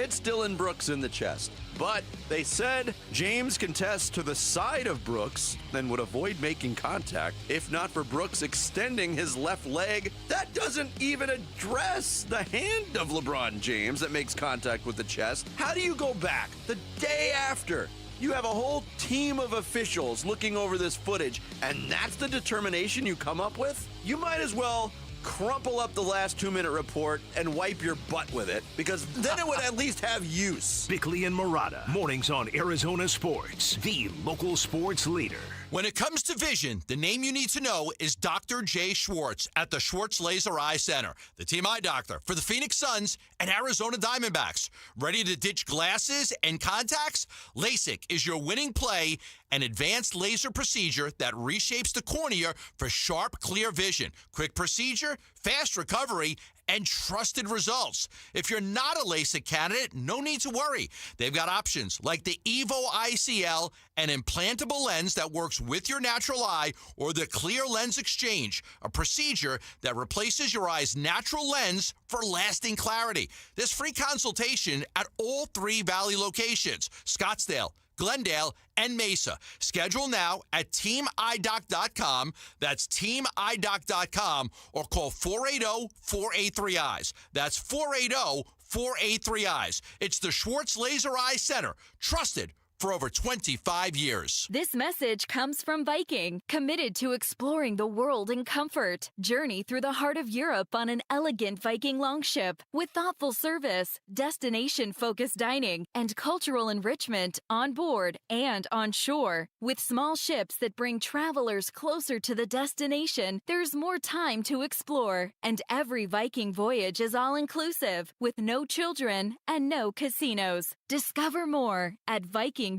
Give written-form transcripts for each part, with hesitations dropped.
hits Dylan Brooks in the chest. But they said James contests to the side of Brooks and would avoid making contact if not for Brooks extending his left leg. That doesn't even address the hand of LeBron James that makes contact with the chest. How do you go back the day after? You have a whole team of officials looking over this footage, and that's the determination you come up with? You might as well crumple up the last 2-minute report and wipe your butt with it, because then it would at least have use. Bickley and Murata, mornings on Arizona Sports, the local sports leader. When it comes to vision, the name you need to know is Dr. Jay Schwartz at the Schwartz Laser Eye Center, the team eye doctor for the Phoenix Suns and Arizona Diamondbacks. Ready to ditch glasses and contacts? LASIK is your winning play, an advanced laser procedure that reshapes the cornea for sharp, clear vision. Quick procedure, fast recovery, and trusted results. If you're not a LASIK candidate, no need to worry. They've got options like the Evo ICL, an implantable lens that works with your natural eye, or the Clear Lens Exchange, a procedure that replaces your eye's natural lens for lasting clarity. There's free consultation at all 3 Valley locations: Scottsdale, Glendale, and Mesa. Schedule now at teamidoc.com. That's teamidoc.com, or call 480-483-EYES. That's 480-483-EYES. It's the Schwartz Laser Eye Center, trusted for over 25 years. This message comes from Viking, committed to exploring the world in comfort. Journey through the heart of Europe on an elegant Viking longship with thoughtful service, destination-focused dining, and cultural enrichment on board and on shore. With small ships that bring travelers closer to the destination, there's more time to explore. And every Viking voyage is all-inclusive, with no children and no casinos. Discover more at Viking.com.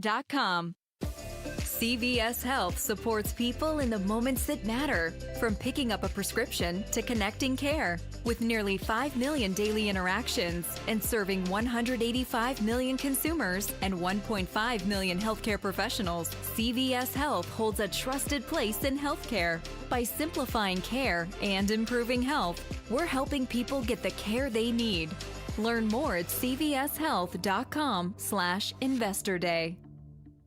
CVS Health supports people in the moments that matter, from picking up a prescription to connecting care. With nearly 5 million daily interactions and serving 185 million consumers and 1.5 million healthcare professionals, CVS Health holds a trusted place in healthcare. By simplifying care and improving health, we're helping people get the care they need. Learn more at cvshealth.com/Investor Day.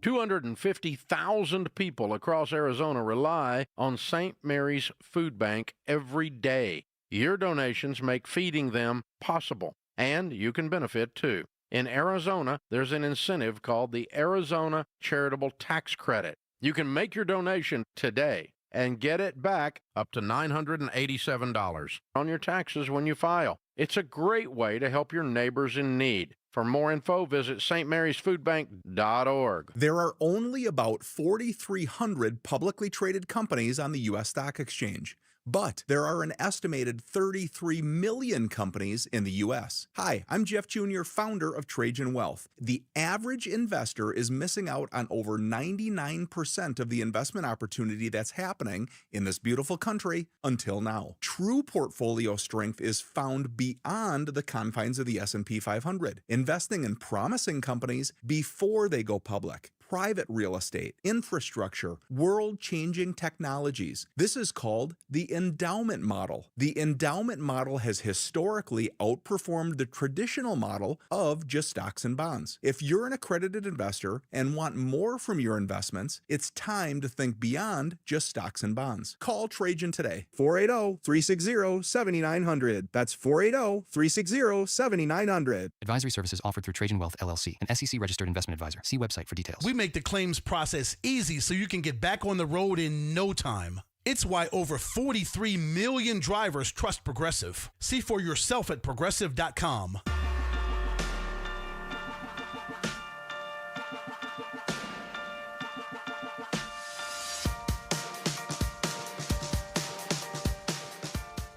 250,000 people across Arizona rely on St. Mary's Food Bank every day. Your donations make feeding them possible, and you can benefit too. In Arizona, there's an incentive called the Arizona Charitable Tax Credit. You can make your donation today and get it back up to $987 on your taxes when you file. It's a great way to help your neighbors in need. For more info, visit stmarysfoodbank.org. There are only about 4,300 publicly traded companies on the U.S. Stock Exchange. But there are an estimated 33 million companies in the U.S. Hi, I'm Jeff Jr., founder of Trajan Wealth. The average investor is missing out on over 99% of the investment opportunity that's happening in this beautiful country until now. True portfolio strength is found beyond the confines of the S&P 500, investing in promising companies before they go public. Private real estate, infrastructure, world-changing technologies. This is called the endowment model. The endowment model has historically outperformed the traditional model of just stocks and bonds. If you're an accredited investor and want more from your investments, it's time to think beyond just stocks and bonds. Call Trajan today. 480-360-7900. That's 480-360-7900. Advisory services offered through Trajan Wealth, LLC, an SEC-registered investment advisor. See website for details. We make the claims process easy so you can get back on the road in no time. It's why over 43 million drivers trust Progressive. See for yourself at Progressive.com.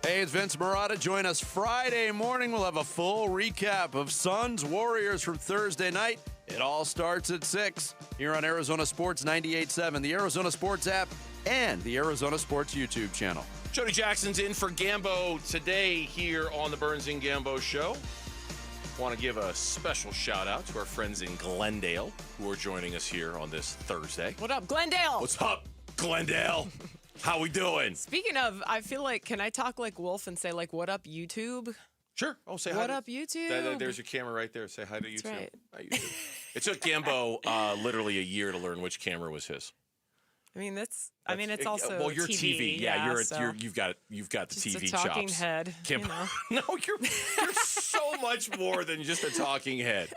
Hey, it's Vince Murata. Join us Friday morning. We'll have a full recap of Suns Warriors from Thursday night. It all starts at 6 here on Arizona Sports 98.7, the Arizona Sports app, and the Arizona Sports YouTube channel. Jody Jackson's in for Gambo today here on the Burns and Gambo Show. Want to give a special shout out to our friends in Glendale who are joining us here on this Thursday. What up, Glendale? What's up, Glendale? How we doing? Speaking of, I feel like, can I talk like Wolf and say, like, what up, YouTube? Sure. Oh, say hi. What up, YouTube? There's your camera right there. Say hi to YouTube. right. Hi, YouTube. It took Gambo literally a year to learn which camera was his. I mean, it's also well, you're TV. Yeah, you've got the just TV a talking chops. head. No, you're so much more than just a talking head.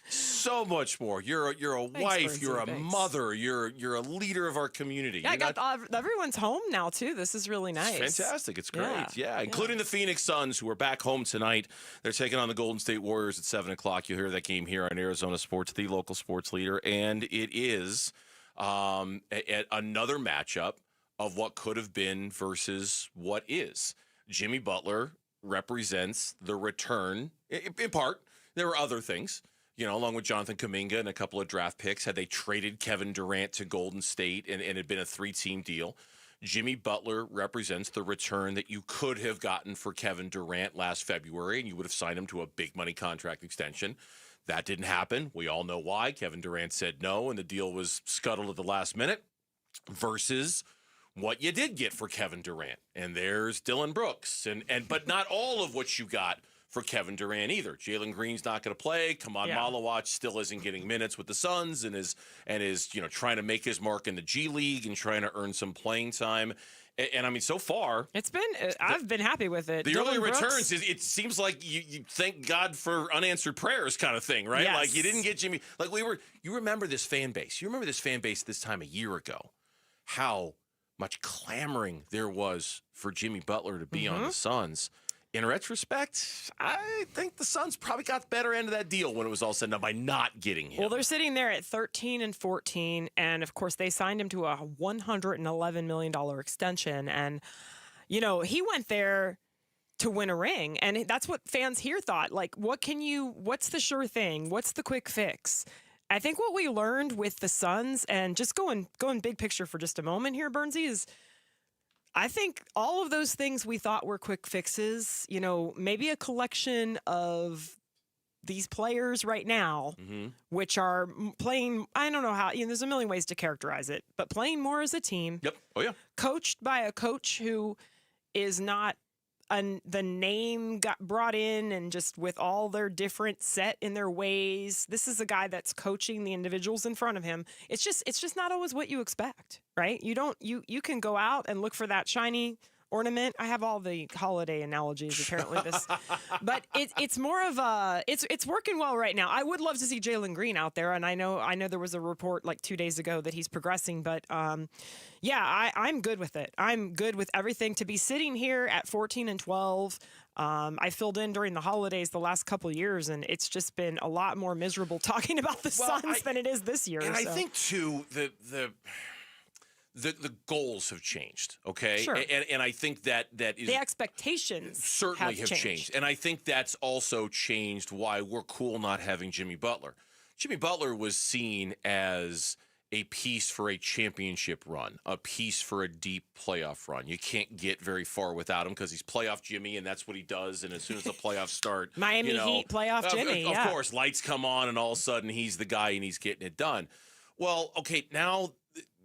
So much more. You're a wife. You're a mother. You're a leader of our community. Yeah, everyone's home now too. This is really nice. It's fantastic. It's great. Yeah, including the Phoenix Suns, who are back home tonight. They're taking on the Golden State Warriors at 7 o'clock. You'll hear that game here on Arizona Sports, the local sports leader, and it is another matchup of what could have been versus what is. Jimmy Butler represents the return, in part. There were other things, along with Jonathan Kuminga and a couple of draft picks. Had they traded Kevin Durant to Golden State and it had been a 3-team deal, Jimmy Butler represents the return that you could have gotten for Kevin Durant last February, and you would have signed him to a big money contract extension. That didn't happen. We all know why. Kevin Durant said no, and the deal was scuttled at the last minute, versus what you did get for Kevin Durant. And there's Dylan Brooks, but not all of what you got for Kevin Durant either. Jalen Green's not going to play. Kamad Malawach still isn't getting minutes with the Suns and is trying to make his mark in the G League and trying to earn some playing time. And I mean, so far, I've been happy with it. The early returns, it seems like you thank God for unanswered prayers kind of thing, right? Yes. Like you didn't get Jimmy. Like you remember this fan base. You remember this fan base this time a year ago, how much clamoring there was for Jimmy Butler to be on the Suns. In retrospect, I think the Suns probably got the better end of that deal when it was all said and done by not getting him. Well, they're sitting there at 13-14, and of course they signed him to a $111 million extension. And, he went there to win a ring. And that's what fans here thought. Like, what's the sure thing? What's the quick fix? I think what we learned with the Suns, and just going big picture for just a moment here, Bernsey, is I think all of those things we thought were quick fixes, maybe a collection of these players right now, which are playing, I don't know how, there's a million ways to characterize it, but playing more as a team. Yep. Oh, yeah. Coached by a coach who is not the name got brought in and just with all their different set in their ways. This is a guy that's coaching the individuals in front of him. It's just not always what you expect, right? You can go out and look for that shiny ornament. I have all the holiday analogies apparently but it's more of it's working well right now. I would love to see Jalen Green out there, and I know there was a report like 2 days ago that he's progressing, but I'm good with it. I'm good with everything. To be sitting here at 14-12, I filled in during the holidays the last couple of years, and it's just been a lot more miserable talking about the Suns than it is this year. And I think too the goals have changed, okay? Sure. And I think that is the expectations certainly have changed. And I think that's also changed why we're cool not having Jimmy Butler. Jimmy Butler was seen as a piece for a championship run, a piece for a deep playoff run. You can't get very far without him because he's playoff Jimmy, and that's what he does. And as soon as the playoffs start, Miami Heat playoff Jimmy, of course, lights come on, and all of a sudden he's the guy and he's getting it done. Well, okay, now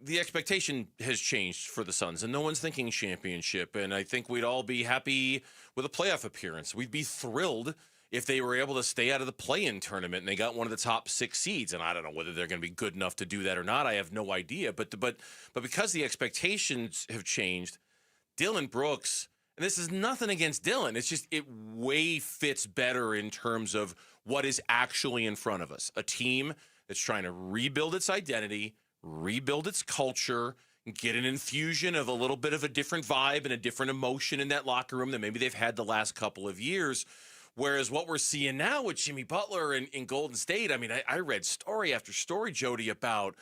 the expectation has changed for the Suns, and no one's thinking championship. And I think we'd all be happy with a playoff appearance. We'd be thrilled if they were able to stay out of the play-in tournament and they got one of the top 6 seeds. And I don't know whether they're going to be good enough to do that or not. I have no idea. But because the expectations have changed, Dylan Brooks, and this is nothing against Dylan, it's just it way fits better in terms of what is actually in front of us. A team that's trying to rebuild its identity, rebuild its culture, get an infusion of a little bit of a different vibe and a different emotion in that locker room than maybe they've had the last couple of years. Whereas what we're seeing now with Jimmy Butler in Golden State, I mean, I read story after story, Jody, about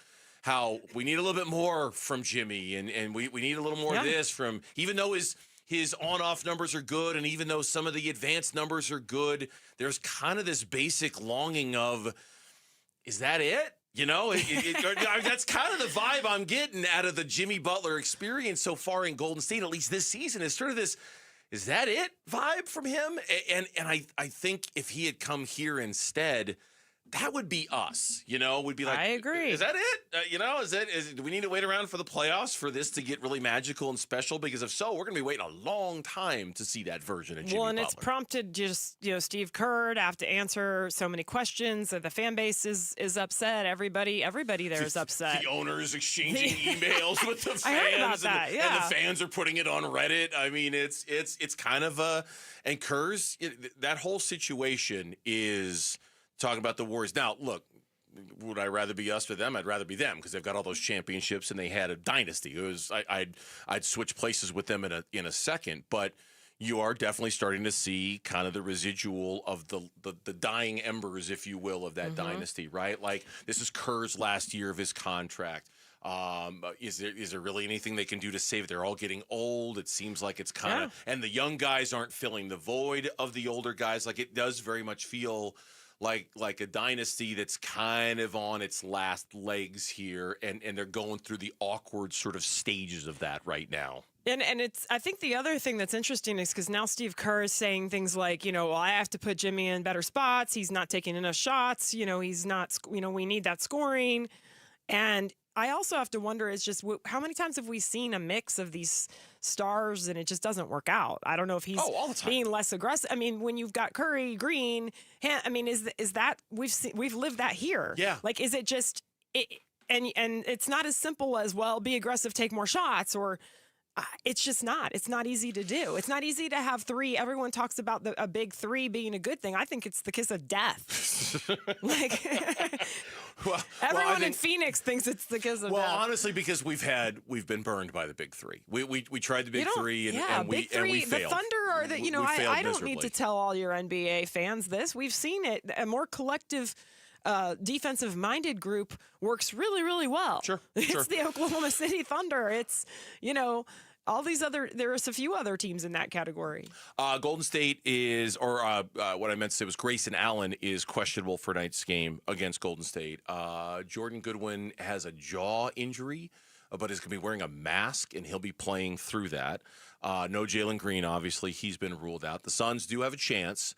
how we need a little bit more from Jimmy and we need a little more of this from, even though his on-off numbers are good and even though some of the advanced numbers are good, there's kind of this basic longing of, is that it? That's kind of the vibe I'm getting out of the Jimmy Butler experience so far in Golden State, at least this season, is sort of this, is that it vibe from him? And I think if he had come here instead, that would be us. We'd be like, I agree. Is that it? Do we need to wait around for the playoffs for this to get really magical and special? Because if so, we're going to be waiting a long time to see that version of Jimmy Well, and Butler. it's prompted just, Steve Kerr to have to answer so many questions. The fan base is upset. Everybody there is upset. The owners exchanging emails with the fans. I heard about that, and yeah. the fans are putting it on Reddit. I mean, it's kind of and Kerr's, that whole situation is talking about the Warriors. Now, look, would I rather be us or them? I'd rather be them because they've got all those championships and they had a dynasty. I'd switch places with them in a second, but you are definitely starting to see kind of the residual of the dying embers, if you will, of that dynasty, right? Like, this is Kerr's last year of his contract. Is there really anything they can do to save? They're all getting old. It seems like it's kind of, and the young guys aren't filling the void of the older guys. Like, it does very much feel like a dynasty that's kind of on its last legs here, and they're going through the awkward sort of stages of that right now. And I think the other thing that's interesting is because now Steve Kerr is saying things like, well, I have to put Jimmy in better spots. He's not taking enough shots. He's not, we need that scoring. And I also have to wonder is just how many times have we seen a mix of these stars and it just doesn't work out? I don't know if he's all the time. being less aggressive. I mean, when you've got Curry, Green, is that we've lived that here? Yeah. Like, is it just and it's not as simple as, well, be aggressive, take more shots, or it's just not. It's not easy to do. It's not easy to have three. Everyone talks about a big three being a good thing. I think it's the kiss of death. Everyone in Phoenix thinks it's the kiss of death. Well, honestly, because we've been burned by the big three. We tried the big three and we failed. The Thunder are the I don't miserably. need to tell all your NBA fans this. We've seen it. A more collective defensive-minded group works really, really well. Sure. It's the Oklahoma City Thunder. It's, all these there's a few other teams in that category. Golden State is, or what I meant to say was Grayson Allen is questionable for tonight's game against Golden State. Jordan Goodwin has a jaw injury, but is going to be wearing a mask, and he'll be playing through that. No Jalen Green, obviously. He's been ruled out. The Suns do have a chance.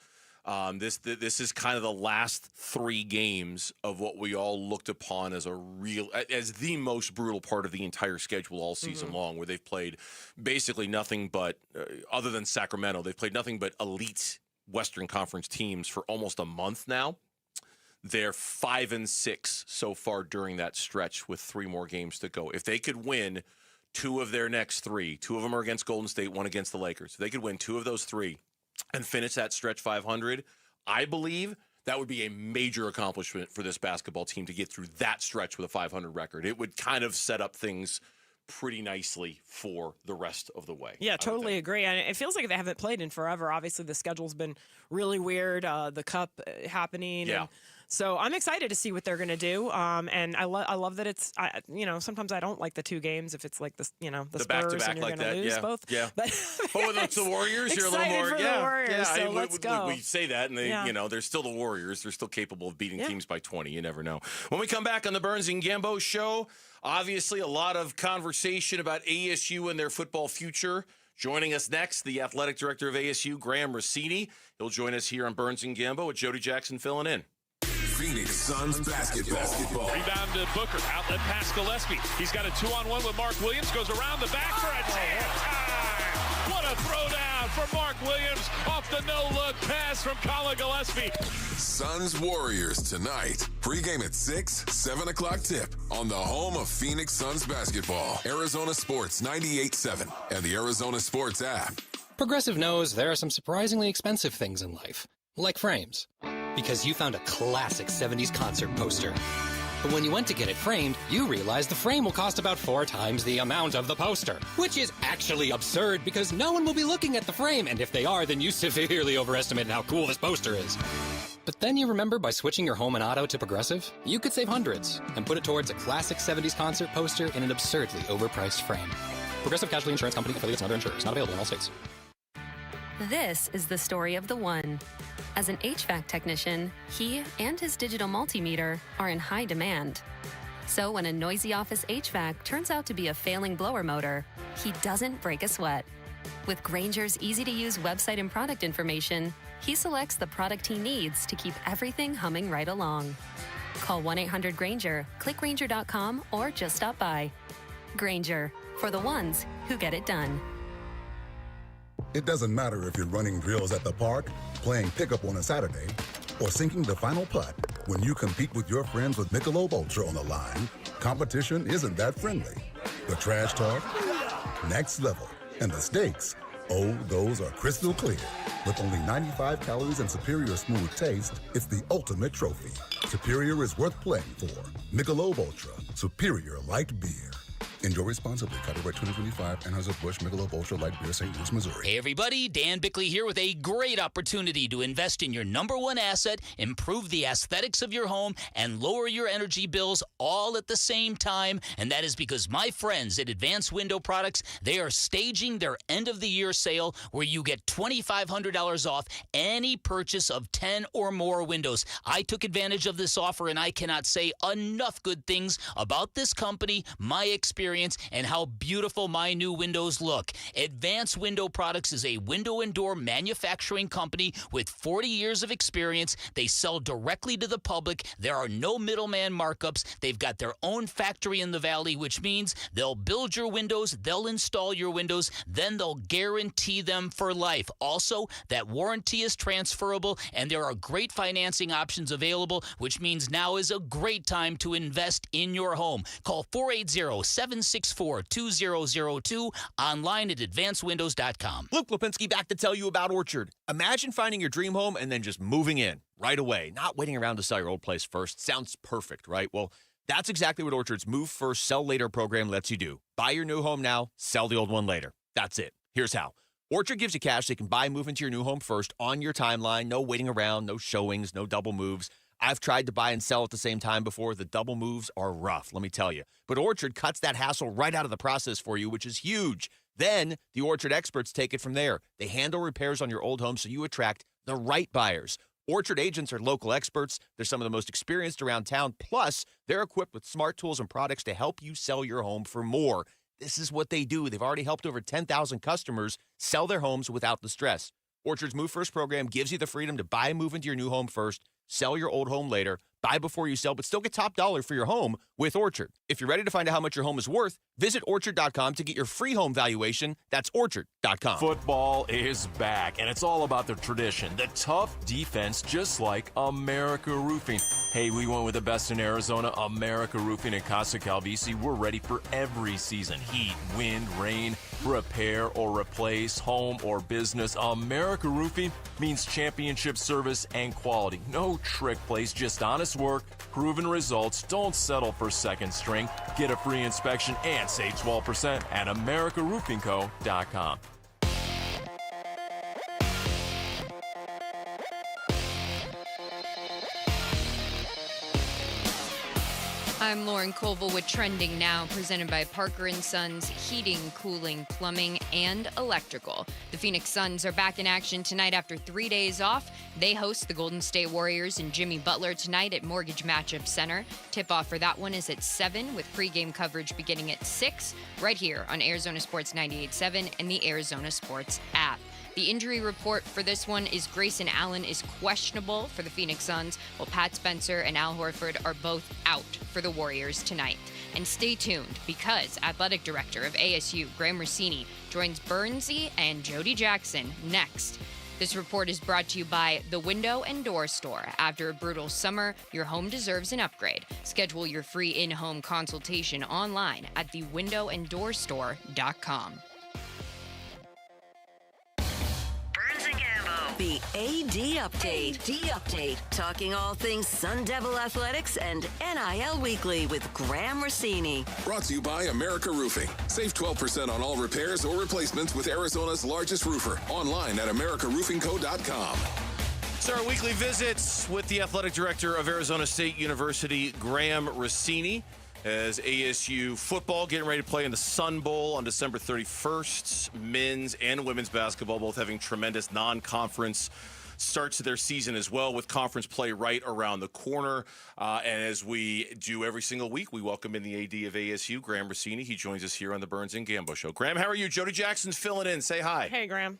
This is kind of the last three games of what we all looked upon as as the most brutal part of the entire schedule all season long, where they've played basically nothing but, other than Sacramento, they've played nothing but elite Western Conference teams for almost a month now. They're 5-6 so far during that stretch with 3 more games to go. If they could win 2 of their next 3, 2 of them are against Golden State, 1 against the Lakers. If they could win 2 of those 3 and finish that stretch 500, I believe that would be a major accomplishment for this basketball team to get through that stretch with a 500 record. It would kind of set up things pretty nicely for the rest of the way. Yeah, totally agree. And it feels like they haven't played in forever. Obviously, the schedule's been really weird. The Cup happening. Yeah. And so I'm excited to see what they're going to do. And I love that it's, sometimes I don't like the 2 games if it's like the Spurs back-to-back and you're like going to that. lose Yeah. both. Yeah. But with the Warriors, you're a little more. For the Warriors, so we, let's go. We say that, and they, they're still the Warriors. They're still capable of beating teams by 20. You never know. When we come back on the Burns and Gambo show, obviously a lot of conversation about ASU and their football future. Joining us next, the athletic director of ASU, Graham Rossini. He'll join us here on Burns and Gambo with Jody Jackson filling in. Phoenix Suns basketball. Rebound to Booker. Outlet pass Gillespie. He's got a 2-on-1 with Mark Williams. Goes around the back for a jam time. What a throwdown for Mark Williams off the no-look pass from Colin Gillespie. Suns Warriors tonight. Pre-game at 6, 7 o'clock tip on the home of Phoenix Suns basketball. Arizona Sports 98.7 and the Arizona Sports app. Progressive knows there are some surprisingly expensive things in life, like frames. Because you found a classic 70s concert poster. But when you went to get it framed, you realized the frame will cost about 4 times the amount of the poster. Which is actually absurd because no one will be looking at the frame, and if they are, then you severely overestimated how cool this poster is. But then you remember by switching your home and auto to Progressive, you could save hundreds and put it towards a classic 70s concert poster in an absurdly overpriced frame. Progressive Casualty Insurance Company, affiliates, and other insurers. Not available in all states. This is the story of the one. As an HVAC technician, he and his digital multimeter are in high demand. So when a noisy office HVAC turns out to be a failing blower motor, he doesn't break a sweat. With Grainger's easy-to-use website and product information, he selects the product he needs to keep everything humming right along. Call 1-800-GRANGER, click Grainger.com, or just stop by. Grainger, for the ones who get it done. It doesn't matter if you're running drills at the park, playing pickup on a Saturday, or sinking the final putt. When you compete with your friends with Michelob Ultra on the line, competition isn't that friendly. The trash talk, next level, and the stakes, oh, those are crystal clear. With only 95 calories and superior smooth taste, it's the ultimate trophy. Superior is worth playing for. Michelob Ultra, superior light beer. Enjoy responsibly. Copyright 2025, Anheuser-Busch, Michelob Ultra Light Beer, St. Louis, Missouri. Hey everybody, Dan Bickley here with a great opportunity to invest in your number one asset, improve the aesthetics of your home, and lower your energy bills all at the same time. And that is because my friends at Advanced Window Products, they are staging their end-of-the-year sale where you get $2,500 off any purchase of 10 or more windows. I took advantage of this offer, and I cannot say enough good things about this company, my experience, and how beautiful my new windows look. Advanced Window Products is a window and door manufacturing company with 40 years of experience. They sell directly to the public. There are no middleman markups. They've got their own factory in the valley, which means they'll build your windows, they'll install your windows, then they'll guarantee them for life. Also, that warranty is transferable, and there are great financing options available, which means now is a great time to invest in your home. Call 480-764-2002, online at advancedwindows.com. Luke Lipinski back to tell you about Orchard. Imagine finding your dream home and then just moving in right away, not waiting around to sell your old place first. Sounds perfect, right? Well, that's exactly what Orchard's Move First, Sell Later program lets you do. Buy your new home now, sell the old one later. That's it. Here's how. Orchard gives you cash so you can buy and move into your new home first on your timeline. No waiting around, no showings, no double moves. I've tried to buy and sell at the same time before. The double moves are rough, let me tell you. But Orchard cuts that hassle right out of the process for you, which is huge. Then the Orchard experts take it from there. They handle repairs on your old home so you attract the right buyers. Orchard agents are local experts. They're some of the most experienced around town. Plus, they're equipped with smart tools and products to help you sell your home for more. This is what they do. They've already helped over 10,000 customers sell their homes without the stress. Orchard's Move First program gives you the freedom to buy and move into your new home first, sell your old home later, buy before you sell, but still get top dollar for your home with Orchard. If you're ready to find out how much your home is worth, visit Orchard.com to get your free home valuation. That's Orchard.com. Football is back, and it's all about the tradition, the tough defense, just like America Roofing. Hey, we went with the best in Arizona, America Roofing and Casa Calvisi. We're ready for every season. Heat, wind, rain, repair or replace, home or business. America Roofing means championship service and quality. No trick plays, just honest work, proven results. Don't settle for second string. Get a free inspection and save 12% at AmericaRoofingCo.com. I'm Lauren Colville with Trending Now, presented by Parker & Sons Heating, Cooling, Plumbing, and Electrical. The Phoenix Suns are back in action tonight after 3 days off. They host the Golden State Warriors and Jimmy Butler tonight at Mortgage Matchup Center. Tip-off for that one is at 7, with pregame coverage beginning at 6, right here on Arizona Sports 98.7 and the Arizona Sports app. The injury report for this one is Grayson Allen is questionable for the Phoenix Suns, while Pat Spencer and Al Horford are both out for the Warriors tonight. And stay tuned, because Athletic Director of ASU, Graham Rossini, joins Bernsey and Jody Jackson next. This report is brought to you by The Window and Door Store. After a brutal summer, your home deserves an upgrade. Schedule your free in-home consultation online at thewindowanddoorstore.com. The AD Update. Talking all things Sun Devil Athletics and NIL Weekly with Graham Rossini. Brought to you by America Roofing. Save 12% on all repairs or replacements with Arizona's largest roofer. Online at AmericaRoofingCo.com. So our weekly visits with the athletic director of Arizona State University, Graham Rossini, as ASU football getting ready to play in the Sun Bowl on December 31st. Men's and women's basketball both having tremendous non-conference starts to their season as well, with conference play right around the corner. And as we do every single week, we welcome in the AD of ASU, Graham Rossini. He joins us here on the Burns and Gambo Show. Graham, how are you? Jody Jackson's filling in. Say hi. Hey, Graham.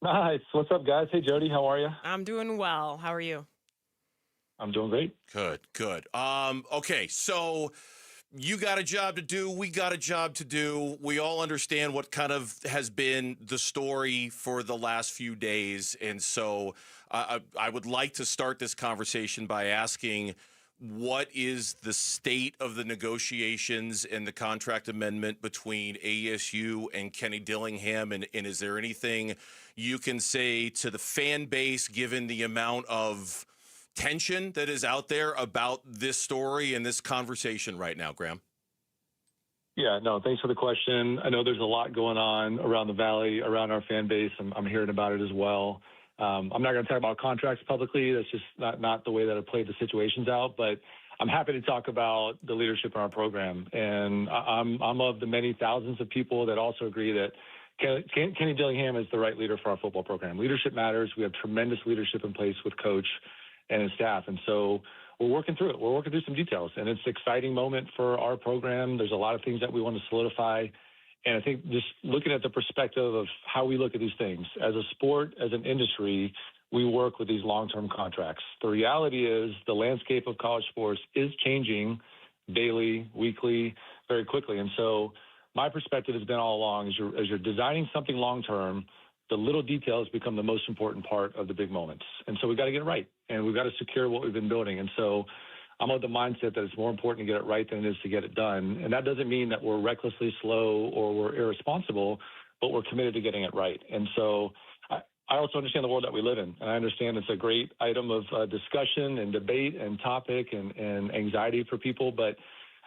Nice. What's up, guys? Hey, Jody, how are you? I'm doing well. How are you? I'm doing great. Good. Okay, so you got a job to do. We got a job to do. We all understand what kind of has been the story for the last few days. And so I would like to start this conversation by asking, what is the state of the negotiations and the contract amendment between ASU and Kenny Dillingham? And is there anything you can say to the fan base, given the amount of tension that is out there about this story and this conversation right now, Graham? Yeah, no, thanks for the question. I know there's a lot going on around the Valley, around our fan base. I'm hearing about it as well. I'm not going to talk about contracts publicly. That's just not the way that I played the situations out. But I'm happy to talk about the leadership in our program. And I'm of the many thousands of people that also agree that Kenny Dillingham is the right leader for our football program. Leadership matters. We have tremendous leadership in place with Coach and his staff. And so we're working through it. We're working through some details. And it's an exciting moment for our program. There's a lot of things that we want to solidify. And I think just looking at the perspective of how we look at these things, as a sport, as an industry, we work with these long-term contracts. The reality is the landscape of college sports is changing daily, weekly, very quickly. And so my perspective has been all along, as you're designing something long-term, the little details become the most important part of the big moments. And so we've got to get it right, and we've got to secure what we've been building. And so I'm of the mindset that it's more important to get it right than it is to get it done. And that doesn't mean that we're recklessly slow or we're irresponsible, but we're committed to getting it right. And so I also understand the world that we live in, and I understand it's a great item of discussion and debate and topic and anxiety for people, but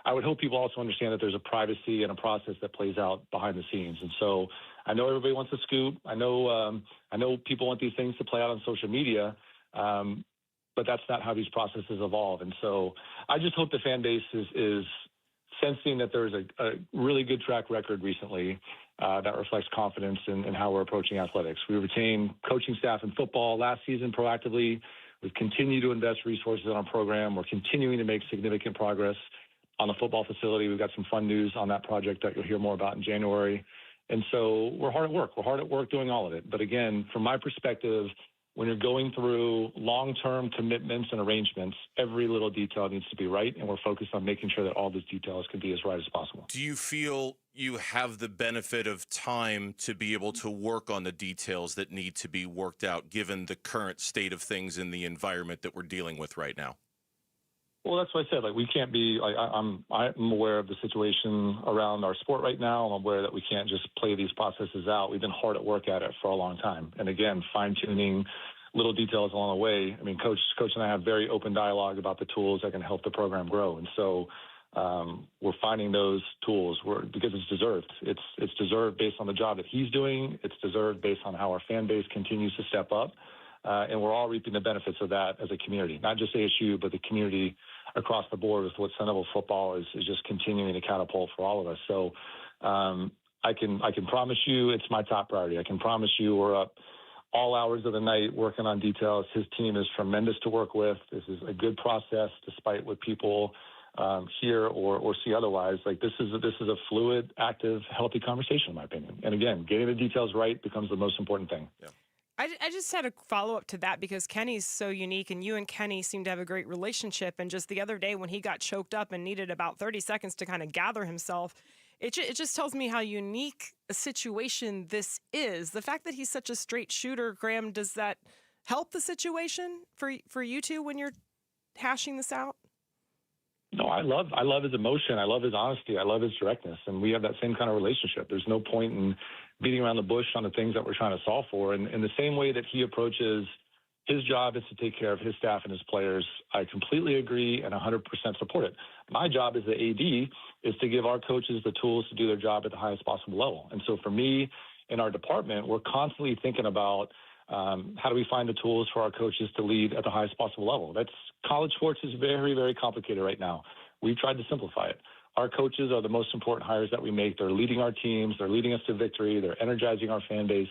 I would hope people also understand that there's a privacy and a process that plays out behind the scenes. And so I know everybody wants a scoop. I know people want these things to play out on social media, but that's not how these processes evolve. And so I just hope the fan base is sensing that there's a really good track record recently that reflects confidence in how we're approaching athletics. We retained coaching staff in football last season proactively. We've continued to invest resources in our program. We're continuing to make significant progress on the football facility. We've got some fun news on that project that you'll hear more about in January. And so we're hard at work. We're hard at work doing all of it. But again, from my perspective, when you're going through long-term commitments and arrangements, every little detail needs to be right, and we're focused on making sure that all those details can be as right as possible. Do you feel you have the benefit of time to be able to work on the details that need to be worked out, given the current state of things in the environment that we're dealing with right now? Well, that's what I said. Like, we can't be like, I'm aware of the situation around our sport right now. I'm aware that we can't just play these processes out. We've been hard at work at it for a long time. And again, fine-tuning little details along the way. I mean, Coach and I have very open dialogue about the tools that can help the program grow. And so we're finding those tools because it's deserved. It's deserved based on the job that he's doing. It's deserved based on how our fan base continues to step up. And we're all reaping the benefits of that as a community, not just ASU, but the community across the board with what Sun Devil football is just continuing to catapult for all of us. So I can promise you it's my top priority. I can promise you we're up all hours of the night working on details. His team is tremendous to work with. This is a good process, despite what people hear or see otherwise. Like, this is a fluid, active, healthy conversation, in my opinion. And again, getting the details right becomes the most important thing. Yeah. I just had a follow-up to that because Kenny's so unique, and you and Kenny seem to have a great relationship. And just the other day when he got choked up and needed about 30 seconds to kind of gather himself, it just tells me how unique a situation this is. The fact that he's such a straight shooter, Graham, does that help the situation for you two when you're hashing this out? No, I love his emotion. I love his honesty. I love his directness. And we have that same kind of relationship. There's no point in beating around the bush on the things that we're trying to solve for. And in the same way that he approaches his job is to take care of his staff and his players, I completely agree and 100% support it. My job as the AD is to give our coaches the tools to do their job at the highest possible level. And so for me in our department, we're constantly thinking about how do we find the tools for our coaches to lead at the highest possible level. College sports is very, very complicated right now. We've tried to simplify it. Our coaches are the most important hires that we make. They're leading our teams. They're leading us to victory. They're energizing our fan base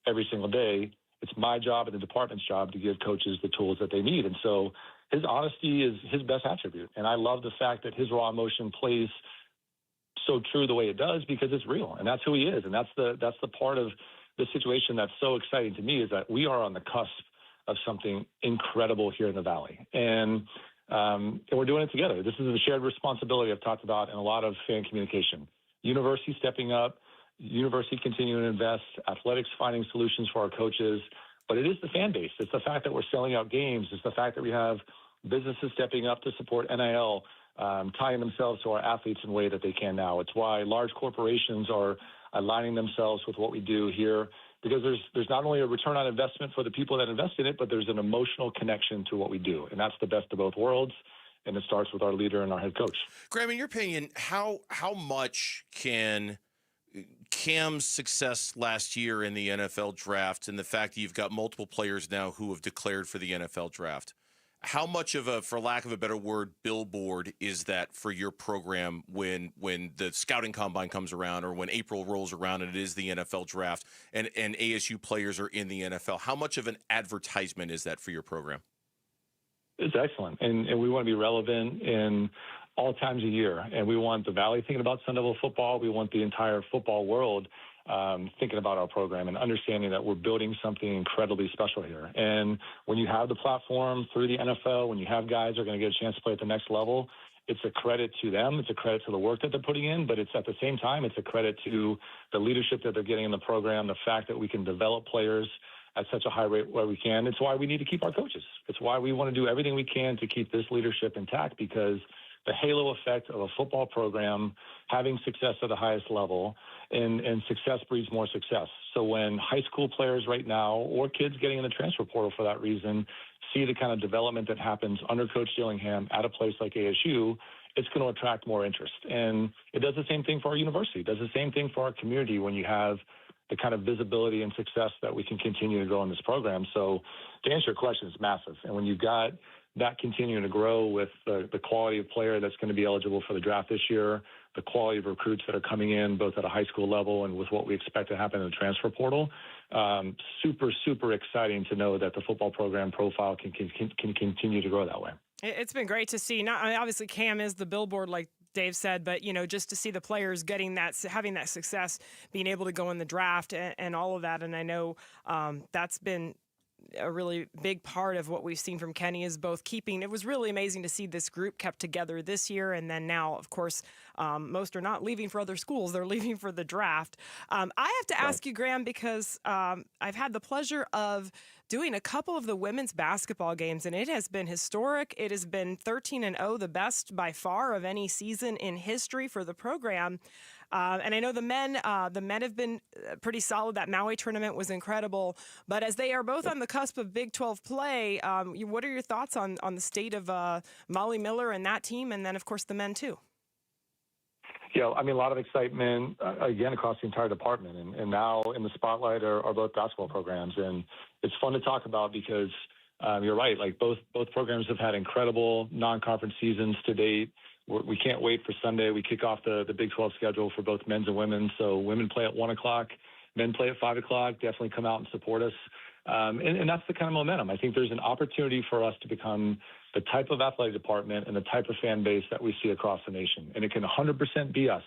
every single day. It's my job and the department's job to give coaches the tools that they need. And so his honesty is his best attribute. And I love the fact that his raw emotion plays so true the way it does because it's real. And that's who he is. And that's the part of the situation that's so exciting to me is that we are on the cusp of something incredible here in the Valley. And we're doing it together. This is a shared responsibility I've talked about in a lot of fan communication. University stepping up, university continuing to invest, athletics finding solutions for our coaches. But it is the fan base. It's the fact that we're selling out games. It's the fact that we have businesses stepping up to support NIL, tying themselves to our athletes in a way that they can now. It's why large corporations are aligning themselves with what we do here, because there's not only a return on investment for the people that invest in it, but there's an emotional connection to what we do. And that's the best of both worlds. And it starts with our leader and our head coach. Graham, in your opinion, how much can Cam's success last year in the NFL draft and the fact that you've got multiple players now who have declared for the NFL draft, how much of a, for lack of a better word, billboard is that for your program when the scouting combine comes around or when April rolls around and it is the NFL draft and ASU players are in the NFL? How much of an advertisement is that for your program? It's excellent. And we want to be relevant in all times of year. And we want the Valley thinking about Sun Devil football. We want the entire football world thinking about our program and understanding that we're building something incredibly special here. And when you have the platform through the NFL, when you have guys that are going to get a chance to play at the next level, it's a credit to them. It's a credit to the work that they're putting in, but it's at the same time, it's a credit to the leadership that they're getting in the program, the fact that we can develop players at such a high rate where we can. It's why we need to keep our coaches. It's why we want to do everything we can to keep this leadership intact, because the halo effect of a football program having success at the highest level and success breeds more success. So when high school players right now, or kids getting in the transfer portal for that reason, see the kind of development that happens under Coach Dillingham at a place like ASU, it's going to attract more interest. And it does the same thing for our university. It does the same thing for our community when you have the kind of visibility and success that we can continue to grow in this program. So to answer your question, it's massive. And when you've got that continuing to grow with the quality of player that's going to be eligible for the draft this year, the quality of recruits that are coming in both at a high school level and with what we expect to happen in the transfer portal, super, super exciting to know that the football program profile can continue to grow that way. It's been great to see. Not, I mean, obviously, Cam is the billboard, like Dave said, but, you know, just to see the players getting that, having that success, being able to go in the draft and all of that. And I know that's been a really big part of what we've seen from Kenny is both keeping. It was really amazing to see this group kept together this year. And then now, of course, most are not leaving for other schools. They're leaving for the draft. I have to ask you, Graham, because I've had the pleasure of doing a couple of the women's basketball games, and it has been historic. It has been 13-0, the best by far of any season in history for the program. And I know the men have been pretty solid. That Maui tournament was incredible. But as they are both on the cusp of Big 12 play, what are your thoughts on the state of Molly Miller and that team, and then, of course, the men, too? Yeah, I mean, a lot of excitement, again, across the entire department. And now in the spotlight are both basketball programs. And it's fun to talk about because you're right. Like both programs have had incredible non-conference seasons to date. We can't wait for Sunday. We kick off the Big 12 schedule for both men's and women. So women play at 1 o'clock, men play at 5 o'clock. Definitely come out and support us. And that's the kind of momentum. I think there's an opportunity for us to become the type of athletic department and the type of fan base that we see across the nation. And it can 100% be us.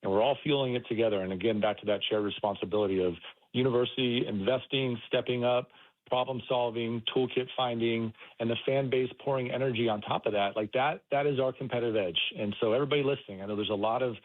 And we're all fueling it together. And again, back to that shared responsibility of university investing, stepping up, problem solving, toolkit finding, and the fan base pouring energy on top of that. Like that is our competitive edge. And so everybody listening, I know there's a lot of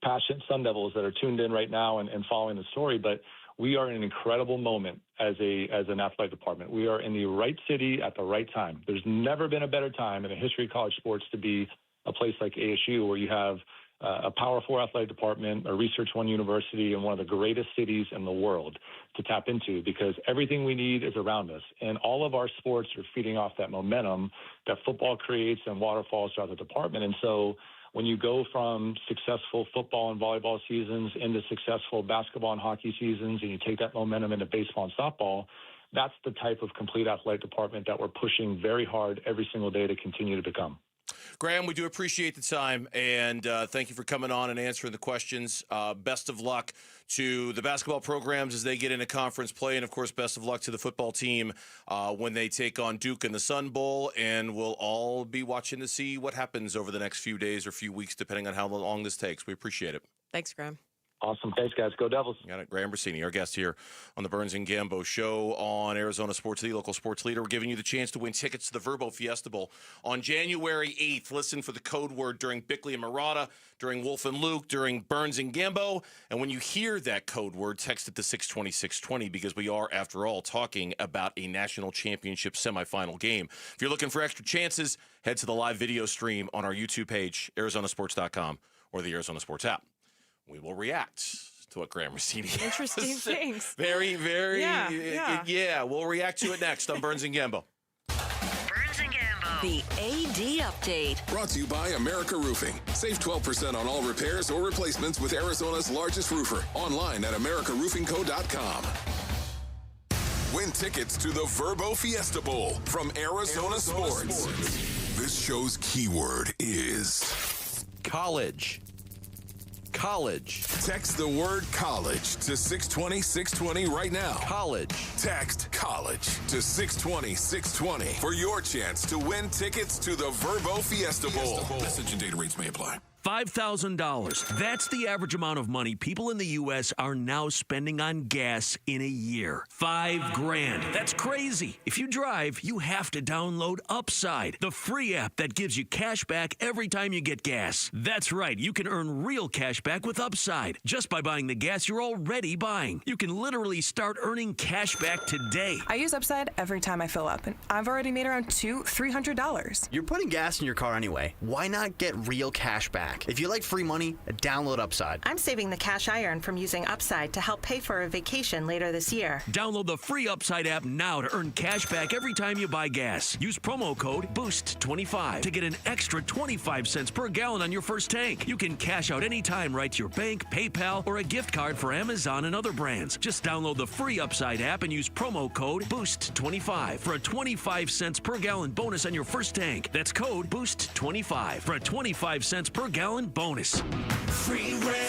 passionate Sun Devils that are tuned in right now and following the story, but we are in an incredible moment as an athletic department. We are in the right city at the right time. There's never been a better time in the history of college sports to be a place like ASU, where you have a Power 4 athletic department, a Research One university, and one of the greatest cities in the world to tap into, because everything we need is around us. And all of our sports are feeding off that momentum that football creates and waterfalls throughout the department. And so when you go from successful football and volleyball seasons into successful basketball and hockey seasons, and you take that momentum into baseball and softball, that's the type of complete athletic department that we're pushing very hard every single day to continue to become. Graham, we do appreciate the time, and thank you for coming on and answering the questions. Best of luck to the basketball programs as they get into conference play, and, of course, best of luck to the football team when they take on Duke in the Sun Bowl, and we'll all be watching to see what happens over the next few days or few weeks, depending on how long this takes. We appreciate it. Thanks, Graham. Awesome. Thanks, guys. Go Devils. Got it. Graham Brasini, our guest here on the Burns and Gambo Show on Arizona Sports, the local sports leader. We're giving you the chance to win tickets to the Verbo Fiesta Bowl on January 8th. Listen for the code word during Bickley and Murata, during Wolf and Luke, during Burns and Gambo. And when you hear that code word, text it to 620-620 because we are, after all, talking about a national championship semifinal game. If you're looking for extra chances, head to the live video stream on our YouTube page, arizonasports.com, or the Arizona Sports app. We will react to what Graham Rossini has. Interesting things. Very, very, Yeah. We'll react to it next on Burns and Gambo. Burns and Gambo. The AD Update. Brought to you by America Roofing. Save 12% on all repairs or replacements with Arizona's largest roofer. Online at americaroofingco.com. Win tickets to the Verbo Fiesta Bowl from Arizona Sports. This show's keyword is college. College. Text the word college to 620-620 right now. College. Text college to 620-620 for your chance to win tickets to the Verbo Fiesta Bowl. Message and data rates may apply. $5,000. That's the average amount of money people in the U.S. are now spending on gas in a year. $5,000. That's crazy. If you drive, you have to download Upside, the free app that gives you cash back every time you get gas. That's right. You can earn real cash back with Upside just by buying the gas you're already buying. You can literally start earning cash back today. I use Upside every time I fill up, and I've already made around $300. You're putting gas in your car anyway. Why not get real cash back? If you like free money, download Upside. I'm saving the cash I earn from using Upside to help pay for a vacation later this year. Download the free Upside app now to earn cash back every time you buy gas. Use promo code BOOST25 to get an extra 25 cents per gallon on your first tank. You can cash out anytime right to your bank, PayPal, or a gift card for Amazon and other brands. Just download the free Upside app and use promo code BOOST25 for a 25 cents per gallon bonus on your first tank. That's code BOOST25 for a 25 cents per gallon bonus. Freeway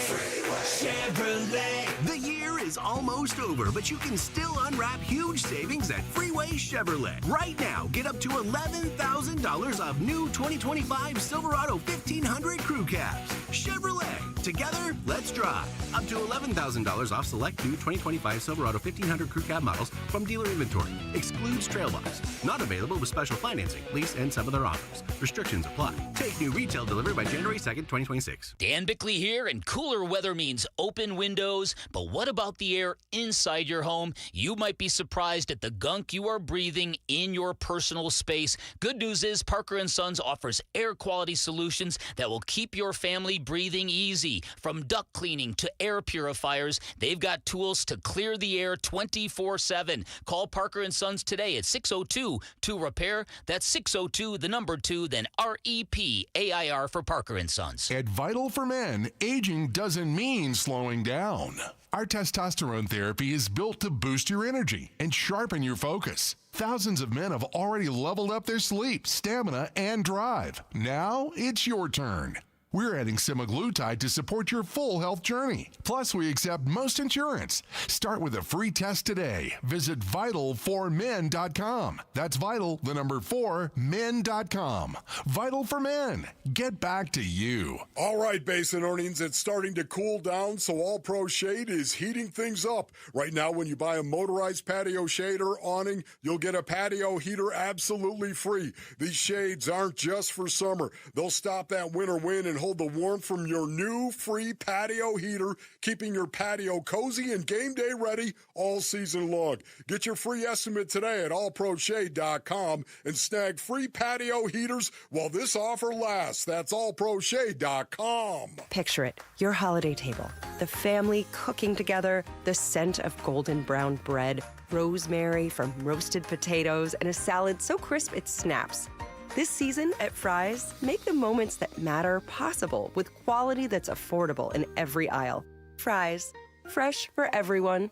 Chevrolet. The year is almost over, but you can still unwrap huge savings at Freeway Chevrolet. Right now, get up to $11,000 off new 2025 Silverado 1500 crew cabs. Chevrolet. Together, let's drive. Up to $11,000 off select new 2025 Silverado 1500 crew cab models from dealer inventory. Excludes trail box. Not available with special financing, lease, and some other offers. Restrictions apply. Take new retail delivery by January 2nd, 2026. Dan Bickley here, and cooler weather means open windows. But what about the air inside your home? You might be surprised at the gunk you are breathing in your personal space. Good news is Parker & Sons offers air quality solutions that will keep your family breathing easy. From duct cleaning to air purifiers, they've got tools to clear the air 24/7. Call Parker & Sons today at 602-2-REPAIR. That's 602, the number 2, then REPAIR for Parker & Sons. At Vital for Men, aging doesn't mean slowing down. Our testosterone therapy is built to boost your energy and sharpen your focus. Thousands of men have already leveled up their sleep, stamina, and drive. Now it's your turn. We're adding semaglutide to support your full health journey. Plus, we accept most insurance. Start with a free test today. Visit vital4men.com. That's vital, the number 4, men.com. Vital for Men. Get back to you. All right, Basin earnings, it's starting to cool down, so All Pro Shade is heating things up. Right now, when you buy a motorized patio shade or awning, you'll get a patio heater absolutely free. These shades aren't just for summer. They'll stop that winter wind and hold the warmth from your new free patio heater, keeping your patio cozy and game day ready all season long. Get your free estimate today at allproshade.com and snag free patio heaters while this offer lasts. That's allproshade.com. Picture it, your holiday table, the family cooking together, the scent of golden brown bread, rosemary from roasted potatoes, and a salad so crisp it snaps. This season at Fry's, make the moments that matter possible with quality that's affordable in every aisle. Fry's, fresh for everyone.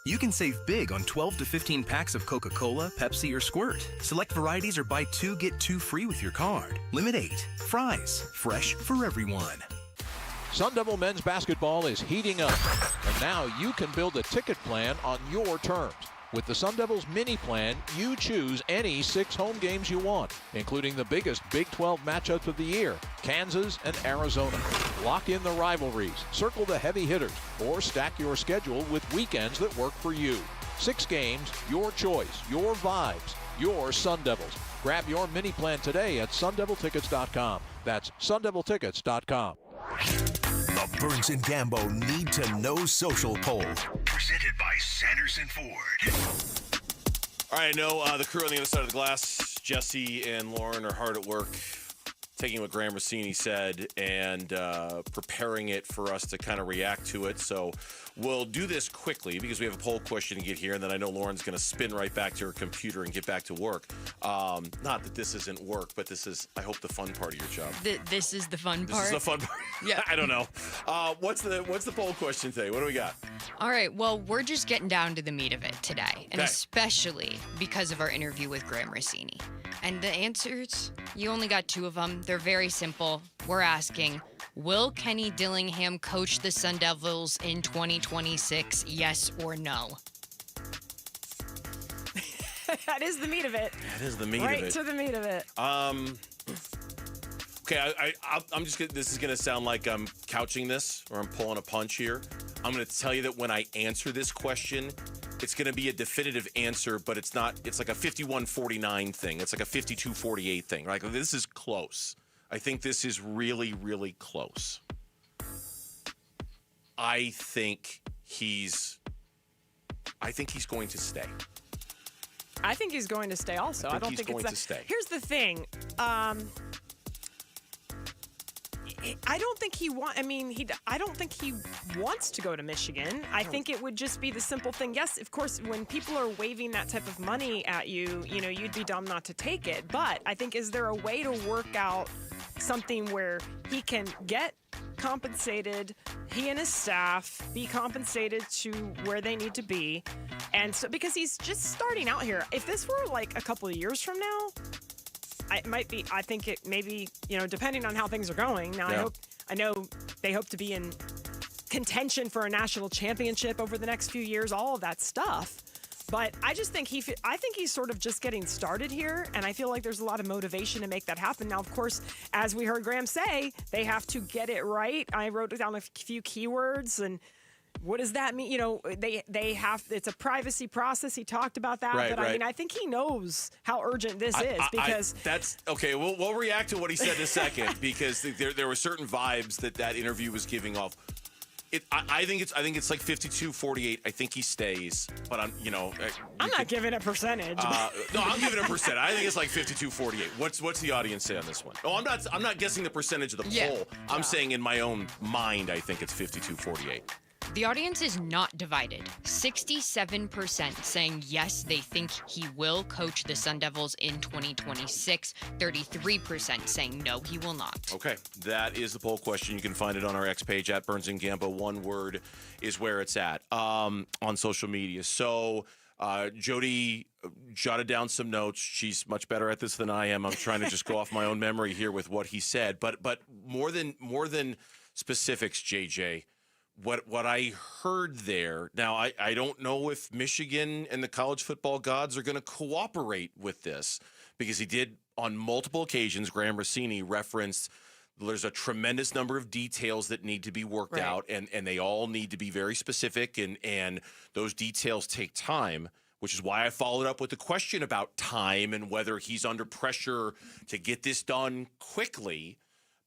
You can save big on 12 to 15 packs of Coca-Cola, Pepsi, or Squirt. Select varieties or buy 2, get 2 free with your card. Limit 8. Fry's, fresh for everyone. Sun Devil men's basketball is heating up, and now you can build a ticket plan on your terms. With the Sun Devils mini plan, you choose any 6 home games you want, including the biggest Big 12 matchups of the year, Kansas and Arizona. Lock in the rivalries, circle the heavy hitters, or stack your schedule with weekends that work for you. 6 games, your choice, your vibes, your Sun Devils. Grab your mini plan today at sundeviltickets.com. That's sundeviltickets.com. The Burns and Gambo Need to Know Social Poll. Presented by Sanderson Ford. All right, I know the crew on the other side of the glass, Jesse and Lauren, are hard at work taking what Graham Rossini said and preparing it for us to kind of react to it. So we'll do this quickly because we have a poll question to get here, and then I know Lauren's going to spin right back to her computer and get back to work. Not that this isn't work, but this is, I hope, the fun part of your job. This is the fun part. This is the fun part. Yeah. I don't know. What's the poll question today? What do we got? All right. Well, we're just getting down to the meat of it today, and especially because of our interview with Graham Rossini. And the answers, you only got 2 of them. They're very simple. We're asking, will Kenny Dillingham coach the Sun Devils in 2026? Yes or no? That is the meat of it. That is the meat right of it. to the meat of it. Okay, I'm just gonna, this is gonna sound like I'm couching this or I'm pulling a punch here. I'm gonna tell you that when I answer this question, it's gonna be a definitive answer, but it's not. It's like a 51-49 thing. It's like a 52-48 thing. Like, this is close. I think this is really, really close. I think he's going to stay. I think he's going to stay also. I don't think he's going it's to stay. Here's the thing. I don't think he I don't think he wants to go to Michigan. I think it would just be the simple thing. Yes, of course, when people are waving that type of money at you, you'd be dumb not to take it. But I think, is there a way to work out something where he can get compensated, he and his staff be compensated to where they need to be, and so because he's just starting out here. If this were like a couple of years from now, it might be. I think it maybe, depending on how things are going. Now, Yeah. I know they hope to be in contention for a national championship over the next few years. All of that stuff. But I just think I think he's sort of just getting started here, and I feel like there's a lot of motivation to make that happen. Now, of course, as we heard Graham say, they have to get it right. I wrote down a few keywords, and what does that mean? They have. It's a privacy process. He talked about that, Right, but right. I mean, I think he knows how urgent this is because that's okay. We'll react to what he said in a second because there were certain vibes that interview was giving off. I think it's like 52-48. I think he stays, but I'm not giving a percentage. No, I'm giving a percent. I think it's like 52-48. What's the audience say on this one? Oh, I'm not guessing the percentage of the poll. I'm saying in my own mind, I think it's 52-48. The audience is not divided. 67% saying yes, they think he will coach the Sun Devils in 2026. 33% saying no, he will not. Okay, that is the poll question. You can find it on our X page at Burns and Gambo. One word is where it's at on social media. So Jody jotted down some notes. She's much better at this than I am. I'm trying to just go off my own memory here with what he said. But more than specifics, JJ. What I heard there, now I don't know if Michigan and the college football gods are going to cooperate with this, because he did on multiple occasions, Graham Rossini referenced there's a tremendous number of details that need to be worked out, and they all need to be very specific, and those details take time, which is why I followed up with the question about time and whether he's under pressure to get this done quickly.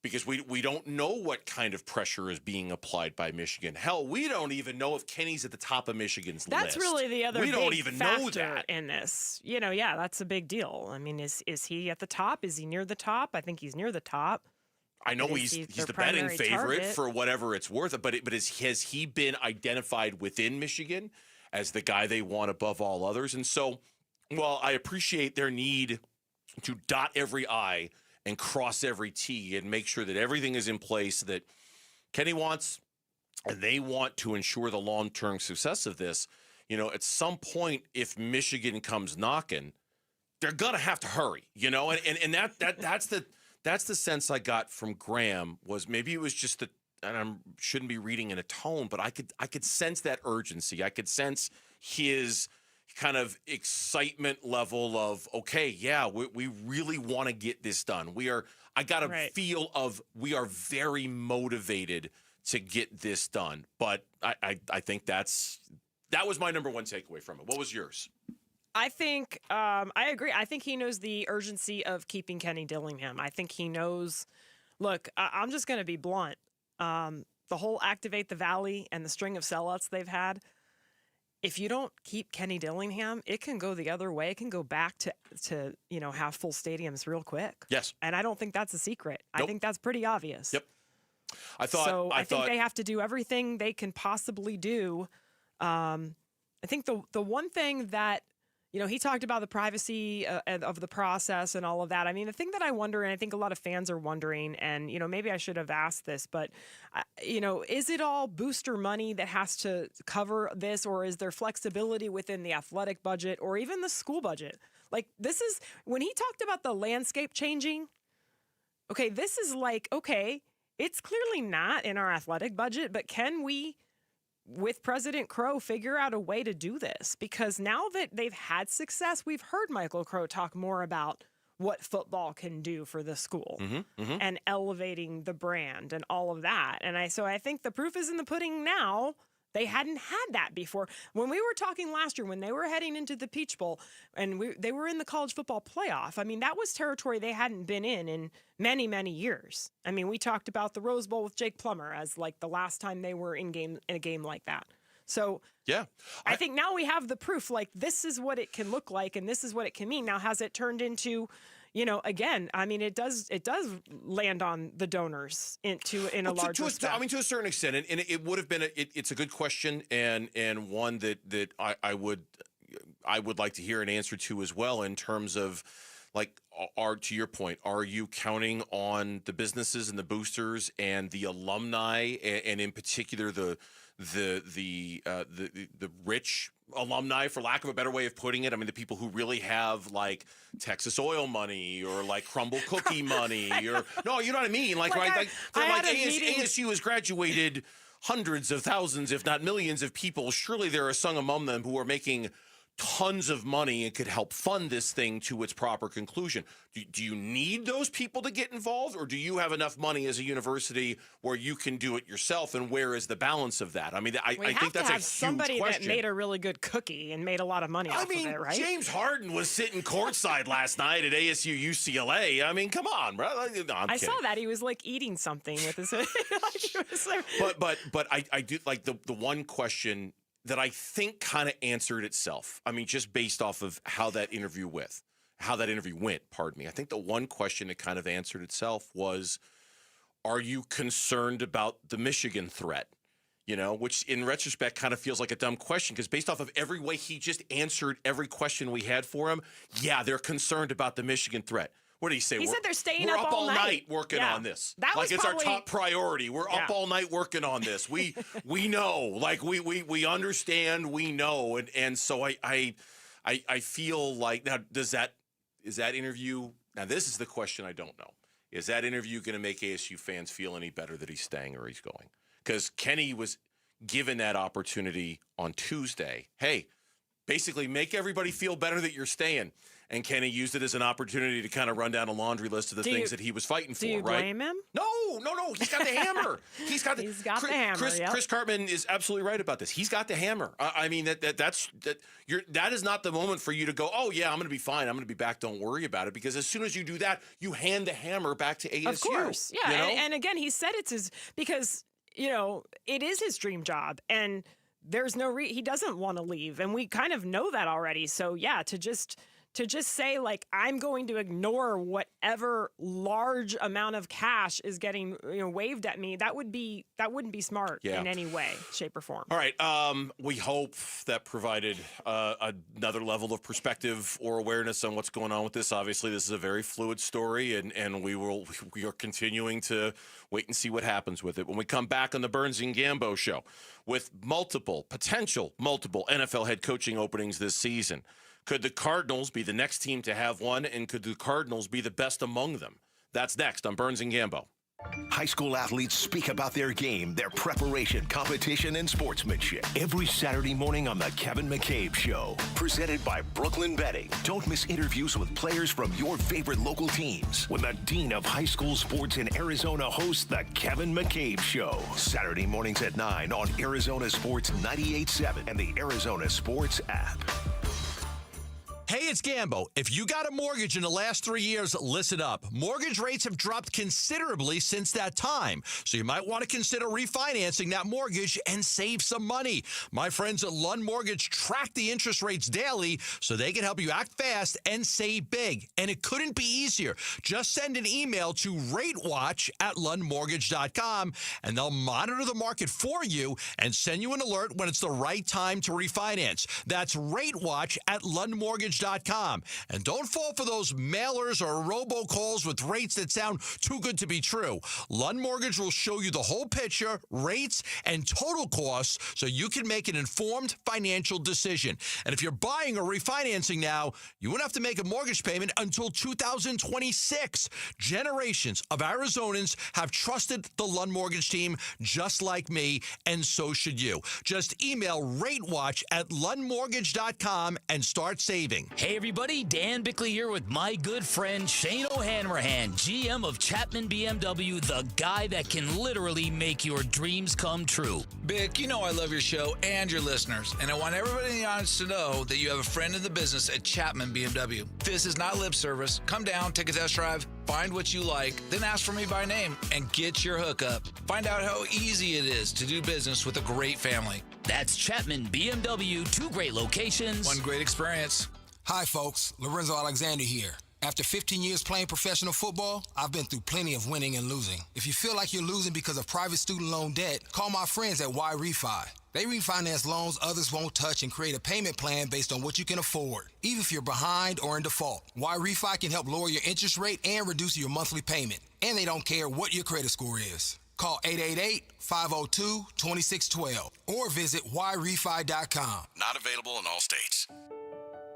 Because we don't know what kind of pressure is being applied by Michigan. Hell, we don't even know if Kenny's at the top of Michigan's list. That's really the other we big don't even know factor that in this. Yeah, that's a big deal. I mean, is he at the top? Is he near the top? I think he's near the top. I know he's their the betting primary favorite target? for whatever it's worth. But has he been identified within Michigan as the guy they want above all others? And so, while I appreciate their need to dot every I and cross every T and make sure that everything is in place that Kenny wants and they want to ensure the long-term success of this, at some point, if Michigan comes knocking, they're going to have to hurry, and that's the sense I got from Graham. Was maybe it was just that, and I shouldn't be reading in a tone, but I could sense that urgency. I could sense his kind of excitement level of, okay, yeah, we really want to get this done. I got a feel of we are very motivated to get this done. But I think that was my number one takeaway from it. What was yours? I think I agree. I think he knows the urgency of keeping Kenny Dillingham. I think he knows. Look, I'm just going to be blunt. The whole Activate the Valley and the string of sellouts they've had. If you don't keep Kenny Dillingham, it can go the other way. It can go back to have full stadiums real quick. Yes. And I don't think that's a secret. Nope. I think that's pretty obvious. Yep. I think they have to do everything they can possibly do. I think the one thing that, he talked about the privacy of the process and all of that. I mean, the thing that I wonder, and I think a lot of fans are wondering, and, maybe I should have asked this, but, is it all booster money that has to cover this, or is there flexibility within the athletic budget or even the school budget? Like, this is, when he talked about the landscape changing, okay, this is like, okay, it's clearly not in our athletic budget, but can we, with President Crow, figure out a way to do this? Because now that they've had success, we've heard Michael Crow talk more about what football can do for the school and elevating the brand and all of that. And I think the proof is in the pudding now. They hadn't had that before. When we were talking last year, when they were heading into the Peach Bowl and they were in the college football playoff, I mean, that was territory they hadn't been in many, many years. I mean, we talked about the Rose Bowl with Jake Plummer as like the last time they were in a game like that. So yeah, I think now we have the proof, like this is what it can look like and this is what it can mean. Now, has it turned into, again, I mean, it does land on the donors in a large respect. I mean, to a certain extent, and it would have been it's a good question and one that I would like to hear an answer to as well, in terms of, like, to your point, are you counting on the businesses and the boosters and the alumni, and in particular the rich alumni, for lack of a better way of putting it? I mean, the people who really have like Texas oil money or like Crumble cookie money, or no, you know what I mean? Like, right? Like ASU has graduated hundreds of thousands, if not millions of people. Surely there are some among them who are making tons of money and could help fund this thing to its proper conclusion. Do you need those people to get involved, or do you have enough money as a university where you can do it yourself? And where is the balance of that? I mean, I think that's a huge somebody question. That made a really good cookie and made a lot of money off of it, right? James Harden was sitting courtside last night at ASU UCLA. I mean, come on, bro. No, I saw that he was like eating something with his. But I do like the one question that I think kind of answered itself. I mean, just based off of how that interview went, pardon me. I think the one question that kind of answered itself was, are you concerned about the Michigan threat? Which in retrospect kind of feels like a dumb question, because based off of every way he just answered every question we had for him, yeah, they're concerned about the Michigan threat. What did he say? He said they're staying up all night working on this. That was it's probably our top priority. We're up all night working on this. We know, like we understand, we know, and so I feel like, now is that interview? Now this is the question I don't know. Is that interview going to make ASU fans feel any better that he's staying or he's going? Because Kenny was given that opportunity on Tuesday. Hey, basically make everybody feel better that you're staying. And Kenny used it as an opportunity to kind of run down a laundry list of the things that he was fighting for, do you right? blame him? No. He's got the hammer. He's got the hammer. Chris Cartman is absolutely right about this. He's got the hammer. I mean, that is not the moment for you to go, oh, yeah, I'm going to be fine. I'm going to be back. Don't worry about it. Because as soon as you do that, you hand the hammer back to ASU. Of course. Yeah. And again, he said it's his, because, it is his dream job. And there's he doesn't want to leave. And we kind of know that already. So, yeah, to just say, like, I'm going to ignore whatever large amount of cash is getting waved at me, that wouldn't be smart in any way, shape, or form. All right. We hope that provided another level of perspective or awareness on what's going on with this. Obviously, this is a very fluid story, and we are continuing to wait and see what happens with it. When we come back on the Burns and Gambo show with potential multiple NFL head coaching openings this season. Could the Cardinals be the next team to have one, and could the Cardinals be the best among them? That's next on Burns and Gambo. High school athletes speak about their game, their preparation, competition, and sportsmanship. Every Saturday morning on The Kevin McCabe Show. Presented by Brooklyn Betting. Don't miss interviews with players from your favorite local teams when the Dean of High School Sports in Arizona hosts The Kevin McCabe Show. Saturday mornings at 9 on Arizona Sports 98.7 and the Arizona Sports app. Hey, it's Gambo. If you got a mortgage in the last 3 years, listen up. Mortgage rates have dropped considerably since that time, so you might want to consider refinancing that mortgage and save some money. My friends at Lund Mortgage track the interest rates daily so they can help you act fast and save big. And it couldn't be easier. Just send an email to ratewatch@lundmortgage.com, and they'll monitor the market for you and send you an alert when it's the right time to refinance. That's ratewatch@lundmortgage.com. And don't fall for those mailers or robocalls with rates that sound too good to be true. Lund Mortgage will show you the whole picture, rates, and total costs so you can make an informed financial decision. And if you're buying or refinancing now, you won't have to make a mortgage payment until 2026. Generations of Arizonans have trusted the Lund Mortgage team just like me, and so should you. Just email ratewatch@lundmortgage.com and start saving. Hey everybody, Dan Bickley here with my good friend Shane O'Hanrahan, GM of Chapman BMW, the guy that can literally make your dreams come true. Bick, you know I love your show and your listeners, and I want everybody in the audience to know that you have a friend in the business at Chapman BMW. This is not lip service. Come down, take a test drive, find what you like, then ask for me by name and get your hookup. Find out how easy it is to do business with a great family. That's Chapman BMW, 2 great locations, 1 great experience. Hi, folks. Lorenzo Alexander here. After 15 years playing professional football, I've been through plenty of winning and losing. If you feel like you're losing because of private student loan debt, call my friends at Y Refi. They refinance loans others won't touch and create a payment plan based on what you can afford, even if you're behind or in default. Y Refi can help lower your interest rate and reduce your monthly payment. And they don't care what your credit score is. Call 888-502-2612 or visit yrefi.com. Not available in all states.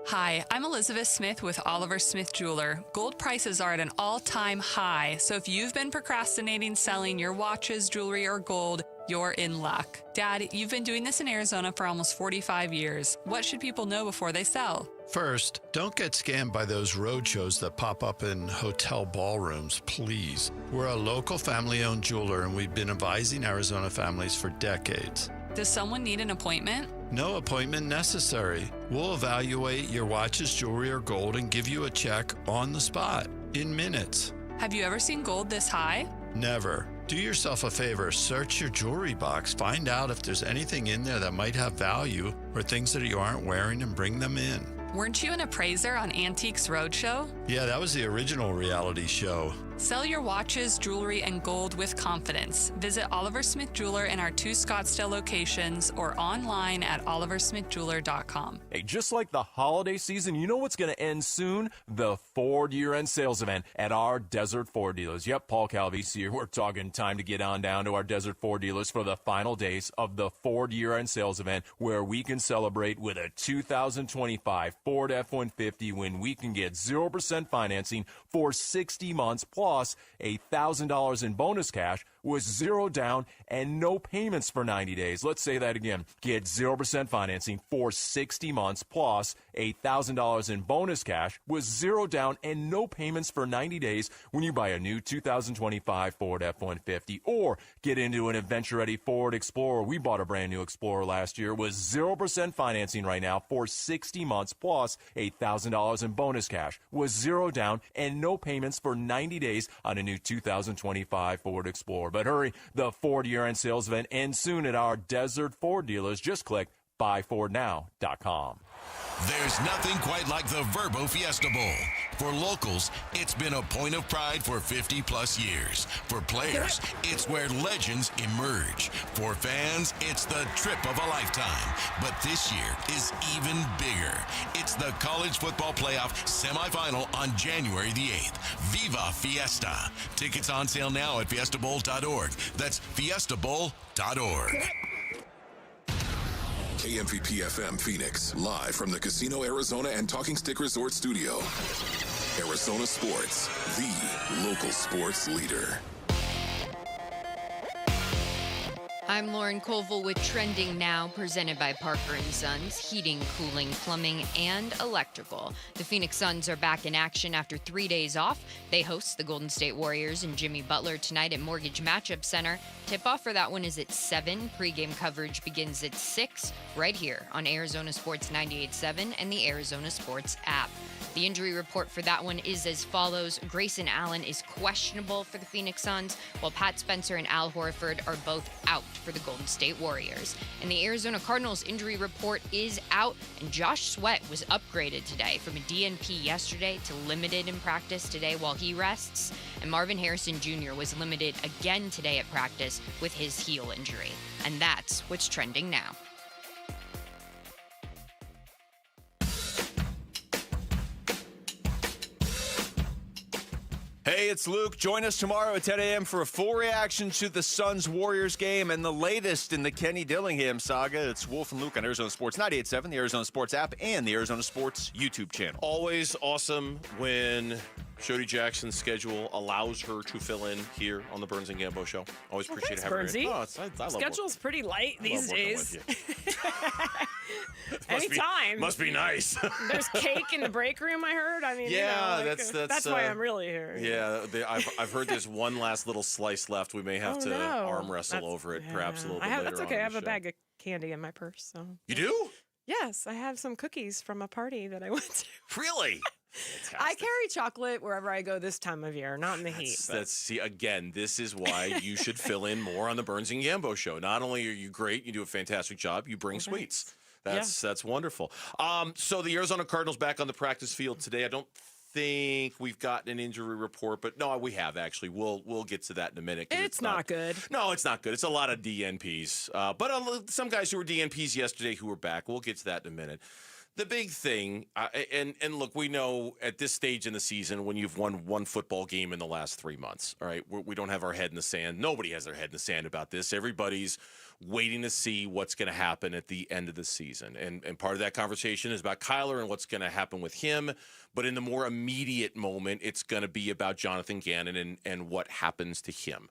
Hi, I'm Elizabeth Smith with Oliver Smith Jeweler. Gold prices are at an all-time high, so if you've been procrastinating selling your watches, jewelry, or gold, you're in luck. Dad, you've been doing this in Arizona for almost 45 years. What should people know before they sell? First, don't get scammed by those roadshows that pop up in hotel ballrooms, please. We're a local family-owned jeweler, and we've been advising Arizona families for decades. Does someone need an appointment? No appointment necessary. We'll evaluate your watches, jewelry, or gold and give you a check on the spot in minutes. Have you ever seen gold this high? Never. Do yourself a favor, search your jewelry box, find out if there's anything in there that might have value or things that you aren't wearing, and bring them in. Weren't you an appraiser on Antiques Roadshow? Yeah, that was the original reality show. Sell your watches, jewelry, and gold with confidence. Visit Oliver Smith Jeweler in our 2 Scottsdale locations or online at oliversmithjeweler.com. Hey, just like the holiday season, you know what's going to end soon? The Ford year-end sales event at our Desert Ford dealers. Yep, Paul Calvisi here. We're talking time to get on down to our Desert Ford dealers for the final days of the Ford year-end sales event, where we can celebrate with a 2025 Ford F-150 when we can get 0% financing for 60 months plus $1,000 in bonus cash with 0 down and no payments for 90 days. Let's say that again. Get 0% financing for 60 months plus $1,000 in bonus cash with 0 down and no payments for 90 days when you buy a new 2025 Ford F-150 or get into an adventure-ready Ford Explorer. We bought a brand new Explorer last year with 0% financing right now for 60 months plus $8,000 in bonus cash with 0 down and no payments for 90 days on a new 2025 Ford Explorer. But hurry, the Ford year-end sales event ends soon at our Desert Ford dealers. Just click buyfordnow.com. There's nothing quite like the Verbo Fiesta Bowl. For locals, it's been a point of pride for 50-plus years. For players, it's where legends emerge. For fans, it's the trip of a lifetime. But this year is even bigger. It's the College Football Playoff semifinal on January the 8th. Viva Fiesta. Tickets on sale now at fiestabowl.org. That's fiestabowl.org. KMVP FM Phoenix, live from the Casino Arizona and Talking Stick Resort Studio. Arizona Sports, the local sports leader. I'm Lauren Colville with Trending Now, presented by Parker & Sons, heating, cooling, plumbing, and electrical. The Phoenix Suns are back in action after 3 days off. They host the Golden State Warriors and Jimmy Butler tonight at Mortgage Matchup Center. Tip-off for that one is at 7. Pre-game coverage begins at 6, right here on Arizona Sports 98.7 and the Arizona Sports app. The injury report for that one is as follows. Grayson Allen is questionable for the Phoenix Suns, while Pat Spencer and Al Horford are both out for the Golden State Warriors. And the Arizona Cardinals injury report is out, and Josh Sweat was upgraded today from a DNP yesterday to limited in practice today while he rests. And Marvin Harrison Jr. was limited again today at practice with his heel injury. And that's what's trending now. Hey, it's Luke. Join us tomorrow at 10 a.m. for a full reaction to the Suns-Warriors game and the latest in the Kenny Dillingham saga. It's Wolf and Luke on Arizona Sports 98.7, the Arizona Sports app, and the Arizona Sports YouTube channel. Always awesome when Jody Jackson's schedule allows her to fill in here on the Burns and Gambo Show. Always appreciate having her. Bernsey. I love Schedule's pretty light these days. Must Anytime. Must be nice. There's cake in the break room, I heard. I mean, yeah, you know, that's why I'm really here. Yeah, I've heard there's one last little slice left. We may have to arm wrestle over it, perhaps a little bit later. That's okay. I have a bag of candy in my purse. So. You do? Yes, I have some cookies from a party that I went to. Really? I carry chocolate wherever I go this time of year, not in the heat. See, again, this is why you should fill in more on the Burns and Gambo Show. Not only are you great, you do a fantastic job, you bring sweets. That's wonderful. So the Arizona Cardinals back on the practice field today. I don't think we've gotten an injury report, but no, we have actually. We'll get to that in a minute. It's not good. No, it's not good. It's a lot of DNPs, but some guys who were DNPs yesterday who are back. We'll get to that in a minute. The big thing, and look, we know at this stage in the season when you've won one football game in the last 3 months, all right, we don't have our head in the sand. Nobody has their head in the sand about this. Everybody's waiting to see what's going to happen at the end of the season. And part of that conversation is about Kyler and what's going to happen with him. But in the more immediate moment, it's going to be about Jonathan Gannon and what happens to him.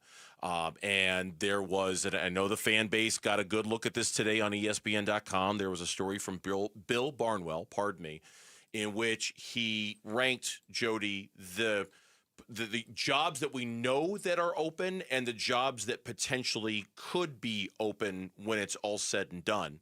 And there was, and I know the fan base got a good look at this today on ESPN.com. There was a story from Bill Barnwell, in which he ranked, Jody, the jobs that we know that are open and the jobs that potentially could be open when it's all said and done.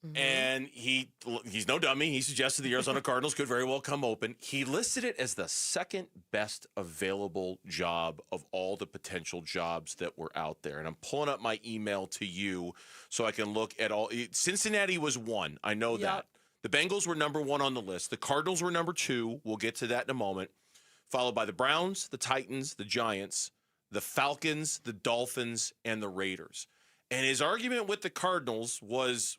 Mm-hmm. And he's no dummy. He suggested the Arizona Cardinals could very well come open. He listed it as the second best available job of all the potential jobs that were out there. And I'm pulling up my email to you so I can look at all. Cincinnati was one. I know that. The Bengals were number one on the list. The Cardinals were number two. We'll get to that in a moment. Followed by the Browns, the Titans, the Giants, the Falcons, the Dolphins, and the Raiders. And his argument with the Cardinals was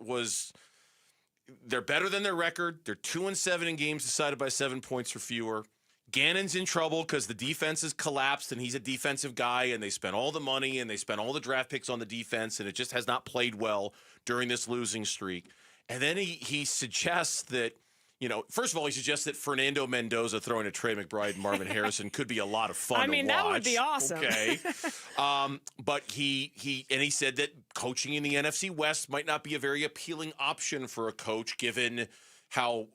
they're better than their record. They're 2-7 in games decided by 7 points or fewer. Gannon's in trouble because the defense has collapsed, and he's a defensive guy, and they spent all the money and they spent all the draft picks on the defense, and it just has not played well during this losing streak. And then he suggests that, first of all, he suggests that Fernando Mendoza throwing to Trey McBride and Marvin Harrison could be a lot of fun to watch. That would be awesome. Okay. But he said that coaching in the NFC West might not be a very appealing option for a coach, given how,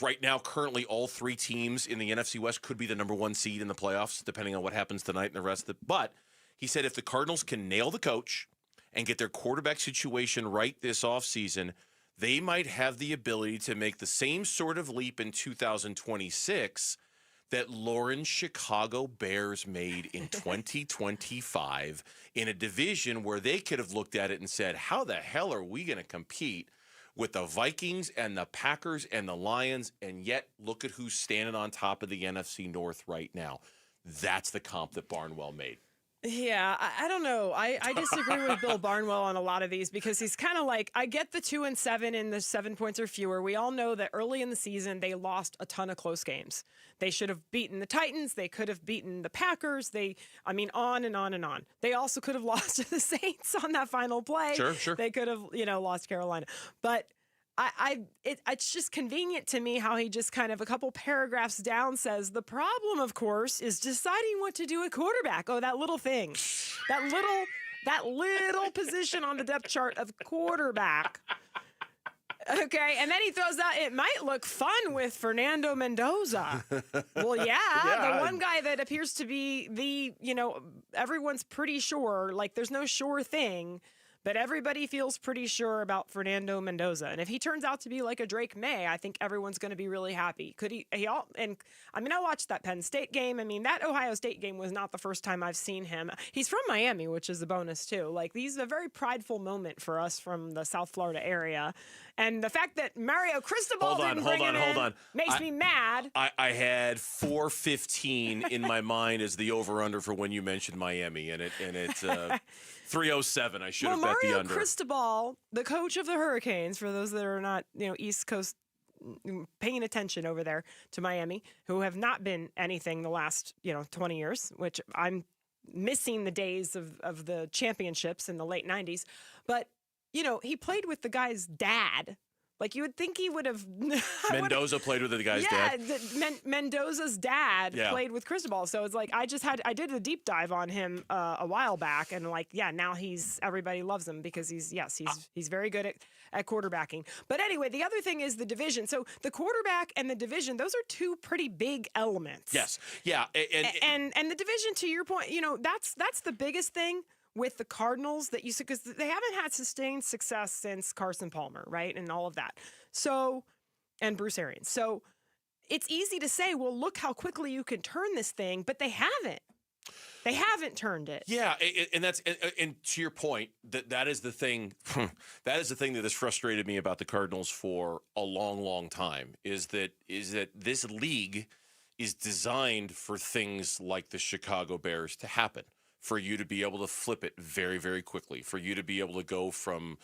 right now, currently all three teams in the NFC West could be the number one seed in the playoffs, depending on what happens tonight and the rest of it. But he said if the Cardinals can nail the coach and get their quarterback situation right this offseason, they might have the ability to make the same sort of leap in 2026 that Lauren's Chicago Bears made in 2025 in a division where they could have looked at it and said, how the hell are we going to compete with the Vikings and the Packers and the Lions, and yet look at who's standing on top of the NFC North right now. That's the comp that Barnwell made. Yeah, I don't know. I disagree with Bill Barnwell on a lot of these because he's kind of like, I get the 2-7 and the 7 points or fewer. We all know that early in the season, they lost a ton of close games. They should have beaten the Titans. They could have beaten the Packers. On and on and on. They also could have lost to the Saints on that final play. Sure. They could have, lost Carolina. But it's just convenient to me how he just kind of a couple paragraphs down says the problem, of course, is deciding what to do at quarterback. Oh, that little thing, that little that little position on the depth chart of quarterback. Okay, and then he throws out, it might look fun with Fernando Mendoza. Well, yeah, the one guy that appears to be the, everyone's pretty sure, like there's no sure thing, but everybody feels pretty sure about Fernando Mendoza. And if he turns out to be like a Drake May, I think everyone's going to be really happy. I watched that Penn State game. I mean, that Ohio State game was not the first time I've seen him. He's from Miami, which is a bonus too. Like, these are a very prideful moment for us from the South Florida area. And the fact that Mario Cristobal didn't bring him in makes me mad. I had 4:15 in my mind as the over/under for when you mentioned Miami, and it's 3:07. I should have bet the under. Mario Cristobal, the coach of the Hurricanes, for those that are not East Coast paying attention over there to Miami, who have not been anything the last 20 years, which I'm missing the days of the championships in the late 90s, but. He played with the guy's dad. Like, you would think he would have. Mendoza played with the guy's dad. Yeah, Mendoza's dad played with Cristobal. So it's like I did a deep dive on him a while back, and now everybody loves him because he's very good at quarterbacking. But anyway, the other thing is the division. So the quarterback and the division, those are two pretty big elements. Yes, yeah, and the division, to your point, that's the biggest thing. With the Cardinals that you said, because they haven't had sustained success since Carson Palmer, right? And all of that. So, and Bruce Arians. So it's easy to say, well, look how quickly you can turn this thing, but they haven't. They haven't turned it. Yeah, and that's and to your point, that is the thing. That is the thing that has frustrated me about the Cardinals for a long, long time. Is that this league is designed for things like the Chicago Bears to happen. For you to be able to flip it very, very quickly, for you to be able to go from,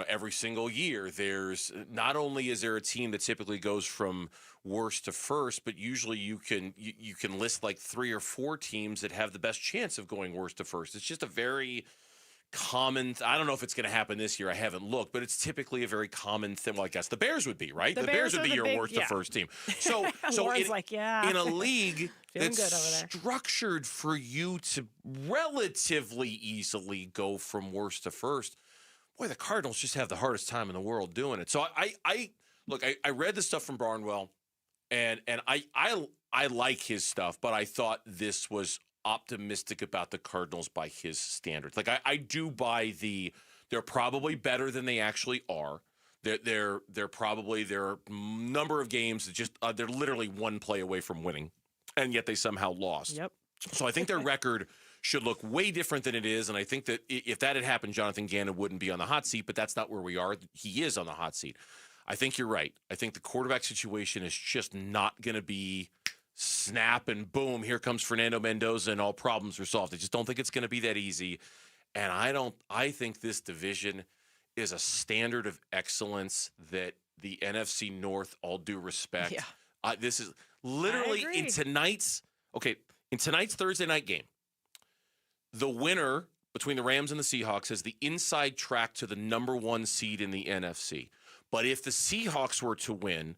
every single year, there's not only is there a team that typically goes from worst to first, but usually you can list like 3 or 4 teams that have the best chance of going worst to first. It's just a very common. I don't know if it's going to happen this year. I haven't looked, but it's typically a very common thing. Well, I guess the Bears would be, right? The Bears would be your worst to first team. So in a league that's structured for you to relatively easily go from worst to first, boy, the Cardinals just have the hardest time in the world doing it. So I read the stuff from Barnwell, and I like his stuff, but I thought this was optimistic about the Cardinals by his standards. Like, I do buy they're probably better than they actually are. There are a number of games that just they're literally one play away from winning, and yet they somehow lost. Yep. So I think their record should look way different than it is, and I think that if that had happened, Jonathan Gannon wouldn't be on the hot seat, but that's not where we are. He is on the hot seat. I think you're right. I think the quarterback situation is just not going to be snap and boom, here comes Fernando Mendoza and all problems are solved. I just don't think it's going to be that easy. And I think this division is a standard of excellence that the NFC North, all due respect. Yeah. This is literally in tonight's Thursday night game. The winner between the Rams and the Seahawks has the inside track to the number 1 seed in the NFC. But if the Seahawks were to win,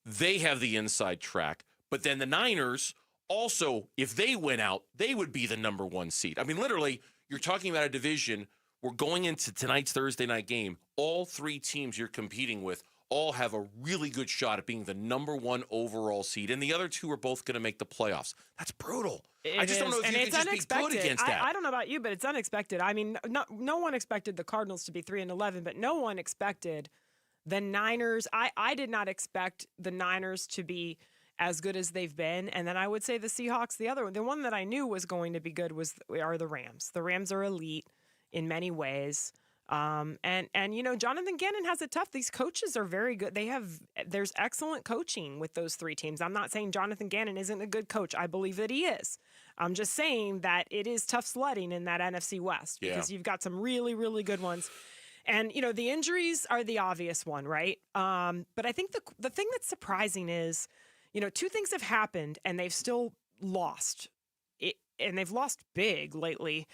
they have the inside track. But then the Niners also, if they win out, they would be the number 1 seed. I mean, literally, you're talking about a division. We're going into tonight's Thursday night game. All 3 teams you're competing with all have a really good shot at being the number 1 overall seed, and the other 2 are both going to make the playoffs. That's brutal. I just don't know if you can just be good against that. I don't know about you, but it's unexpected. I mean, no one expected the Cardinals to be 3-11, but no one expected the Niners. I did not expect the Niners to be as good as they've been. And then I would say the Seahawks, the other one, the one that I knew was going to be good are the Rams. The Rams are elite in many ways. And Jonathan Gannon has it tough. These coaches are very good. There's excellent coaching with those 3 teams. I'm not saying Jonathan Gannon isn't a good coach. I believe that he is. I'm just saying that it is tough sledding in that NFC West because you've got some really, really good ones. And, the injuries are the obvious one, right? But I think the thing that's surprising is, 2 things have happened and they've still lost. And they've lost big lately.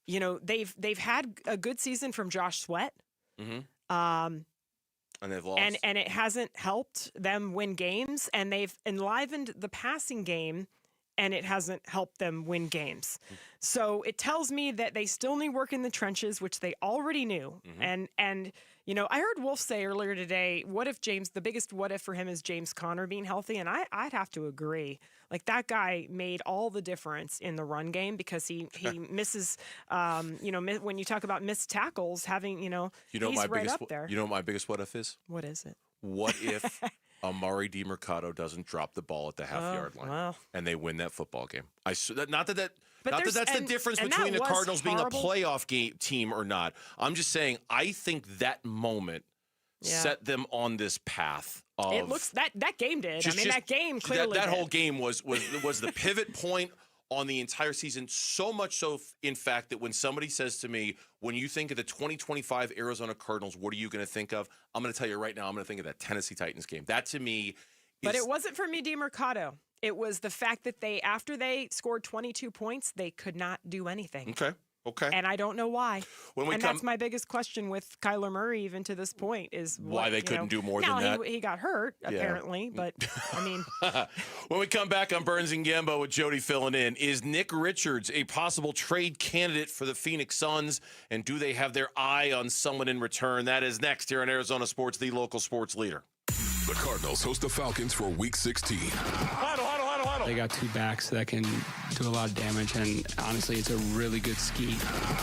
They've had a good season from Josh Sweat. Mm-hmm. And they've lost. And it hasn't helped them win games. And they've enlivened the passing game, and it hasn't helped them win games. So it tells me that they still need work in the trenches, which they already knew. And you know, I heard Wolf say earlier today, the biggest what if for him is James Conner being healthy? And I'd have to agree. Like, that guy made all the difference in the run game because he misses, when you talk about missed tackles, he's right up there. You know what my biggest what if is? What is it? What if Amari DiMercato doesn't drop the ball at the half-yard line and they win that football game? That's the difference between the Cardinals being a playoff team or not. I'm just saying, I think that moment set them on this path. It looks that game did. That game clearly that whole game was the pivot point on the entire season, so much so, in fact, that when somebody says to me, when you think of the 2025 Arizona Cardinals, what are you going to think of? I'm going to tell you right now, I'm going to think of that Tennessee Titans game. That, to me, But it wasn't for me, DiMercato. It was the fact that after they scored 22 points, they could not do anything. Okay. And I don't know why. That's my biggest question with Kyler Murray, even to this point, is why they couldn't do more than that. He got hurt, apparently, but I mean. When we come back on Burns and Gambo with Jody filling in, is Nick Richards a possible trade candidate for the Phoenix Suns? And do they have their eye on someone in return? That is next here on Arizona Sports, the local sports leader. The Cardinals host the Falcons for Week 16. They got two backs that can do a lot of damage, and honestly, it's a really good scheme.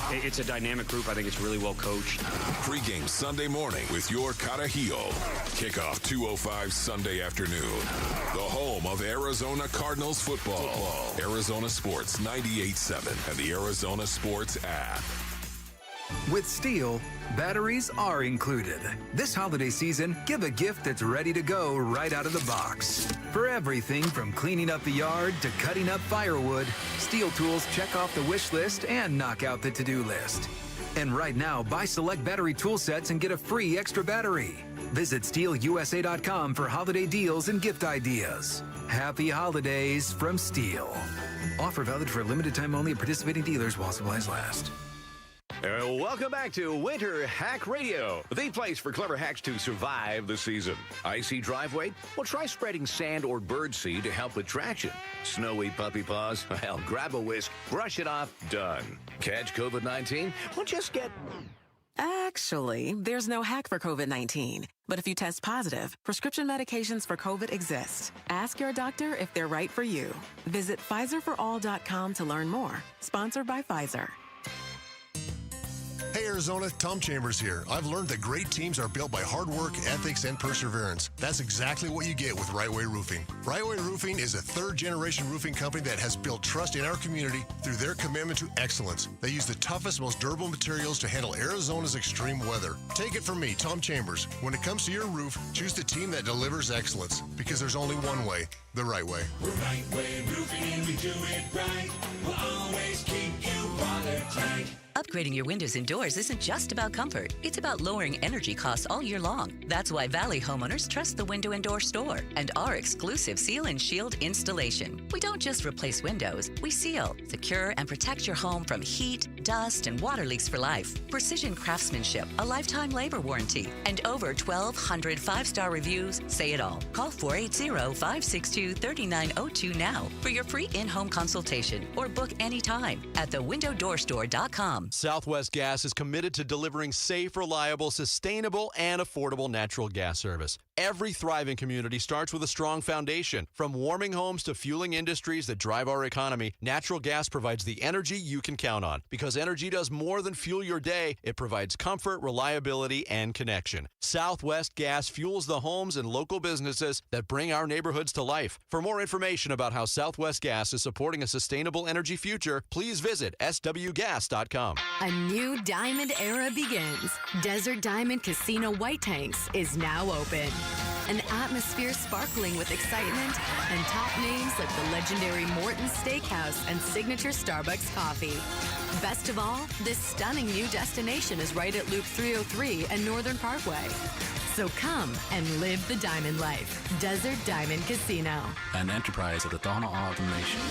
It's a dynamic group. I think it's really well coached. Pre-game Sunday morning with your Carajillo. Kickoff 2:05 Sunday afternoon. The home of Arizona Cardinals football. Arizona Sports 98.7 and the Arizona Sports app. With Steel, batteries are included. This holiday season, give a gift that's ready to go right out of the box. For everything from cleaning up the yard to cutting up firewood, Steel tools check off the wish list and knock out the to-do list. And right now, buy select battery tool sets and get a free extra battery. Visit SteelUSA.com for holiday deals and gift ideas. Happy holidays from Steel. Offer valid for a limited time only at participating dealers while supplies last. Welcome back to Winter Hack Radio, the place for clever hacks to survive the season. Icy driveway? Well, try spreading sand or birdseed to help with traction. Snowy puppy paws? Well, grab a whisk, brush it off, done. Catch COVID-19? Well, just get... Actually, there's no hack for COVID-19. But if you test positive, prescription medications for COVID exist. Ask your doctor if they're right for you. Visit PfizerForAll.com to learn more. Sponsored by Pfizer. Hey Arizona, Tom Chambers here. I've learned that great teams are built by hard work, ethics, and perseverance. That's exactly what you get with Right Way Roofing. Right Way Roofing is a third-generation roofing company that has built trust in our community through their commitment to excellence. They use the toughest, most durable materials to handle Arizona's extreme weather. Take it from me, Tom Chambers. When it comes to your roof, choose the team that delivers excellence, because there's only one way, the right way. We're Right Way Roofing and we do it right. We'll always keep you watertight. Upgrading your windows indoors isn't just about comfort. It's about lowering energy costs all year long. That's why Valley homeowners trust the Window and Door Store and our exclusive Seal and Shield installation. We don't just replace windows. We seal, secure, and protect your home from heat, dust, and water leaks for life. Precision craftsmanship, a lifetime labor warranty, and over 1,200 5-star reviews say it all. Call 480-562-3902 now for your free in-home consultation or book anytime at thewindowdoorstore.com. Southwest Gas is committed to delivering safe, reliable, sustainable, and affordable natural gas service. Every thriving community starts with a strong foundation. From warming homes to fueling industries that drive our economy, natural gas provides the energy you can count on. Because energy does more than fuel your day, it provides comfort, reliability, and connection. Southwest Gas fuels the homes and local businesses that bring our neighborhoods to life. For more information about how Southwest Gas is supporting a sustainable energy future, please visit swgas.com. A new diamond era begins. Desert Diamond Casino White Tanks is now open. An atmosphere sparkling with excitement and top names like the legendary Morton's Steakhouse and signature Starbucks coffee. Best of all, this stunning new destination is right at Loop 303 and Northern Parkway. So come and live the diamond life. Desert Diamond Casino. An enterprise of the Donald Automation.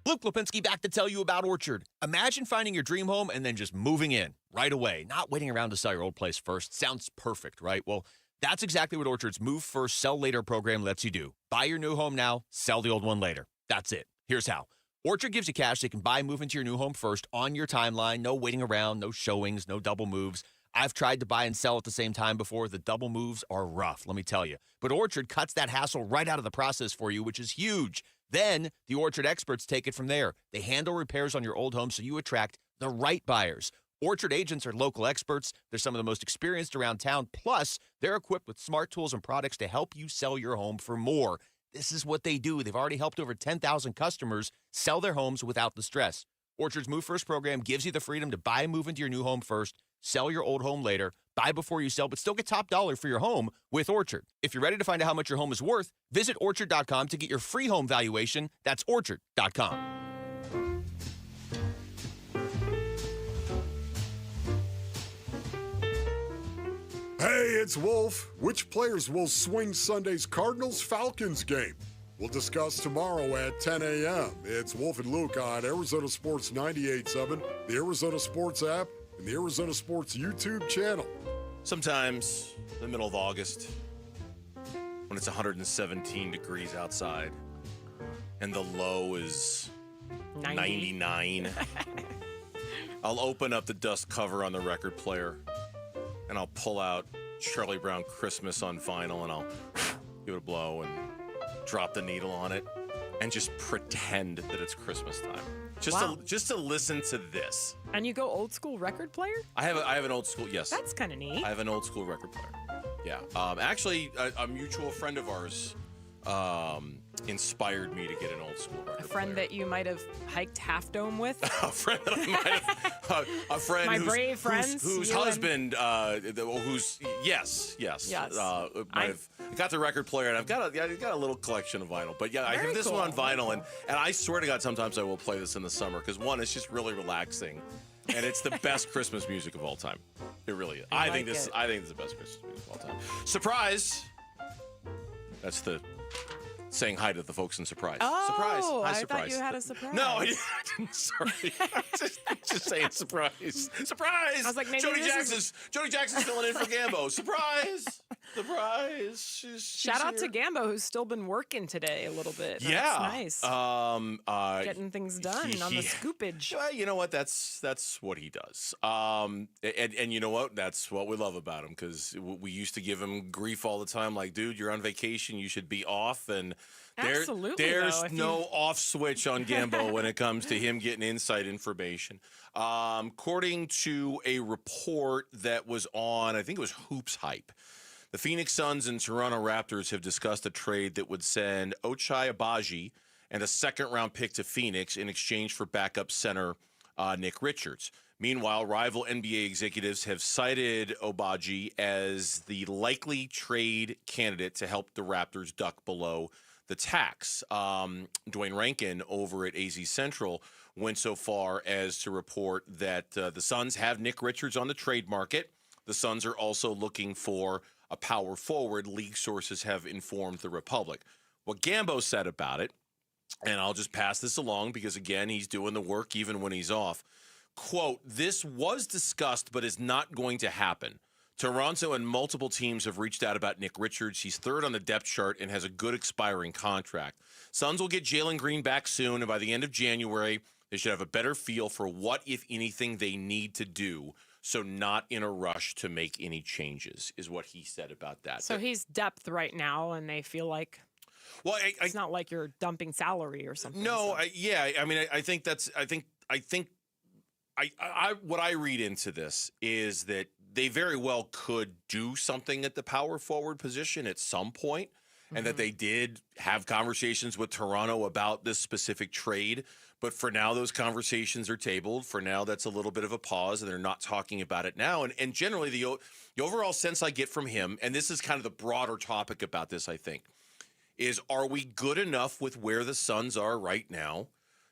Luke Lipinski back to tell you about Orchard. Imagine finding your dream home and then just moving in right away, not waiting around to sell your old place first. Sounds perfect, right? Well, that's exactly what Orchard's Move First, Sell Later program lets you do. Buy your new home now, sell the old one later. That's it. Here's how. Orchard gives you cash so you can buy, move into your new home first on your timeline. No waiting around, no showings, no double moves. I've tried to buy and sell at the same time before. The double moves are rough, let me tell you. But Orchard cuts that hassle right out of the process for you, which is huge. Then the Orchard experts take it from there. They handle repairs on your old home so you attract the right buyers. Orchard agents are local experts. They're some of the most experienced around town. Plus, they're equipped with smart tools and products to help you sell your home for more. This is what they do. They've already helped over 10,000 customers sell their homes without the stress. Orchard's Move First program gives you the freedom to buy and move into your new home first, sell your old home later, buy before you sell, but still get top dollar for your home with Orchard. If you're ready to find out how much your home is worth, visit Orchard.com to get your free home valuation. That's Orchard.com. Hey, it's Wolf. Which players will swing Sunday's Cardinals-Falcons game? We'll discuss tomorrow at 10 a.m. It's Wolf and Luke on Arizona Sports 98.7, the Arizona Sports app, and the Arizona Sports YouTube channel. Sometimes in the middle of August, when it's 117 degrees outside and the low is 99, I'll open up the dust cover on the record player and I'll pull out Charlie Brown Christmas on vinyl and I'll give it a blow and drop the needle on it and just pretend that it's Christmas time. Just to listen to this. And you go old school record player? I have an old school, yes. That's kind of neat. I have an old school record player. Yeah. Actually, a mutual friend of ours inspired me to get an old school record A friend player. that you might have hiked Half Dome with? A friend that I might have, a friend My brave friends, whose you husband, yes. I got the record player, and I've got a little collection of vinyl. But yeah, I have this one on vinyl, and I swear to God, sometimes I will play this in the summer because one, it's just really relaxing, and it's the best Christmas music of all time. It really is. I think it's the best Christmas music of all time. Surprise! That's the saying hi to the folks in Surprise. Oh, Surprise! Hi, I Surprise. thought you had a surprise. No, I didn't. Sorry. just saying surprise. Surprise! I was like, maybe Jody Jackson's filling in for Gambo. Surprise! Surprise! Shout out to Gambo, who's still been working today a little bit. That's nice. Getting things done on the scoopage. Well, you know what? That's what he does. And you know what? That's what we love about him because we used to give him grief all the time. Like, dude, you're on vacation. You should be off. And there's no off switch on Gambo when it comes to him getting inside information. According to a report that was on, I think it was Hoops Hype, the Phoenix Suns and Toronto Raptors have discussed a trade that would send Ochai Agbaji and a second-round pick to Phoenix in exchange for backup center Nick Richards. Meanwhile, rival NBA executives have cited Agbaji as the likely trade candidate to help the Raptors duck below the tax. Dwayne Rankin over at AZ Central went so far as to report that the Suns have Nick Richards on the trade market. The Suns are also looking for a power forward, league sources have informed the Republic. What Gambo said about it, and I'll just pass this along because, again, he's doing the work even when he's off. Quote, this was discussed but is not going to happen. Toronto and multiple teams have reached out about Nick Richards. He's third on the depth chart and has a good expiring contract. Suns will get Jalen Green back soon, and by the end of January, they should have a better feel for what, if anything, they need to do. So not in a rush to make any changes, is what he said about that. So he's depth right now, and they feel like it's not like you're dumping salary or something. No, I think what I read into this is that they very well could do something at the power forward position at some point, and that they did have conversations with Toronto about this specific trade. But for now, those conversations are tabled. For now, that's a little bit of a pause, and they're not talking about it now. And generally, the overall sense I get from him, and this is kind of the broader topic about this, I think, is are we good enough with where the Suns are right now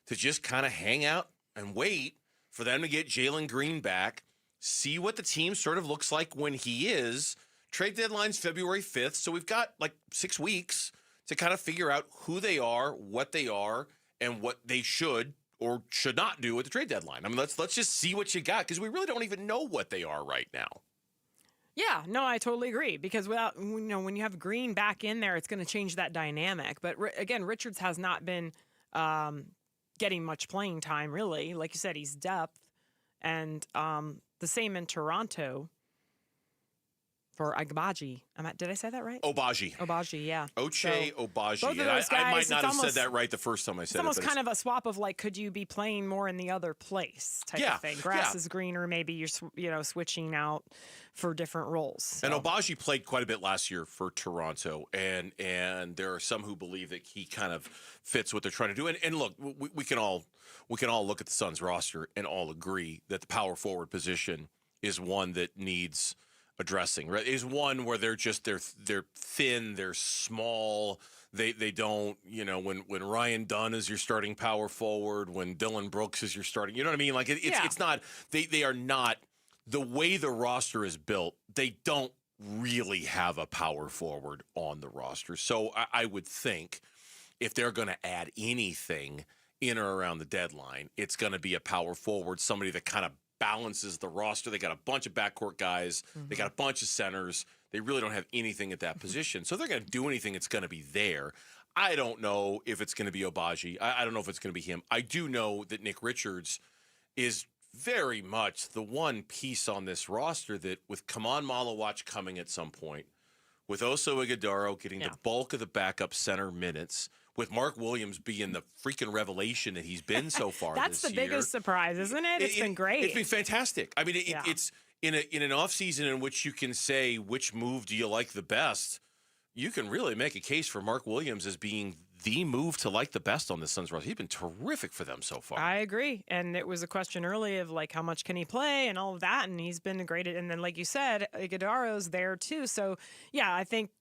to just kind of hang out and wait for them to get Jalen Green back, see what the team sort of looks like when he is. Trade deadline's February 5th, so we've got like 6 weeks to kind of figure out who they are, what they are, and what they should or should not do at the trade deadline. I mean, let's just see what you got because we really don't even know what they are right now. Yeah, no, I totally agree because when you have Green back in there, it's going to change that dynamic. But again, Richards has not been getting much playing time, really. Like you said, he's depth. And the same in Toronto for Agbaji. Did I say that right? Obaji, yeah. Oche So, Obaji. both of And those I might guys, not it's have almost- said that right the first time I said It's almost it. kind of a swap of like, could you be playing more in the other place type of thing? Grass is greener. Maybe you're switching out for different roles. So. And Obaji played quite a bit last year for Toronto, and there are some who believe that he kind of fits what they're trying to do. And look, we can all look at the Suns roster and all agree that the power forward position is one that needs addressing. Right, is one where they're thin, they're small. They don't, when Ryan Dunn is your starting power forward, when Dylan Brooks is your starting, you know what I mean? Like it's not, they are not, the way the roster is built, they don't really have a power forward on the roster. So I would think if they're going to add anything in or around the deadline, it's going to be a power forward, somebody that kind of balances the roster. They got a bunch of backcourt guys. They got a bunch of centers. They really don't have anything at that position. So if they're going to do anything, it's going to be there. I don't know if it's going to be Obaji. I don't know if it's going to be him. I do know that Nick Richards is very much the one piece on this roster that, with Kaman Malawach coming at some point, with Oso Ighodaro getting the bulk of the backup center minutes, with Mark Williams being the freaking revelation that he's been so far That's this the year. biggest surprise, isn't it? It's been great. It's been fantastic. I mean, it's in an offseason in which you can say, which move do you like the best? You can really make a case for Mark Williams as being the move to like the best on the Suns roster. He's been terrific for them so far. I agree. And it was a question early of like, how much can he play and all of that? And he's been great. And then, like you said, Iguodaro's there too. So, yeah, I think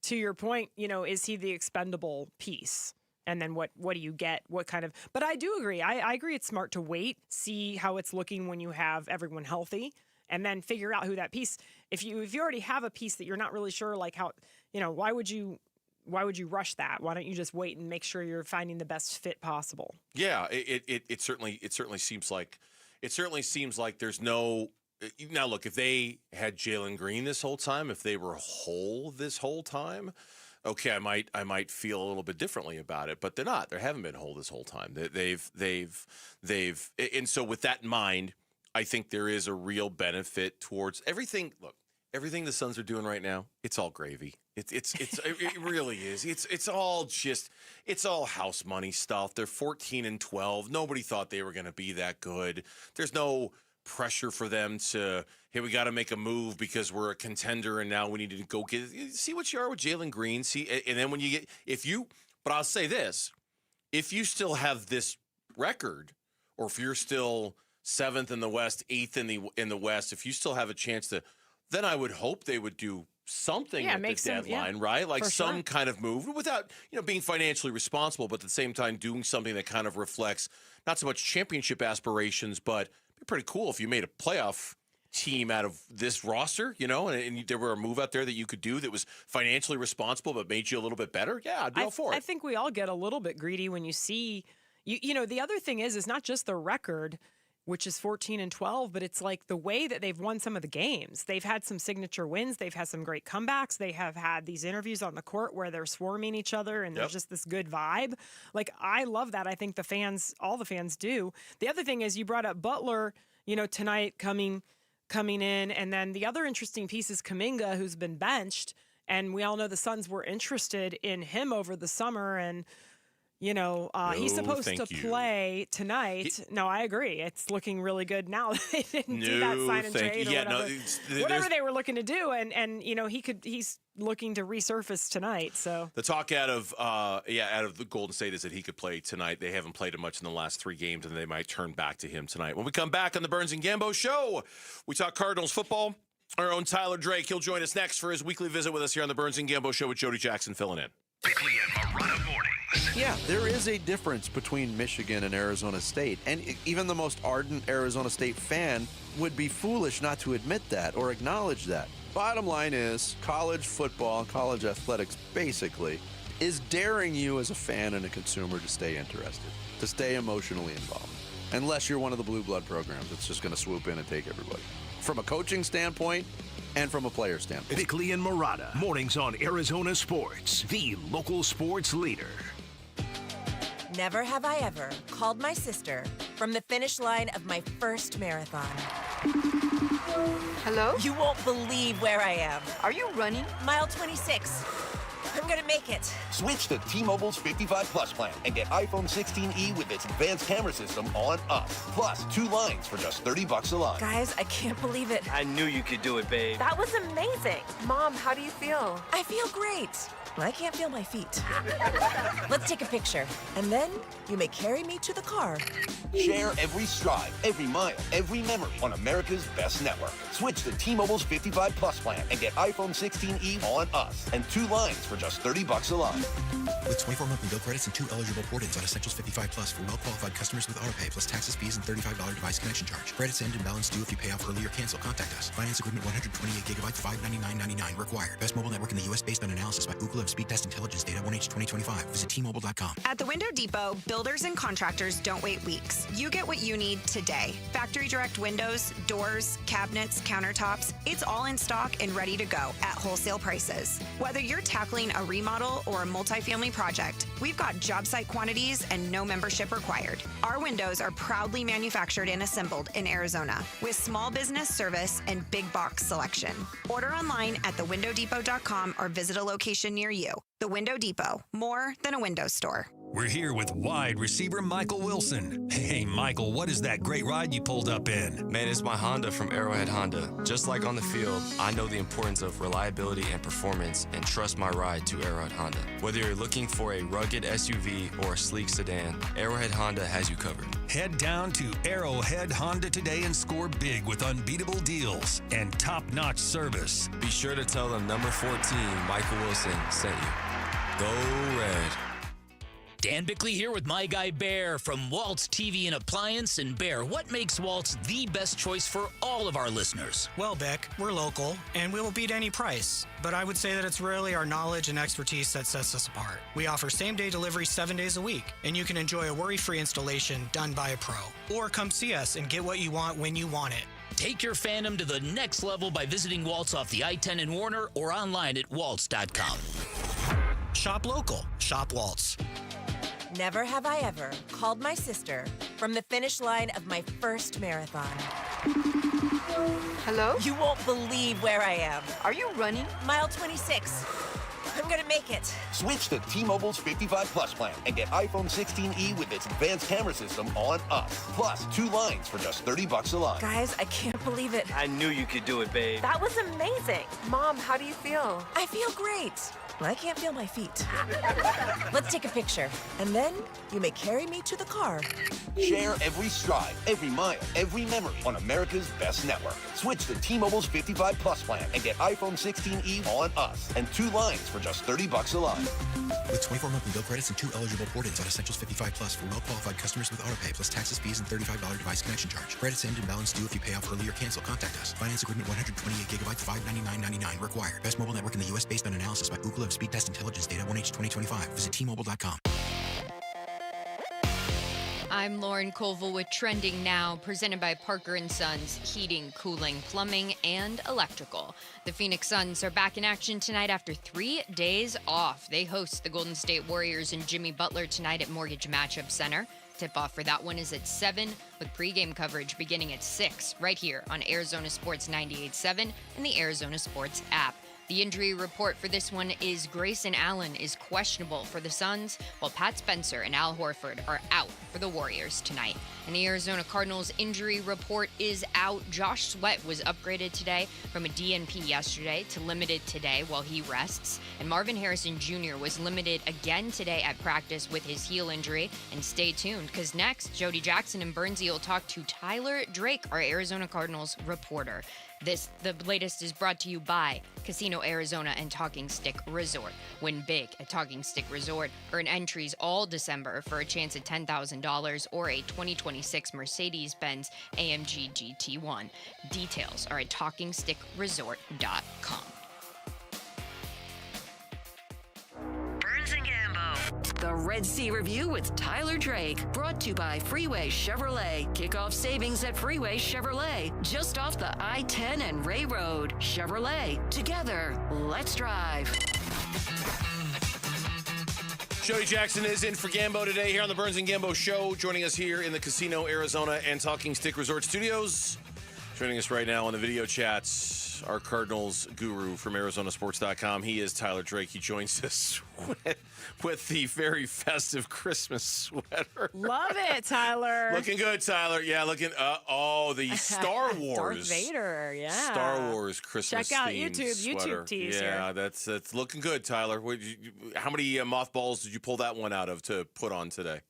to your point, is he the expendable piece? And then what do you get? What kind of? But I do agree. I agree. It's smart to wait, see how it's looking when you have everyone healthy, and then figure out who that piece. If you already have a piece that you're not really sure, like how, why would you rush that? Why don't you just wait and make sure you're finding the best fit possible? Yeah, it certainly seems like there's no. Now look, if they had Jalen Green this whole time, if they were whole this whole time, okay, I might feel a little bit differently about it, but they're not. They haven't been whole this whole time. They've and so with that in mind, I think there is a real benefit towards everything. Look, everything the Suns are doing right now, it's all gravy. It really is. It's all house money stuff. They're 14-12. Nobody thought they were going to be that good. There's no pressure for them to, hey, we got to make a move because we're a contender and now we need to go see what you are with Jalen Green. See, and then when you get, but I'll say this, if you still have this record, or if you're still 7th in the West, 8th in the West, if you still have a chance to, then I would hope they would do something at the deadline, right? Like some kind of move without, being financially responsible, but at the same time doing something that kind of reflects not so much championship aspirations, but it'd be pretty cool if you made a playoff team out of this roster, and there were a move out there that you could do that was financially responsible but made you a little bit better. Yeah, I'd be all for it. I think we all get a little bit greedy when you see, the other thing is not just the record, which is 14-12, but it's like the way that they've won some of the games. They've had some signature wins. They've had some great comebacks. They have had these interviews on the court where they're swarming each other and there's just this good vibe. Like, I love that. I think all the fans do. The other thing is you brought up Butler, tonight coming in. And then the other interesting piece is Kuminga, who's been benched. And we all know the Suns were interested in him over the summer. And he's supposed to play tonight. No, I agree. It's looking really good now. They didn't do that sign and trade or whatever they were looking to do, and he's looking to resurface tonight. So the talk out of the Golden State is that he could play tonight. They haven't played him much in the last 3 games, and they might turn back to him tonight. When we come back on the Burns and Gambo Show, we talk Cardinals football. Our own Tyler Drake, he'll join us next for his weekly visit with us here on the Burns and Gambo Show with Jody Jackson filling in. Weekly and Marana mornings. Yeah, there is a difference between Michigan and Arizona State, and even the most ardent Arizona State fan would be foolish not to admit that or acknowledge that. Bottom line is, college football, college athletics basically, is daring you as a fan and a consumer to stay interested, to stay emotionally involved. Unless you're one of the blue blood programs that's just going to swoop in and take everybody. From a coaching standpoint, and from a player standpoint. Bickley and Murata, mornings on Arizona Sports, the local sports leader. Never have I ever called my sister from the finish line of my first marathon. Hello? You won't believe where I am. Are you running? Mile 26. I'm gonna make it. Switch to T-Mobile's 55 Plus plan and get iPhone 16e with its advanced camera system on us. Plus, 2 lines for just $30 a line. Guys, I can't believe it. I knew you could do it, babe. That was amazing. Mom, how do you feel? I feel great. I can't feel my feet. Let's take a picture, and then you may carry me to the car. Share every stride, every mile, every memory on America's best network. Switch to T-Mobile's 55 Plus plan and get iPhone 16e on us and 2 lines for just $30 a line. With 24 monthly bill credits and 2 eligible port-ins on Essentials 55 Plus for well-qualified customers with autopay plus taxes, fees, and $35 device connection charge. Credits end and balance due if you pay off early or cancel. Contact us. Finance agreement 128 gigabytes, $599.99 required. Best mobile network in the U.S. based on analysis by Ookla of Speed Test Intelligence Data 1H 2025. Visit T-Mobile.com. At the Window Depot, builders and contractors don't wait weeks. You get what you need today. Factory direct windows, doors, cabinets, countertops. It's all in stock and ready to go at wholesale prices. Whether you're tackling a remodel or a multifamily project, we've got job site quantities and no membership required. Our windows are proudly manufactured and assembled in Arizona with small business service and big box selection. Order online at thewindowdepot.com or visit a location near you. The Window Depot, more than a window store. We're here with wide receiver Michael Wilson. Hey, Michael, what is that great ride you pulled up in? Man, it's my Honda from Arrowhead Honda. Just like on the field, I know the importance of reliability and performance and trust my ride to Arrowhead Honda. Whether you're looking for a rugged SUV or a sleek sedan, Arrowhead Honda has you covered. Head down to Arrowhead Honda today and score big with unbeatable deals and top-notch service. Be sure to tell them number 14, Michael Wilson, sent you. Go Red. Dan Bickley here with my guy Bear from Waltz TV and Appliance. And Bear, what makes Waltz the best choice for all of our listeners? Well, Beck, we're local and we will beat any price. But I would say that it's really our knowledge and expertise that sets us apart. We offer same-day delivery 7 days a week, and you can enjoy a worry-free installation done by a pro. Or come see us and get what you want when you want it. Take your fandom to the next level by visiting Waltz off the I-10 in Warner or online at waltz.com. Shop local. Shop Waltz. Never have I ever called my sister from the finish line of my first marathon. Hello? You won't believe where I am. Are you running? Mile 26. I'm gonna make it. Switch to T-Mobile's 55 Plus plan and get iPhone 16e with its advanced camera system on us. Plus, 2 lines for just $30 a line. Guys, I can't believe it. I knew you could do it, babe. That was amazing. Mom, how do you feel? I feel great. I can't feel my feet. Let's take a picture, and then you may carry me to the car. Share every stride, every mile, every memory on America's best network. Switch to T-Mobile's 55 Plus plan and get iPhone 16e on us and 2 lines for just $30 a line. With 24 monthly bill credits and 2 eligible port-ins on Essentials 55 Plus for well-qualified customers with autopay plus taxes, fees, and $35 device connection charge. Credits end and balance due if you pay off early or cancel. Contact us. Finance agreement 128 gigabytes, $599.99 required. Best mobile network in the U.S. based on analysis by Ookla of Speed Test Intelligence Data 1H 2025. Visit T-Mobile.com. I'm Lauren Colville with Trending Now, presented by Parker & Sons Heating, Cooling, Plumbing, and Electrical. The Phoenix Suns are back in action tonight after 3 days off. They host the Golden State Warriors and Jimmy Butler tonight at Mortgage Matchup Center. Tip-off for that one is at 7, with pregame coverage beginning at 6, right here on Arizona Sports 98.7 and the Arizona Sports app. The injury report for this one is Grayson Allen is questionable for the Suns, while Pat Spencer and Al Horford are out for the Warriors tonight. And the Arizona Cardinals injury report is out. Josh Sweat was upgraded today from a DNP yesterday to limited today while he rests. And Marvin Harrison Jr. was limited again today at practice with his heel injury. And stay tuned, because next, Jody Jackson and Bernsey will talk to Tyler Drake, our Arizona Cardinals reporter. The latest is brought to you by Casino Arizona and Talking Stick Resort. Win big at Talking Stick Resort. Earn entries all December for a chance at $10,000 or a 2026 Mercedes-Benz AMG GT1. Details are at TalkingStickResort.com. The Red Sea Review with Tyler Drake, brought to you by Freeway Chevrolet. Kickoff savings at Freeway Chevrolet, just off the I-10 and Ray Road. Chevrolet, together, let's drive. Jody Jackson is in for Gambo today here on the Burns and Gambo Show, joining us here in the Casino Arizona and Talking Stick Resort Studios. Joining us right now on the video chats, our Cardinals guru from ArizonaSports.com. He is Tyler Drake. He joins us with the very festive Christmas sweater. Love it, Tyler. Looking good, Tyler. Yeah, looking. The Star Wars. Darth Vader, yeah. Star Wars Christmas Check out sweater. YouTube tees Yeah, here. that's looking good, Tyler. How many mothballs did you pull that one out of to put on today?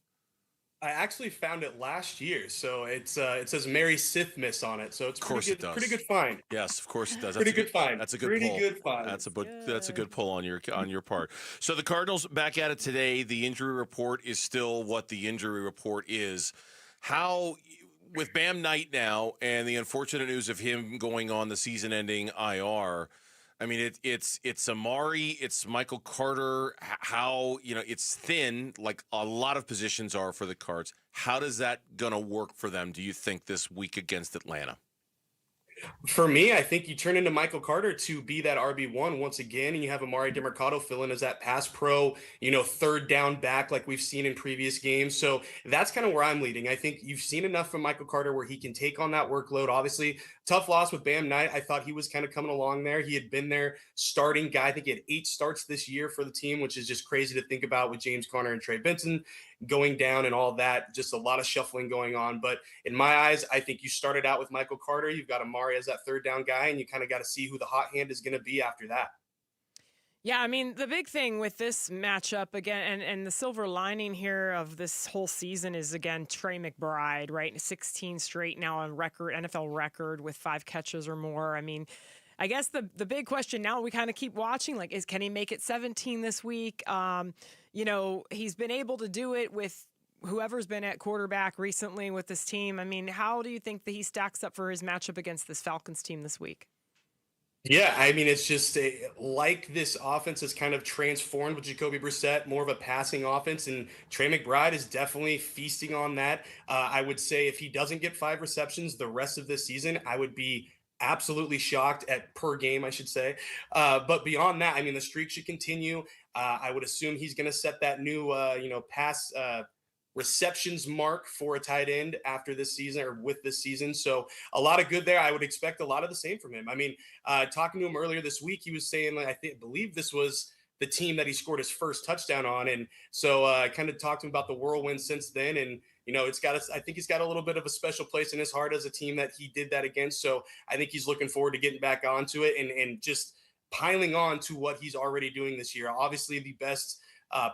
I actually found it last year, so it says Merry Sithmas on it, so it's pretty good find. Yes, of course it does. Pretty good find. That's a good Pretty pull. good find. That's a good pull on your part. So the Cardinals back at it today. The injury report is still what the injury report is. How with Bam Knight now and the unfortunate news of him going on the season-ending IR. I mean, it's Amari, it's Michael Carter. How, it's thin, like a lot of positions are for the Cards. How does that gonna work for them, do you think, this week against Atlanta? For me, I think you turn into Michael Carter to be that RB1 once again, and you have Amari DeMercado fill in as that pass pro, third down back like we've seen in previous games. So that's kind of where I'm leading. I think you've seen enough from Michael Carter where he can take on that workload. Obviously, tough loss with Bam Knight. I thought he was kind of coming along there. He had been their starting guy. I think he had 8 starts this year for the team, which is just crazy to think about with James Conner and Trey Benson going down and all that. Just a lot of shuffling going on. But in my eyes, I think you started out with Michael Carter. You've got Amari as that third down guy, and you kind of got to see who the hot hand is going to be after that. Yeah, I mean, the big thing with this matchup, again, and the silver lining here of this whole season is, again, Trey McBride, right? 16 straight now on record, NFL record with 5 catches or more. I mean, I guess the big question now we kind of keep watching, can he make it 17 this week? He's been able to do it with whoever's been at quarterback recently with this team. I mean, how do you think that he stacks up for his matchup against this Falcons team this week? Yeah, I mean, it's just like this offense has kind of transformed with Jacoby Brissett, more of a passing offense, and Trey McBride is definitely feasting on that. I would say if he doesn't get 5 receptions the rest of this season, I would be absolutely shocked at per game, I should say. But beyond that, I mean, the streak should continue. I would assume he's going to set that new, pass receptions mark for a tight end after this season or with this season. So a lot of good there. I would expect a lot of the same from him. I mean, talking to him earlier this week, he was saying, I believe this was the team that he scored his first touchdown on. And so I kind of talked to him about the whirlwind since then. And, I think he's got a little bit of a special place in his heart as a team that he did that against. So I think he's looking forward to getting back onto it and just piling on to what he's already doing this year. Obviously the best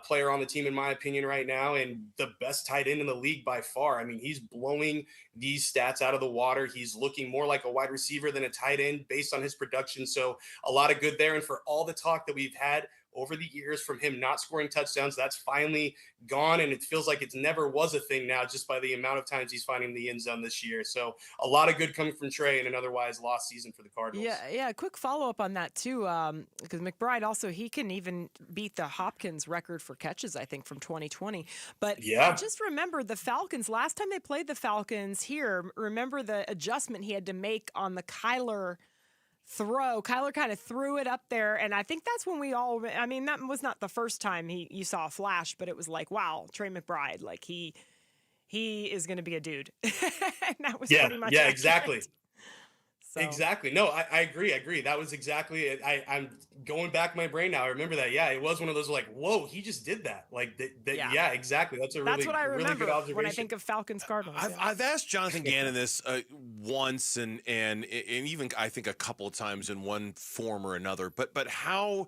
player on the team, in my opinion, right now, and the best tight end in the league by far. I mean, he's blowing these stats out of the water. He's looking more like a wide receiver than a tight end based on his production. So a lot of good there. And for all the talk that we've had over the years from him not scoring touchdowns, that's finally gone. And it feels like it never was a thing now, just by the amount of times he's finding the end zone this year. So a lot of good coming from Trey in an otherwise lost season for the Cardinals. Yeah. Quick follow-up on that, too, because McBride also, he can even beat the Hopkins record for catches, I think, from 2020. But just remember the Falcons, last time they played the Falcons here, remember the adjustment he had to make on the Kyler throw. Kyler kind of threw it up there, and I think that's when that was not the first time you saw a flash, but it was like, wow, Trey McBride, like he is going to be a dude. And that was pretty much accurate. Exactly. So. Exactly. No, I agree. That was exactly it. I'm going back in my brain now. I remember that. Yeah, it was one of those like, whoa, he just did that. Like, yeah, exactly. That's what I remember really good observation. When I think of Falcons Cardinals. I've asked Jonathan Gannon this once and even I think a couple of times in one form or another. But how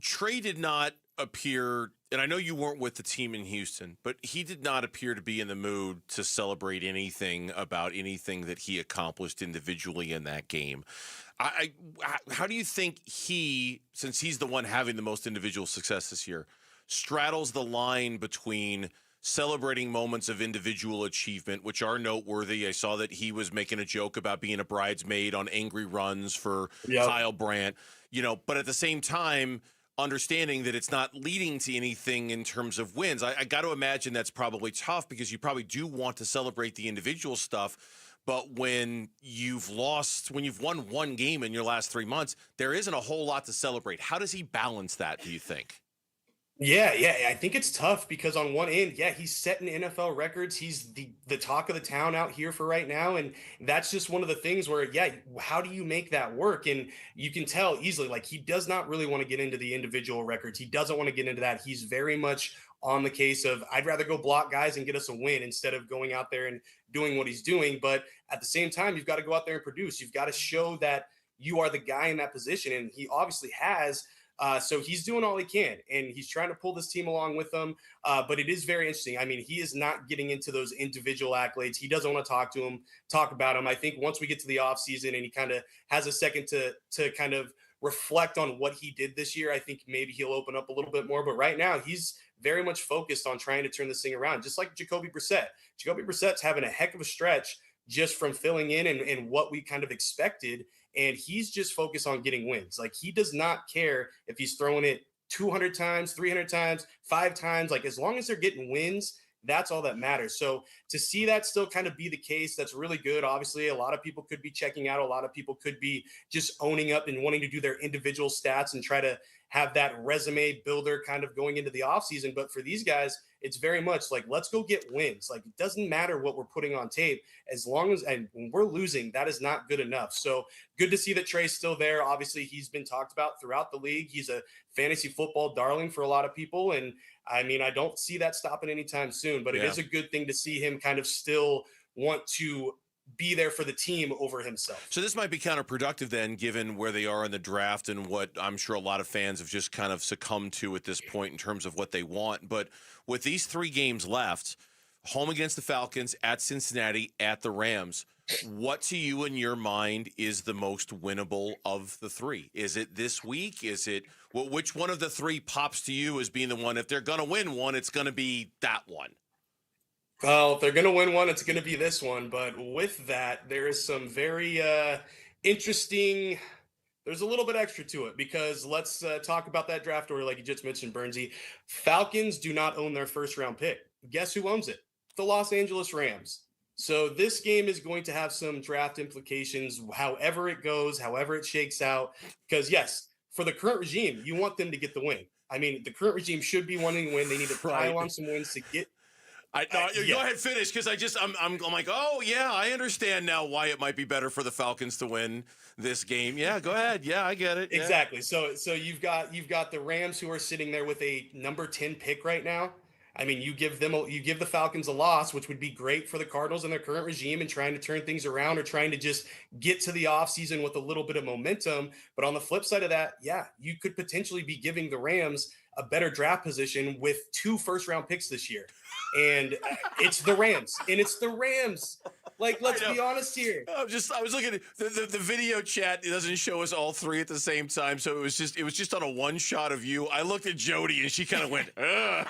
Trey did not appear, and I know you weren't with the team in Houston, but he did not appear to be in the mood to celebrate anything about anything that he accomplished individually in that game. How do you think he, since he's the one having the most individual success this year, straddles the line between celebrating moments of individual achievement, which are noteworthy? I saw that he was making a joke about being a bridesmaid on Angry Runs for Kyle Brandt, but at the same time, understanding that it's not leading to anything in terms of wins. I got to imagine that's probably tough because you probably do want to celebrate the individual stuff. But when you've won one game in your last 3 months, there isn't a whole lot to celebrate. How does he balance that, do you think? Yeah, I think it's tough because on one end, yeah, he's setting NFL records. He's the talk of the town out here for right now, and that's just one of the things where, yeah, how do you make that work? And you can tell easily, like, he does not really want to get into the individual records. He doesn't want to get into that. He's very much on the case of, I'd rather go block guys and get us a win instead of going out there and doing what he's doing. But at the same time, you've got to go out there and produce. You've got to show that you are the guy in that position, and he obviously has. So he's doing all he can, and he's trying to pull this team along with him. But it is very interesting. I mean, he is not getting into those individual accolades. He doesn't want to talk about him. I think once we get to the offseason and he kind of has a second to kind of reflect on what he did this year, I think maybe he'll open up a little bit more. But right now, he's very much focused on trying to turn this thing around, just like Jacoby Brissett. Jacoby Brissett's having a heck of a stretch just from filling in and what we kind of expected. And he's just focused on getting wins. Like, he does not care if he's throwing it 200 times, 300 times, 5 times. Like, as long as they're getting wins, that's all that matters. So to see that still kind of be the case, that's really good. Obviously, a lot of people could be checking out. A lot of people could be just owning up and wanting to do their individual stats and try to have that resume builder kind of going into the offseason. But for these guys, it's very much like, let's go get wins. Like, it doesn't matter what we're putting on tape, as long as, and when we're losing, that is not good enough. So good to see that Trey's still there. Obviously, he's been talked about throughout the league. He's a fantasy football darling for a lot of people. And I mean, I don't see that stopping anytime soon, but it is a good thing to see him kind of still want to be there for the team over himself. So this might be counterproductive then, given where they are in the draft and what I'm sure a lot of fans have just kind of succumbed to at this point in terms of what they want. But with these 3 games left, home against the Falcons, at Cincinnati, at the Rams, what to you in your mind is the most winnable of the 3? Is it this week? Is it which one of the 3 pops to you as being the one? If they're going to win one, it's going to be that one. Well, if they're going to win one, it's going to be this one. But with that, there is some very interesting. There's a little bit extra to it, because let's talk about that draft order like you just mentioned, Bernsey. Falcons do not own their first round pick. Guess who owns it? The Los Angeles Rams. So this game is going to have some draft implications, however it goes, however it shakes out. Because yes, for the current regime, you want them to get the win. I mean, the current regime should be wanting to win. They need to pile on some wins to get. Go ahead, finish, because I'm like, oh yeah, I understand now why it might be better for the Falcons to win this game. Yeah, go ahead. Yeah, I get it. Yeah. Exactly. So you've got the Rams, who are sitting there with a number 10 pick right now. I mean, you give the Falcons a loss, which would be great for the Cardinals and their current regime and trying to turn things around, or trying to just get to the offseason with a little bit of momentum. But on the flip side of that, yeah, you could potentially be giving the Rams a better draft position with 2 first-round picks this year. And it's the Rams. And it's the Rams. Like, let's be honest here. I was looking at the video chat. It doesn't show us all 3 at the same time, so it was just on a one shot of you. I looked at Jody, and she kind of went, ugh.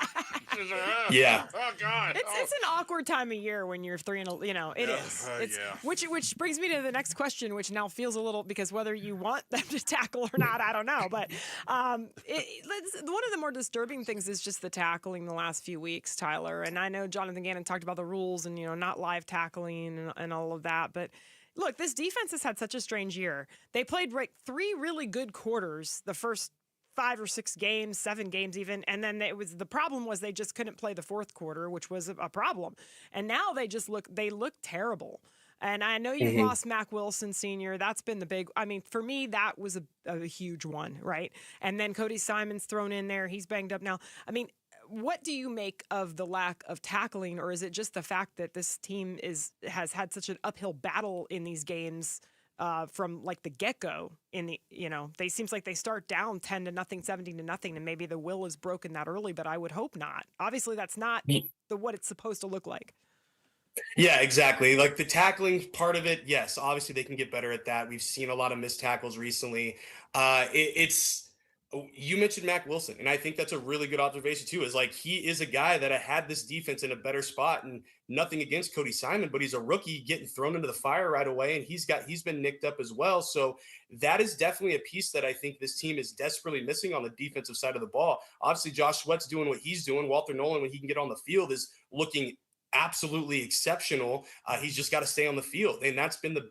Yeah. Oh God. It's an awkward time of year when you're 3 and it is. It's which brings me to the next question, which now feels a little, because whether you want them to tackle or not, I don't know. But one of the more disturbing things is just the tackling the last few weeks, Tyler. And I know Jonathan Gannon talked about the rules and not live tackling and all of that, but look, this defense has had such a strange year. They played 3 really good quarters the first 5 or 6 games, 7 games even, and then the problem was they just couldn't play the fourth quarter, which was a problem. And now they look terrible. And I know you lost Mac Wilson Sr. That's been the big, I mean, for me, that was a huge one, right? And then Cody Simon's thrown in there. He's banged up now. I mean, what do you make of the lack of tackling, or is it just the fact that this team has had such an uphill battle in these games from like the get-go? They seems like they start down 10-0, 17-0, and maybe the will is broken that early, but I would hope not. Obviously, that's not what it's supposed to look like. Yeah, exactly. Like the tackling part of it, yes, obviously they can get better at that. We've seen a lot of missed tackles recently. You mentioned Mac Wilson, and I think that's a really good observation too, is like, he is a guy that had this defense in a better spot, and nothing against Cody Simon, but he's a rookie getting thrown into the fire right away. And he's been nicked up as well. So that is definitely a piece that I think this team is desperately missing on the defensive side of the ball. Obviously, Josh Sweat's doing what he's doing. Walter Nolan, when he can get on the field, is looking absolutely exceptional. He's just got to stay on the field, and that's been the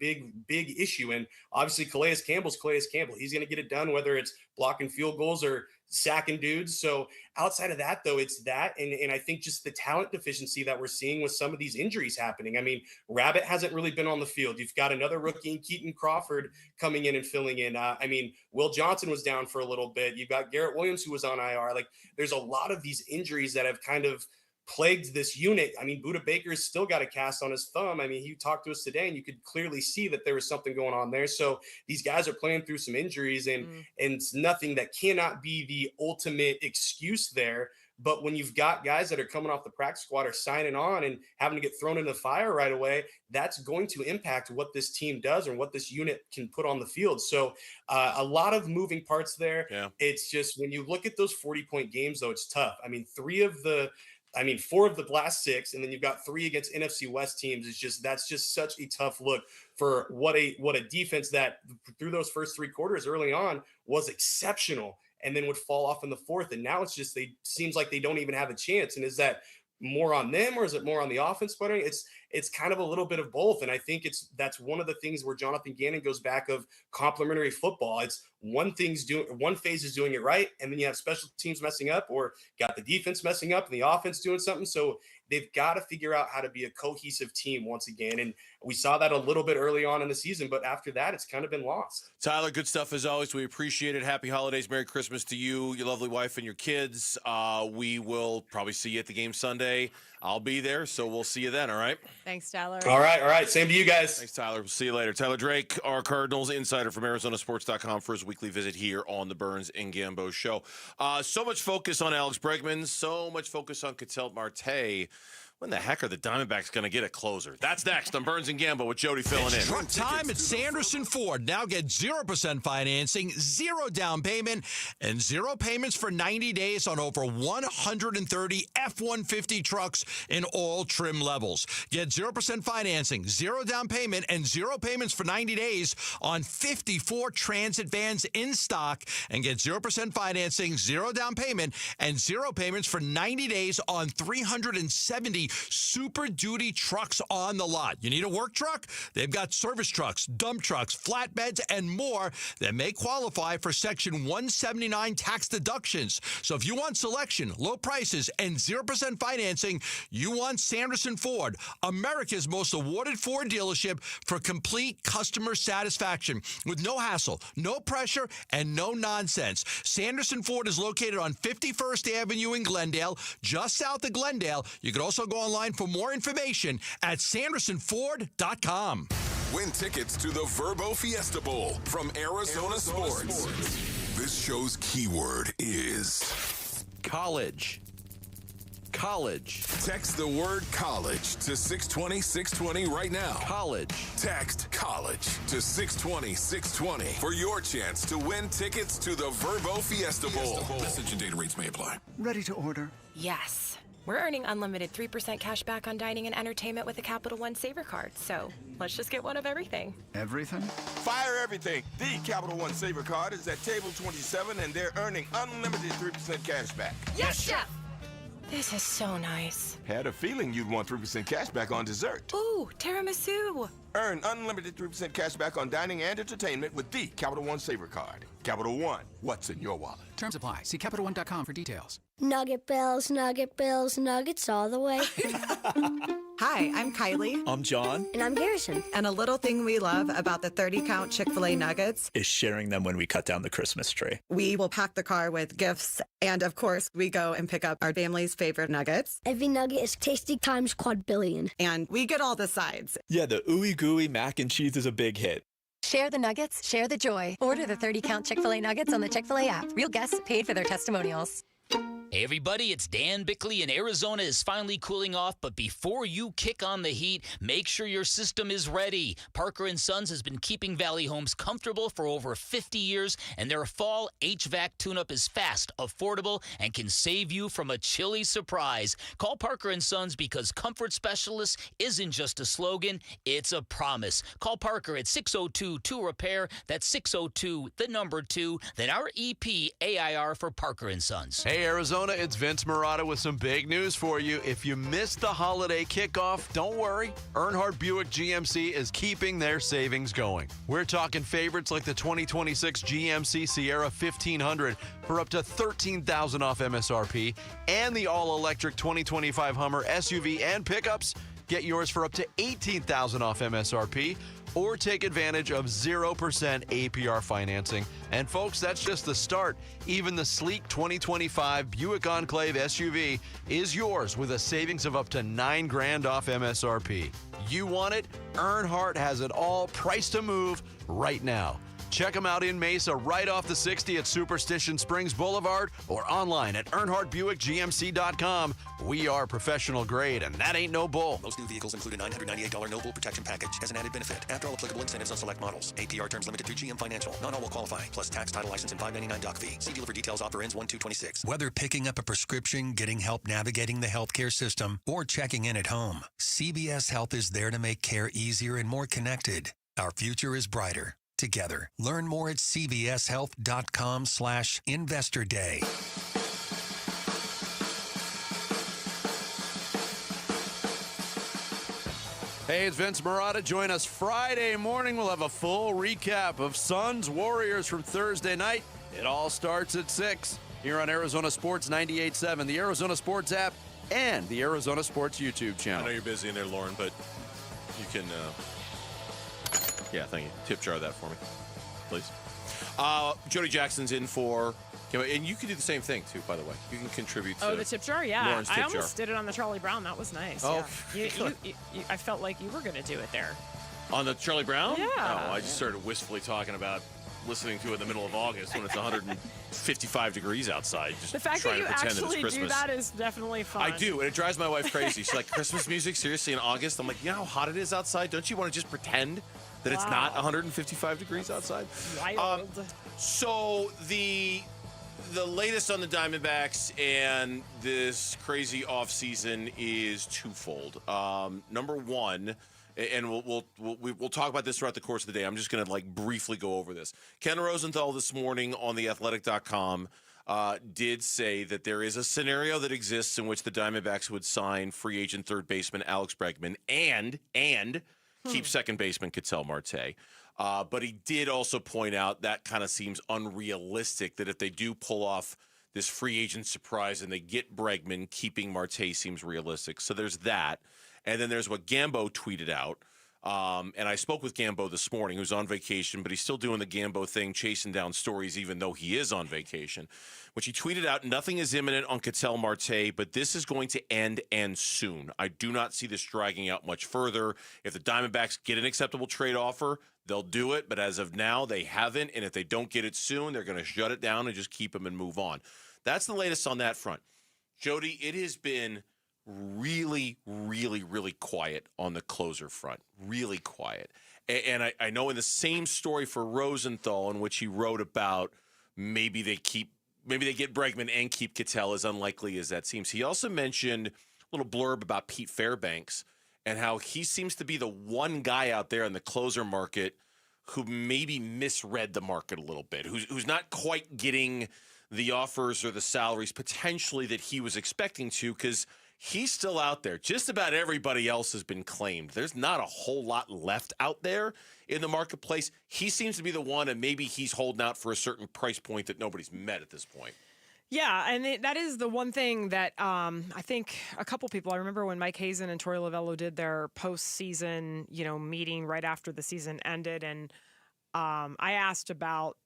big issue. And obviously, Calais Campbell's Calais Campbell. He's going to get it done, whether it's blocking field goals or sacking dudes. So outside of that, though, it's that. And I think just the talent deficiency that we're seeing with some of these injuries happening. I mean, Rabbit hasn't really been on the field. You've got another rookie in Keaton Crawford coming in and filling in. I mean, Will Johnson was down for a little bit. You've got Garrett Williams, who was on IR. Like, there's a lot of these injuries that have kind of plagued this unit. I mean, Budda Baker's still got a cast on his thumb. I mean, he talked to us today and you could clearly see that there was something going on there. So these guys are playing through some injuries and it's nothing that cannot be the ultimate excuse there. But when you've got guys that are coming off the practice squad or signing on and having to get thrown in the fire right away, that's going to impact what this team does and what this unit can put on the field. So a lot of moving parts there. Yeah. It's just when you look at those 40-point games, though, it's tough. I mean, 4 of the last 6, and then you've got 3 against NFC West teams. That's just such a tough look for what a defense that through those first 3 quarters early on was exceptional and then would fall off in the fourth. And now it's just, seems like they don't even have a chance. And is that more on them or is it more on the offense sputtering? It's kind of a little bit of both. And I think that's one of the things where Jonathan Gannon goes back of complementary football. It's one phase is doing it right, and then you have special teams messing up or got the defense messing up and the offense doing something. So they've got to figure out how to be a cohesive team once again. And we saw that a little bit early on in the season, but after that, it's kind of been lost. Tyler, good stuff as always. We appreciate it. Happy holidays. Merry Christmas to you, your lovely wife, and your kids. We will probably see you at the game Sunday. I'll be there, so we'll see you then, all right? Thanks, Tyler. All right. Same to you guys. Thanks, Tyler. We'll see you later. Tyler Drake, our Cardinals insider from ArizonaSports.com for his weekly visit here on the Burns and Gambo show. So much focus on Alex Bregman, so much focus on Ketel Marte. When the heck are the Diamondbacks going to get a closer? That's next on Burns and Gambo with Jody filling in. Truck time at Sanderson Ford. Now get 0% financing, 0 down payment, and 0 payments for 90 days on over 130 F-150 trucks in all trim levels. Get 0% financing, 0 down payment, and 0 payments for 90 days on 54 Transit vans in stock. And get 0% financing, 0 down payment, and 0 payments for 90 days on 370 Super Duty trucks on the lot. You need a work truck? They've got service trucks, dump trucks, flatbeds, and more that may qualify for Section 179 tax deductions. So if you want selection, low prices, and 0% financing, you want Sanderson Ford, America's most awarded Ford dealership for complete customer satisfaction with no hassle, no pressure, and no nonsense. Sanderson Ford is located on 51st Avenue in Glendale, just south of Glendale. You can also go online for more information at sandersonford.com. Win tickets to the Verbo Fiesta Bowl from Arizona Sports. This show's keyword is college. College. Text the word college to 620-620 right now. College. Text college to 620-620 for your chance to win tickets to the Verbo Fiesta Bowl. Message and data rates may apply. Ready to order? Yes. We're earning unlimited 3% cash back on dining and entertainment with the Capital One Saver Card. So let's just get one of everything. Everything? Fire everything. The Capital One Saver Card is at table 27, and they're earning unlimited 3% cash back. Yes, Chef! This is so nice. Had a feeling you'd want 3% cash back on dessert. Ooh, tiramisu. Earn unlimited 3% cash back on dining and entertainment with the Capital One Saver Card. Capital One, what's in your wallet? Terms apply. See CapitalOne.com for details. Nugget Bills, Nuggets all the way. Hi, I'm Kylie. I'm John. And I'm Garrison. And a little thing we love about the 30-count Chick-fil-A nuggets is sharing them when we cut down the Christmas tree. We will pack the car with gifts. And of course, we go and pick up our family's favorite nuggets. Every nugget is tasty times quadrillion. And we get all the sides. Yeah, the ooey gooey mac and cheese is a big hit. Share the nuggets, share the joy. Order the 30-count Chick-fil-A nuggets on the Chick-fil-A app. Real guests paid for their testimonials. Hey everybody, it's Dan Bickley, and Arizona is finally cooling off, but before you kick on the heat, make sure your system is ready. Parker & Sons has been keeping Valley Homes comfortable for over 50 years, and their fall HVAC tune-up is fast, affordable, and can save you from a chilly surprise. Call Parker & Sons because comfort specialist isn't just a slogan, it's a promise. Call Parker at 602-2-REPAIR, that's 602, the number 2, then our EP AIR for Parker & Sons. Hey Arizona Arizona, it's Vince Marotta with some big news for you. If you missed the holiday kickoff, don't worry. Earnhardt Buick GMC is keeping their savings going. We're talking favorites like the 2026 GMC Sierra 1500 for up to $13,000 off MSRP, and the all-electric 2025 Hummer SUV and pickups. Get yours for up to $18,000 off MSRP, or take advantage of 0% APR financing. And folks, that's just the start. Even the sleek 2025 Buick Enclave SUV is yours with a savings of up to $9,000 off MSRP. You want it? Earnhardt has it all, priced to move right now. Check them out in Mesa, right off the 60 at Superstition Springs Boulevard, or online at EarnhardtBuickGMC.com. We are professional grade, and that ain't no bull. Most new vehicles include a $998 no bull protection package as an added benefit. After all applicable incentives on select models. APR terms limited through GM Financial. Not all will qualify. Plus tax, title, license, and $599 doc fee. See dealer for details. Offer ends 1/2/26. Whether picking up a prescription, getting help navigating the healthcare system, or checking in at home, CVS Health is there to make care easier and more connected. Our future is brighter together. Learn more at cvshealth.com/investor day. Hey, it's Vince Marotta. Join us Friday morning. We'll have a full recap of Suns Warriors from Thursday night. It all starts at 6 here on Arizona Sports 98.7, the Arizona Sports app, and the Arizona Sports YouTube channel. I know you're busy in there, Lauren, but you can, yeah, thank you. Tip jar that for me, please. Jody Jackson's in for, and you can do the same thing, too, by the way. You can contribute to the tip jar? Yeah. Lauren's tip I almost jar. did it on the Charlie Brown. That was nice. Oh, yeah. I felt like you were going to do it there. On the Charlie Brown? Yeah. Oh, I just started wistfully talking about listening to it in the middle of August when it's 155 degrees outside. Just The fact trying that you to pretend actually that it's do Christmas. that is definitely fun. I do, and it drives my wife crazy. She's like, Christmas music? Seriously, in August? I'm like, you know how hot it is outside? Don't you want to just pretend that it's not 155 degrees outside? Wild. So the latest on the Diamondbacks and this crazy offseason is twofold. Number one, and we'll talk about this throughout the course of the day. I'm just going to briefly go over this. Ken Rosenthal this morning on theathletic.com did say that there is a scenario that exists in which the Diamondbacks would sign free agent third baseman Alex Bregman and keep second baseman Ketel Marte. But he did also point out that kind of seems unrealistic, that if they do pull off this free agent surprise and they get Bregman, keeping Marte seems realistic. So there's that. And then there's what Gambo tweeted out. And I spoke with Gambo this morning, who's on vacation, but he's still doing the Gambo thing, chasing down stories, even though he is on vacation. Which he tweeted out, nothing is imminent on Ketel Marte, but this is going to end and soon. I do not see this dragging out much further. If the Diamondbacks get an acceptable trade offer, they'll do it. But as of now, they haven't. And if they don't get it soon, they're going to shut it down and just keep him and move on. That's the latest on that front. Jody, it has been really, really, really quiet on the closer front. Really quiet. And I know in the same story for Rosenthal, in which he wrote about maybe they get Bregman and keep Ketel, as unlikely as that seems. He also mentioned a little blurb about Pete Fairbanks and how he seems to be the one guy out there in the closer market who maybe misread the market a little bit, who's not quite getting the offers or the salaries potentially that he was expecting to, because he's still out there. Just about everybody else has been claimed. There's not a whole lot left out there in the marketplace. He seems to be the one, and maybe he's holding out for a certain price point that nobody's met at this point. Yeah, and that is the one thing that I think a couple people, I remember when Mike Hazen and Torey Lovello did their postseason, meeting right after the season ended, and I asked about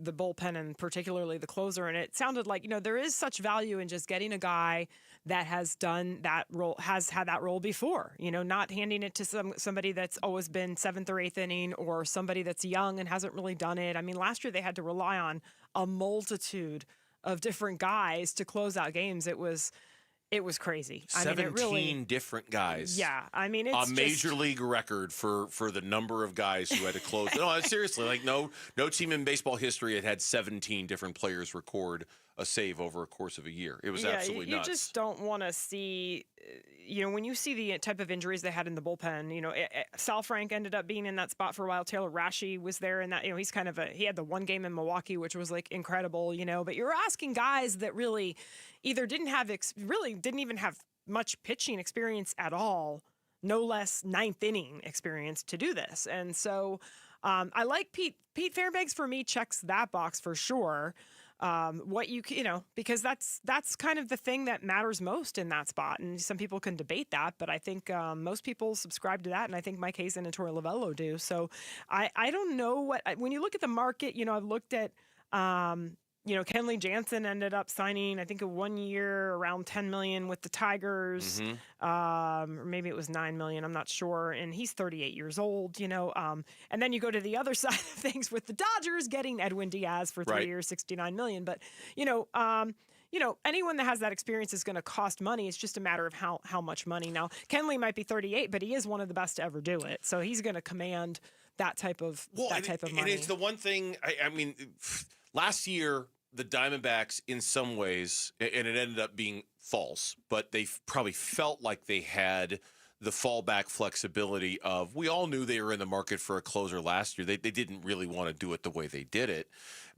the bullpen and particularly the closer, and it sounded like, there is such value in just getting a guy that has done that role, has had that role before, not handing it to somebody that's always been seventh or eighth inning, or somebody that's young and hasn't really done it. I mean, last year they had to rely on a multitude of different guys to close out games. It was crazy. 17 different guys. Yeah, I mean, it's a major league record for the number of guys who had to close. No, seriously, no team in baseball history had 17 different players record a save over a course of a year. It was absolutely you nuts. You just don't want to see, when you see the type of injuries they had in the bullpen, Sal Frank ended up being in that spot for a while. Taylor Rashi was there in that, he's kind of he had the one game in Milwaukee, which was like incredible, but you're asking guys that really either didn't even have much pitching experience at all, no less ninth inning experience to do this. And so I like Pete Fairbanks. For me, checks that box for sure. Because that's kind of the thing that matters most in that spot. And some people can debate that, but I think most people subscribe to that. And I think Mike Hazen and Torey Lovello do. So I don't know when you look at the market, I've looked at, Kenley Jansen ended up signing, I think, a 1 year around $10 million with the Tigers. Or maybe it was $9 million. I'm not sure. And he's 38 years old, and then you go to the other side of things with the Dodgers getting Edwin Diaz for 3 years, $69 million. But, anyone that has that experience is going to cost money. It's just a matter of how much money. Now, Kenley might be 38, but he is one of the best to ever do it. So he's going to command that type of money. And it's the one thing, I mean, last year, the Diamondbacks, in some ways, and it ended up being false, but they probably felt like they had the fallback flexibility of, we all knew they were in the market for a closer last year. They didn't really want to do it the way they did it.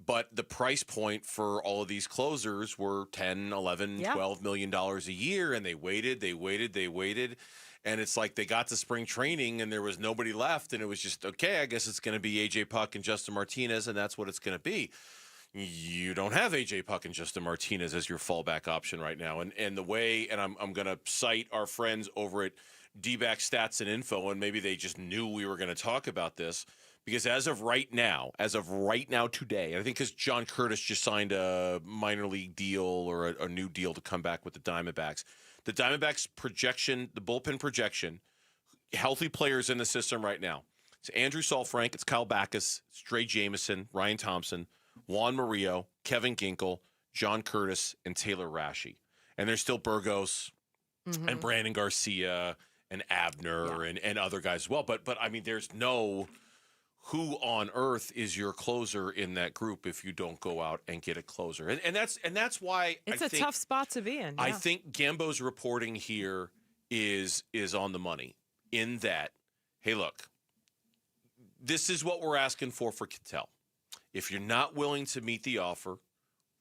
But the price point for all of these closers were $10, $11, $12 million a year, and they waited. And it's like they got to spring training and there was nobody left, and it was just, okay, I guess it's going to be A.J. Puck and Justin Martinez, and that's what it's going to be. You don't have A.J. Puck and Justin Martinez as your fallback option right now. And the way, and I'm going to cite our friends over at D-Back Stats and Info, and maybe they just knew we were going to talk about this, because as of right now today, I think because John Curtis just signed a minor league deal or a new deal to come back with the Diamondbacks projection, the bullpen projection, healthy players in the system right now. It's Andrew Saalfrank, it's Kyle Backus, it's Dre Jameson, Ryan Thompson, Juan Murillo, Kevin Ginkel, John Curtis, and Taylor Rashi. And there's still Burgos and Brandon Garcia and Abner and other guys as well. But I mean, there's no who on earth is your closer in that group if you don't go out and get a closer. And that's why it's a tough spot to be in. Yeah. I think Gambo's reporting here is on the money in that, hey, look, this is what we're asking for Kittel. If you're not willing to meet the offer,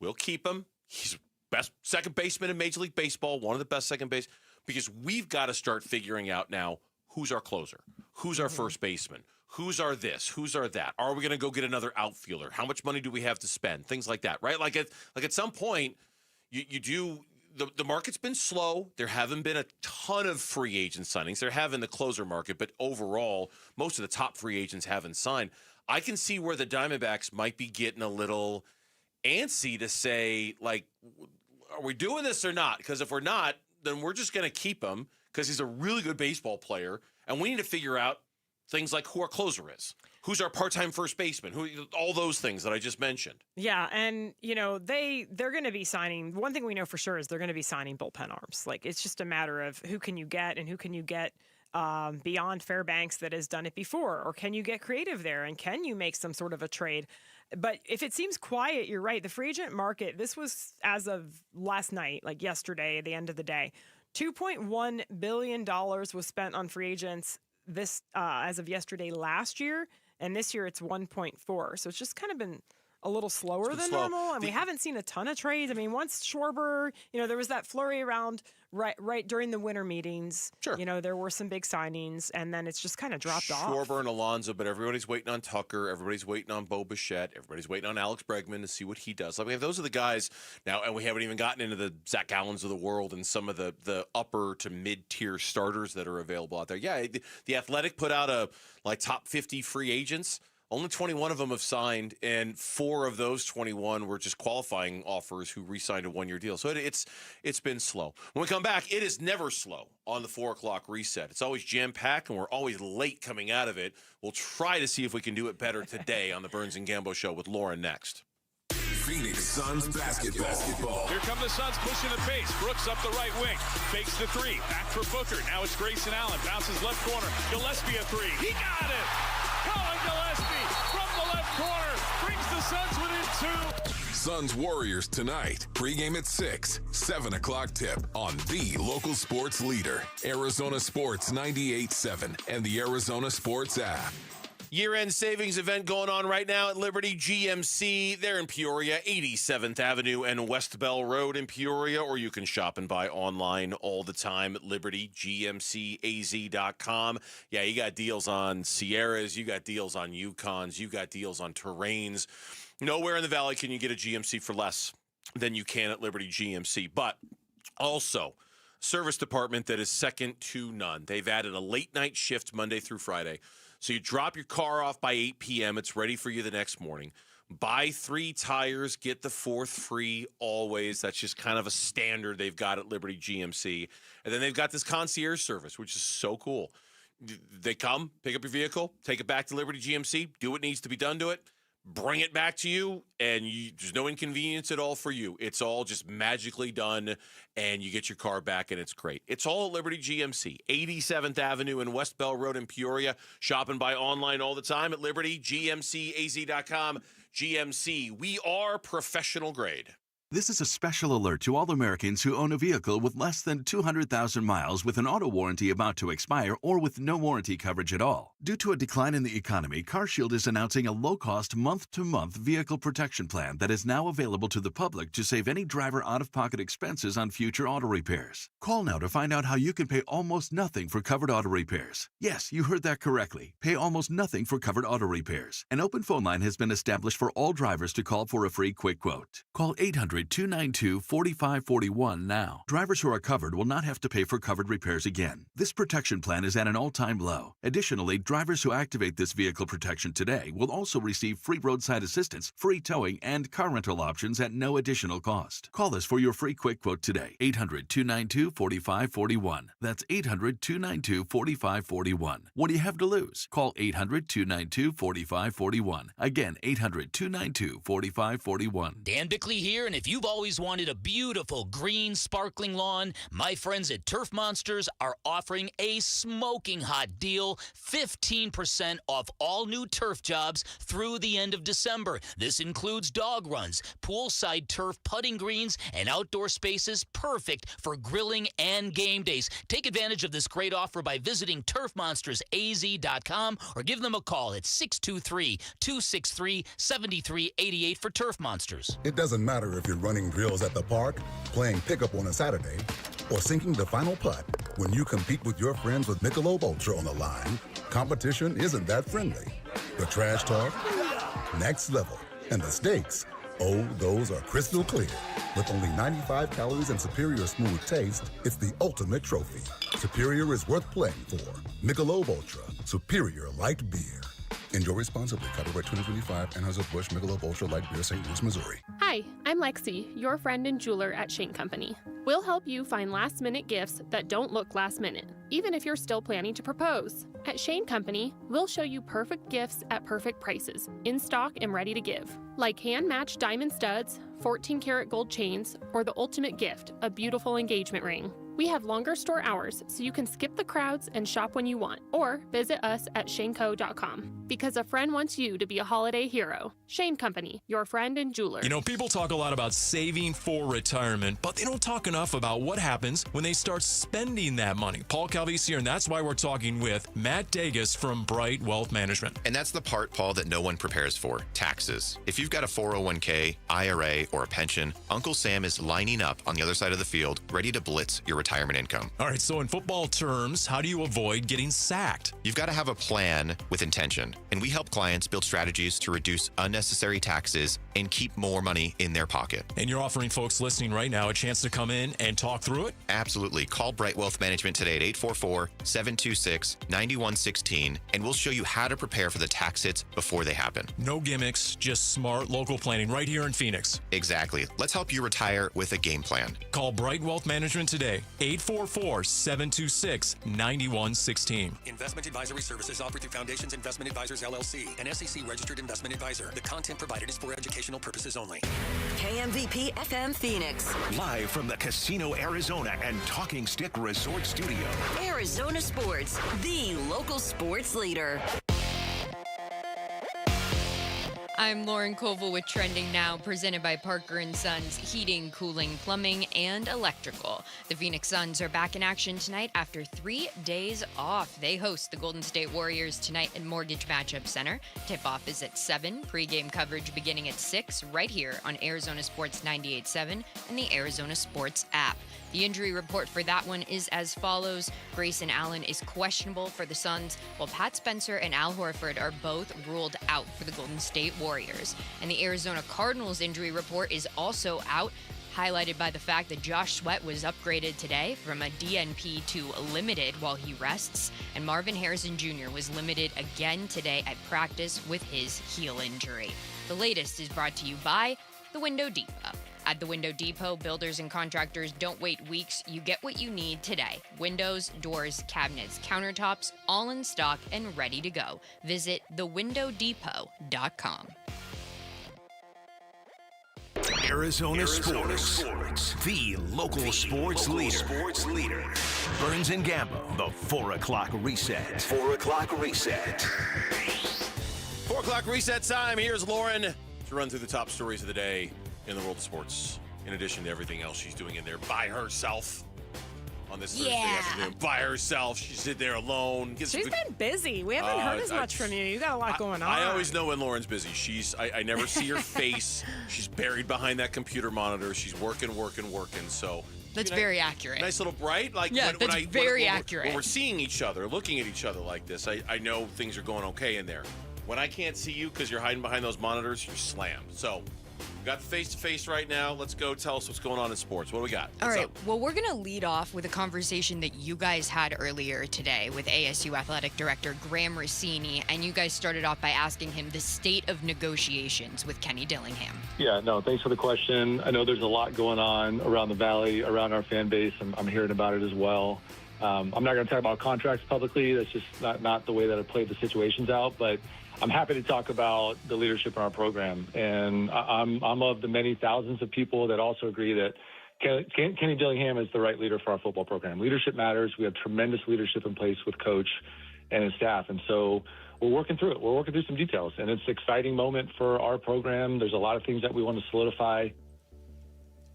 we'll keep him. He's best second baseman in Major League Baseball, one of the best second base, because we've got to start figuring out now who's our closer, who's our first baseman, who's our this, who's our that. Are we going to go get another outfielder? How much money do we have to spend? Things like that, right? Like at some point, you do. The market's been slow. There haven't been a ton of free agent signings. There have in the closer market, but overall, most of the top free agents haven't signed. I can see where the Diamondbacks might be getting a little antsy to say, like, are we doing this or not? Because if we're not, then we're just going to keep him because he's a really good baseball player, and we need to figure out things like who our closer is, who's our part-time first baseman, all those things that I just mentioned. Yeah, and they're going to be signing. One thing we know for sure is they're going to be signing bullpen arms. Like, it's just a matter of who can you get and who can you get beyond Fairbanks that has done it before, or can you get creative there and can you make some sort of a trade? But if it seems quiet, you're right. The free agent market, this was as of last night, like yesterday, at the end of the day, $2.1 billion was spent on free agents this as of yesterday last year, and this year it's 1.4. So it's just kind of been a little slower than normal, and we haven't seen a ton of trades. I mean, once Schwarber, there was that flurry around right during the winter meetings. Sure. There were some big signings, and then it's just kind of dropped off. Schwarber and Alonso, but everybody's waiting on Tucker. Everybody's waiting on Bo Bichette. Everybody's waiting on Alex Bregman to see what he does. Like, those are the guys now, and we haven't even gotten into the Zach Gallens of the world and some of the upper to mid-tier starters that are available out there. Yeah, the Athletic put out a top 50 free agents. Only 21 of them have signed, and 4 of those 21 were just qualifying offers who re-signed a one-year deal. So it's been slow. When we come back, it is never slow on the 4 o'clock reset. It's always jam-packed, and we're always late coming out of it. We'll try to see if we can do it better today on the Burns and Gambo Show with Lauren next. Phoenix Suns basketball. Here come the Suns pushing the pace. Brooks up the right wing. Fakes the three. Back for Booker. Now it's Grayson Allen. Bounces left corner. Gillespie a three. He got it! Colin Gillespie from the left corner brings the Suns within 2. Suns Warriors tonight. Pregame at 6, 7 o'clock tip on the local sports leader. Arizona Sports 98.7 and the Arizona Sports app. Year-end savings event going on right now at Liberty GMC. They're in Peoria, 87th Avenue and West Bell Road in Peoria, or you can shop and buy online all the time at libertygmcaz.com. Yeah, you got deals on Sierras, you got deals on Yukons, you got deals on Terrains. Nowhere in the valley can you get a GMC for less than you can at Liberty GMC, but also service department that is second to none. They've added a late night shift Monday through Friday. So you drop your car off by 8 p.m. It's ready for you the next morning. Buy 3 tires, get the 4th free always. That's just kind of a standard they've got at Liberty GMC. And then they've got this concierge service, which is so cool. They come, pick up your vehicle, take it back to Liberty GMC, do what needs to be done to it, bring it back to you, and there's no inconvenience at all for you. It's all just magically done, and you get your car back, and it's great. It's all at Liberty GMC, 87th Avenue and West Bell Road in Peoria. Shop and buy online all the time at libertygmcaz.com. GMC, we are professional grade. This is a special alert to all Americans who own a vehicle with less than 200,000 miles with an auto warranty about to expire or with no warranty coverage at all. Due to a decline in the economy, CarShield is announcing a low-cost month-to-month vehicle protection plan that is now available to the public to save any driver out-of-pocket expenses on future auto repairs. Call now to find out how you can pay almost nothing for covered auto repairs. Yes, you heard that correctly. Pay almost nothing for covered auto repairs. An open phone line has been established for all drivers to call for a free quick quote. Call 800-292-4541 now. Drivers who are covered will not have to pay for covered repairs again. This protection plan is at an all-time low. Additionally, drivers who activate this vehicle protection today will also receive free roadside assistance, free towing, and car rental options at no additional cost. Call us for your free quick quote today. 800-292-4541. That's 800-292-4541. What do you have to lose? Call 800-292-4541. Again, 800-292-4541. Dan Bickley here, and if you've always wanted a beautiful green sparkling lawn, my friends at Turf Monsters are offering a smoking hot deal, 15% off all new turf jobs through the end of December. This includes dog runs, poolside turf putting greens, and outdoor spaces perfect for grilling and game days. Take advantage of this great offer by visiting turfmonstersaz.com or give them a call at 623-263-7388 for Turf Monsters. It doesn't matter if you're running drills at the park, playing pickup on a Saturday, or sinking the final putt. When you compete with your friends with Michelob Ultra on the line, competition isn't that friendly. The trash talk, next level, and the stakes, oh, those are crystal clear. With only 95 calories and superior smooth taste, it's the ultimate trophy. Superior is worth playing for. Michelob Ultra, superior light beer. Enjoy responsibly. Copyright 2025, Anheuser-Busch Michelob Ultra Light Beer, St. Louis, Missouri. Hi, I'm Lexi, your friend and jeweler at Shane Company. We'll help you find last-minute gifts that don't look last-minute, even if you're still planning to propose. At Shane Company, we'll show you perfect gifts at perfect prices, in stock and ready to give. Like hand-matched diamond studs, 14-karat gold chains, or the ultimate gift, a beautiful engagement ring. We have longer store hours, so you can skip the crowds and shop when you want, or visit us at shaneco.com. Because a friend wants you to be a holiday hero. Shane Company, your friend and jeweler. You know, people talk a lot about saving for retirement, but they don't talk enough about what happens when they start spending that money. Paul Calvise here, and that's why we're talking with Matt Dagus from Bright Wealth Management. And that's the part, Paul, that no one prepares for, taxes. If you've got a 401k, IRA, or a pension, Uncle Sam is lining up on the other side of the field, ready to blitz your retirement income. All right, so in football terms, how do you avoid getting sacked? You've got to have a plan with intention, and we help clients build strategies to reduce unnecessary taxes and keep more money in their pocket. And you're offering folks listening right now a chance to come in and talk through it? Absolutely. Call Bright Wealth Management today at 844-726-9116, and we'll show you how to prepare for the tax hits before they happen. No gimmicks, just smart local planning right here in Phoenix. Exactly. Let's help you retire with a game plan. Call Bright Wealth Management today, 844-726-9116. Investment advisory services offered through Foundations Investment Advisors, LLC, an SEC-registered investment advisor. The content provided is for educational purposes only. KMVP FM Phoenix. Live from the Casino Arizona and Talking Stick Resort Studio. Arizona Sports, the local sports leader. I'm Lauren Koval with Trending Now, presented by Parker & Sons Heating, Cooling, Plumbing, and Electrical. The Phoenix Suns are back in action tonight after 3 days off. They host the Golden State Warriors tonight at Mortgage Matchup Center. Tip-off is at 7, pregame coverage beginning at 6, right here on Arizona Sports 98.7 and the Arizona Sports app. The injury report for that one is as follows. Grayson Allen is questionable for the Suns, while Pat Spencer and Al Horford are both ruled out for the Golden State Warriors. And the Arizona Cardinals injury report is also out, highlighted by the fact that Josh Sweat was upgraded today from a DNP to limited while he rests, and Marvin Harrison Jr. was limited again today at practice with his heel injury. The latest is brought to you by The Window Depot. At The Window Depot, builders and contractors don't wait weeks. You get what you need today. Windows, doors, cabinets, countertops, all in stock and ready to go. Visit thewindowdepot.com. Arizona Sports. The local sports leader. Burns and Gambo, the 4 o'clock reset. 4 o'clock reset. 4 o'clock reset time. Here's Lauren to run through the top stories of the day in the world of sports, in addition to everything else she's doing in there by herself on this Thursday afternoon. By herself. She's in there alone. She's been busy. We haven't heard as much from you. You got a lot going on. I always know when Lauren's busy. I never see her face. She's buried behind that computer monitor. She's working. So that's very accurate. Nice little bright. Like yeah, that's very accurate. When we're seeing each other, looking at each other like this, I know things are going okay in there. When I can't see you because you're hiding behind those monitors, you're slammed. So we got face-to-face right now. Let's go. Tell us what's going on in sports. What do we got? All right. Well, we're going to lead off with a conversation that you guys had earlier today with ASU Athletic Director Graham Rossini, and you guys started off by asking him the state of negotiations with Kenny Dillingham. Yeah, no, thanks for the question. I know there's a lot going on around the Valley, around our fan base, and I'm hearing about it as well. I'm not going to talk about contracts publicly. That's just not the way that I played the situations out, but I'm happy to talk about the leadership in our program. And I'm of the many thousands of people that also agree that Kenny Dillingham is the right leader for our football program. Leadership matters. We have tremendous leadership in place with Coach and his staff. And so we're working through it. We're working through some details. And it's an exciting moment for our program. There's a lot of things that we want to solidify.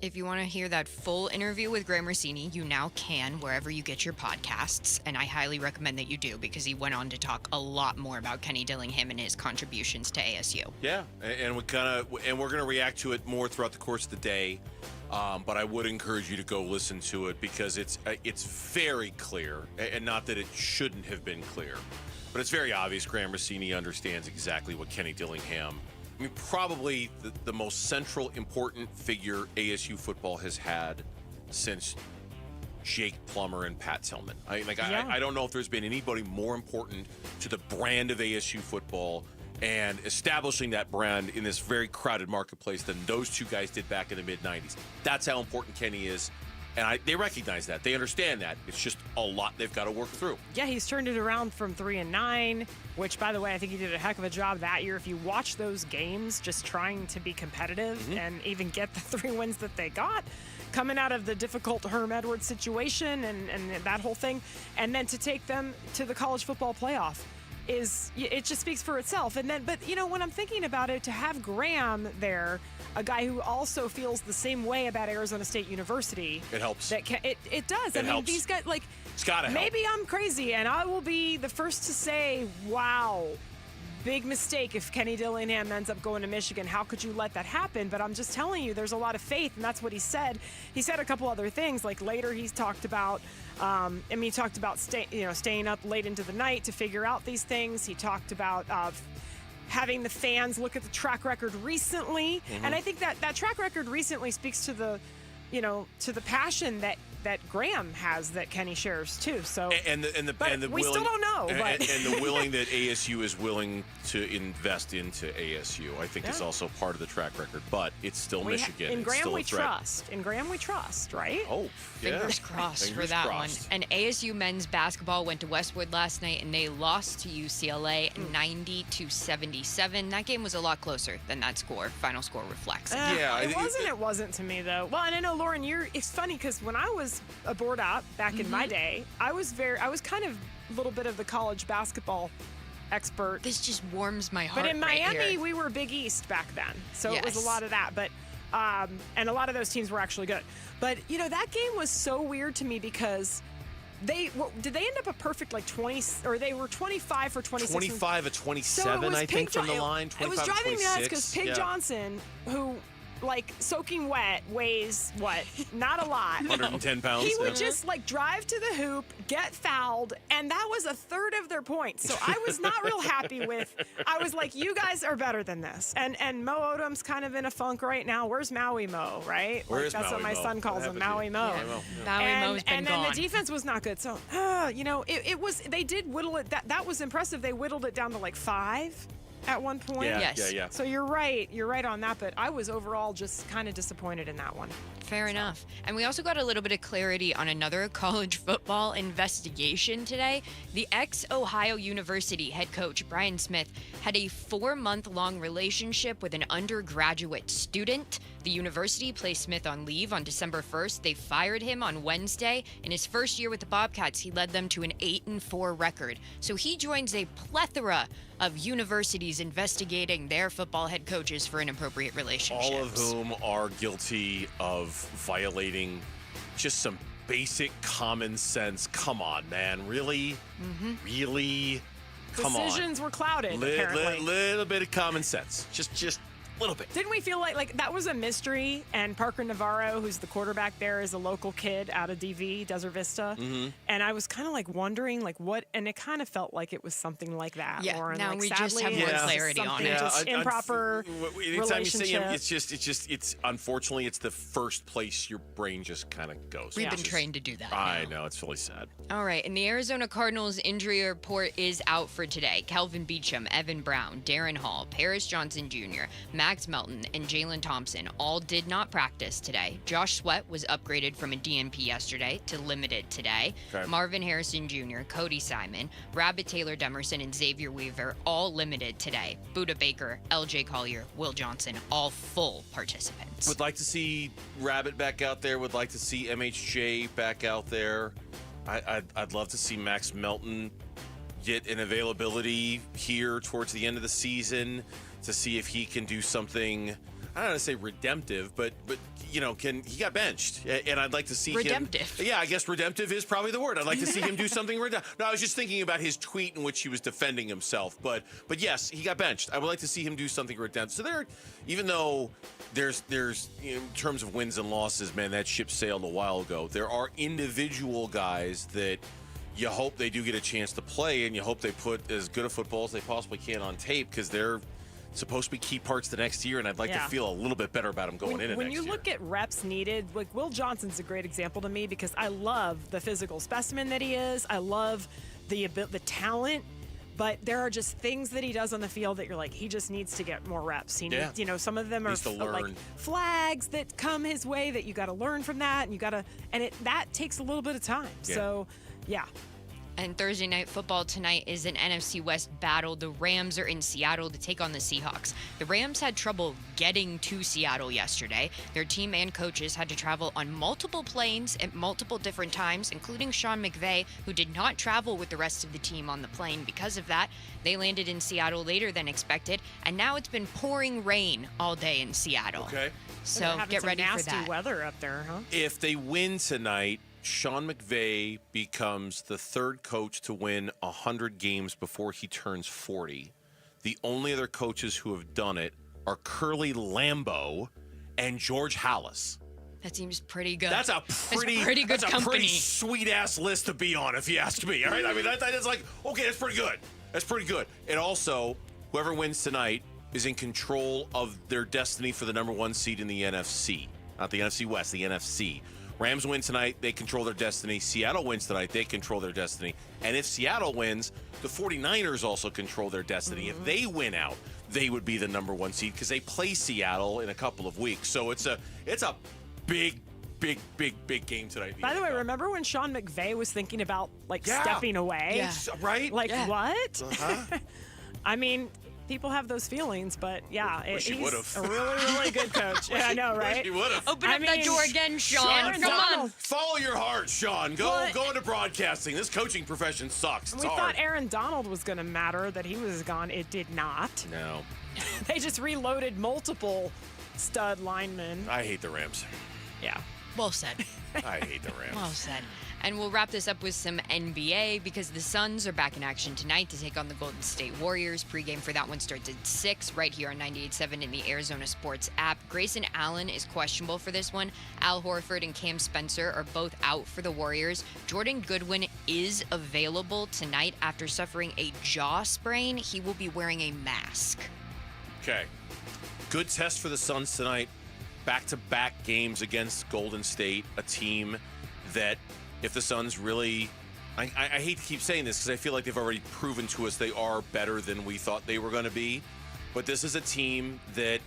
If you want to hear that full interview with Graham Rossini, you now can wherever you get your podcasts, and I highly recommend that you do because he went on to talk a lot more about Kenny Dillingham and his contributions to ASU. Yeah, and we're going to react to it more throughout the course of the day. But I would encourage you to go listen to it because it's very clear, and not that it shouldn't have been clear, but it's very obvious Graham Rossini understands exactly what Kenny Dillingham. I mean, probably the most central, important figure ASU football has had since Jake Plummer and Pat Tillman. I don't know if there's been anybody more important to the brand of ASU football and establishing that brand in this very crowded marketplace than those two guys did back in the mid-'90s. That's how important Kenny is. And they recognize that. They understand that. It's just a lot they've got to work through. Yeah, he's turned it around from 3-9, which, by the way, I think he did a heck of a job that year. If you watch those games, just trying to be competitive and even get the 3 wins that they got, coming out of the difficult Herm Edwards situation and that whole thing, and then to take them to the college football playoff. It just speaks for itself. But when I'm thinking about it, to have Graham there, a guy who also feels the same way about Arizona State University, it helps. It does. It helps. These guys, it's gotta help. Maybe I'm crazy, and I will be the first to say, wow, big mistake if Kenny Dillingham ends up going to Michigan. How could you let that happen? But I'm just telling you, there's a lot of faith, and that's what he said. He said a couple other things. Like later, he's talked about. He talked about staying up late into the night to figure out these things. He talked about having the fans look at the track record recently, and I think that track record recently speaks to the passion that Graham has that Kenny shares too. So we still don't know. And the willing that ASU is willing to invest into ASU, I think is also part of the track record. But it's still Michigan. In Graham we trust. In Graham we trust, right? Oh, yeah. Fingers crossed for that one. And ASU men's basketball went to Westwood last night, and they lost to UCLA 90-77. That game was a lot closer than that final score reflects. It wasn't to me though. Well, and I know Lauren, it's funny because when I was a board op back in my day, I was kind of a little bit of the college basketball expert. This just warms my heart. But in right Miami, here. we were Big East back then. So it was a Yes. lot of that. But and a lot of those teams were actually good. But, that game was so weird to me because did they end up a perfect 20, or they were 25 for 26? 25 of 27, I think, from the line. It was 25 of driving me nuts 26. because Pig Yeah. Johnson, who soaking wet, weighs what? Not a lot. 110 pounds. He would yeah. just drive to the hoop, get fouled, and that was a third of their points. So I was not real happy with. I was like, you guys are better than this. And Mo Odom's kind of in a funk right now. Where's Maui Mo? Right? Where is That's Maui what my Mo? son calls What him, happened Maui to Mo. you? Maui Mo's been and then gone. the defense was not good. So it was. They did whittle it. That was impressive. They whittled it down to 5. At one point. Yeah, Yes. yeah. So you're right. You're right on that. But I was overall just kind of disappointed in that one. Fair enough. And we also got a little bit of clarity on another college football investigation today. The ex-Ohio University head coach, Brian Smith, had a 4-month-long relationship with an undergraduate student. The university placed Smith on leave on December 1st. They fired him on Wednesday. In his first year with the Bobcats, he led them to an 8-4 record. So he joins a plethora of universities investigating their football head coaches for inappropriate relationships. All of whom are guilty of violating just some basic common sense. Come on, man. Really? Really? Come on. Decisions were clouded, apparently. Little bit of common sense. Just a little bit. Didn't we feel like that was a mystery? And Parker Navarro, who's the quarterback there, is a local kid out of DV, Desert Vista. Mm-hmm. And I was kind of wondering what, and it kind of felt like it was something like that. Yeah, Lauren. now we just sadly, have it more was clarity on something it. Just improper Anytime you say relationship. it's unfortunately it's the first place your brain just kind of goes. We've been trained to do that. I know, it's really sad. All right, and the Arizona Cardinals injury report is out for today. Kelvin Beachum, Evan Brown, Darren Hall, Paris Johnson Jr., Max Melton, and Jalen Thompson all did not practice today. Josh Sweat was upgraded from a DNP yesterday to limited today. Okay. Marvin Harrison Jr., Cody Simon, Rabbit Taylor Demerson, and Xavier Weaver all limited today. Buda Baker, LJ Collier, Will Johnson, all full participants. Would like to see Rabbit back out there. Would like to see MHJ back out there. I'd love to see Max Melton get an availability here towards the end of the season to see if he can do something. I don't want to say redemptive, but he got benched, and I'd like to see redemptive. Yeah, I guess redemptive is probably the word. I'd like to see him do something redemptive. No, I was just thinking about his tweet in which he was defending himself, but yes, he got benched. I would like to see him do something redemptive. So even though there's in terms of wins and losses, man, that ship sailed a while ago. There are individual guys that you hope they do get a chance to play, and you hope they put as good a football as they possibly can on tape because they're supposed to be key parts the next year, and I'd like to feel a little bit better about them going into next year. When you look at reps needed, Will Johnson's a great example to me because I love the physical specimen that he is. I love the talent, but there are just things that he does on the field that you're like, he just needs to get more reps. He needs, some of them are like flags that come his way that you got to learn from that, and that takes a little bit of time. Yeah. So, yeah. And Thursday Night Football tonight is an NFC West battle. The Rams are in Seattle to take on the Seahawks. The Rams had trouble getting to Seattle yesterday. Their team and coaches had to travel on multiple planes at multiple different times, including Sean McVay, who did not travel with the rest of the team on the plane. Because of that, they landed in Seattle later than expected, and now it's been pouring rain all day in Seattle. Okay. So get ready for that. Nasty weather up there, huh? If they win tonight, Sean McVay becomes the third coach to win 100 games before he turns 40. The only other coaches who have done it are Curly Lambeau and George Halas. That seems pretty good. That's a pretty good that's company. a pretty sweet-ass list to be on, if you ask me. All right? I mean, that's like, okay, that's pretty good. That's pretty good. And also, whoever wins tonight is in control of their destiny for the number 1 seed in the NFC. Not the NFC West, the NFC. Rams win tonight, they control their destiny. Seattle wins tonight, they control their destiny. And if Seattle wins, the 49ers also control their destiny. If they win out, they would be the number 1 seed because they play Seattle in a couple of weeks. So it's a big game tonight. By the way, remember when Sean McVay was thinking about stepping away? Yeah. Right? What? Uh-huh. I mean, people have those feelings, but yeah, Wish he he's would've. a really, really good coach. Yeah, I know, right? He would have. Open up that door again, Sean. Come on. Follow your heart, Sean. Go into broadcasting. This coaching profession sucks. It's We hard. thought Aaron Donald was going to matter, that he was gone. It did not. No. They just reloaded multiple stud linemen. I hate the Rams. Yeah. Well said. I hate the Rams. Well said. And we'll wrap this up with some NBA because the Suns are back in action tonight to take on the Golden State Warriors. Pregame for that one starts at 6 right here on 98.7 in the Arizona Sports app. Grayson Allen is questionable for this one. Al Horford and Cam Spencer are both out for the Warriors. Jordan Goodwin is available tonight after suffering a jaw sprain. He will be wearing a mask. Okay. Good test for the Suns tonight. Back-to-back games against Golden State, a team that if the Suns really, I hate to keep saying this because I feel like they've already proven to us they are better than we thought they were going to be. But this is a team that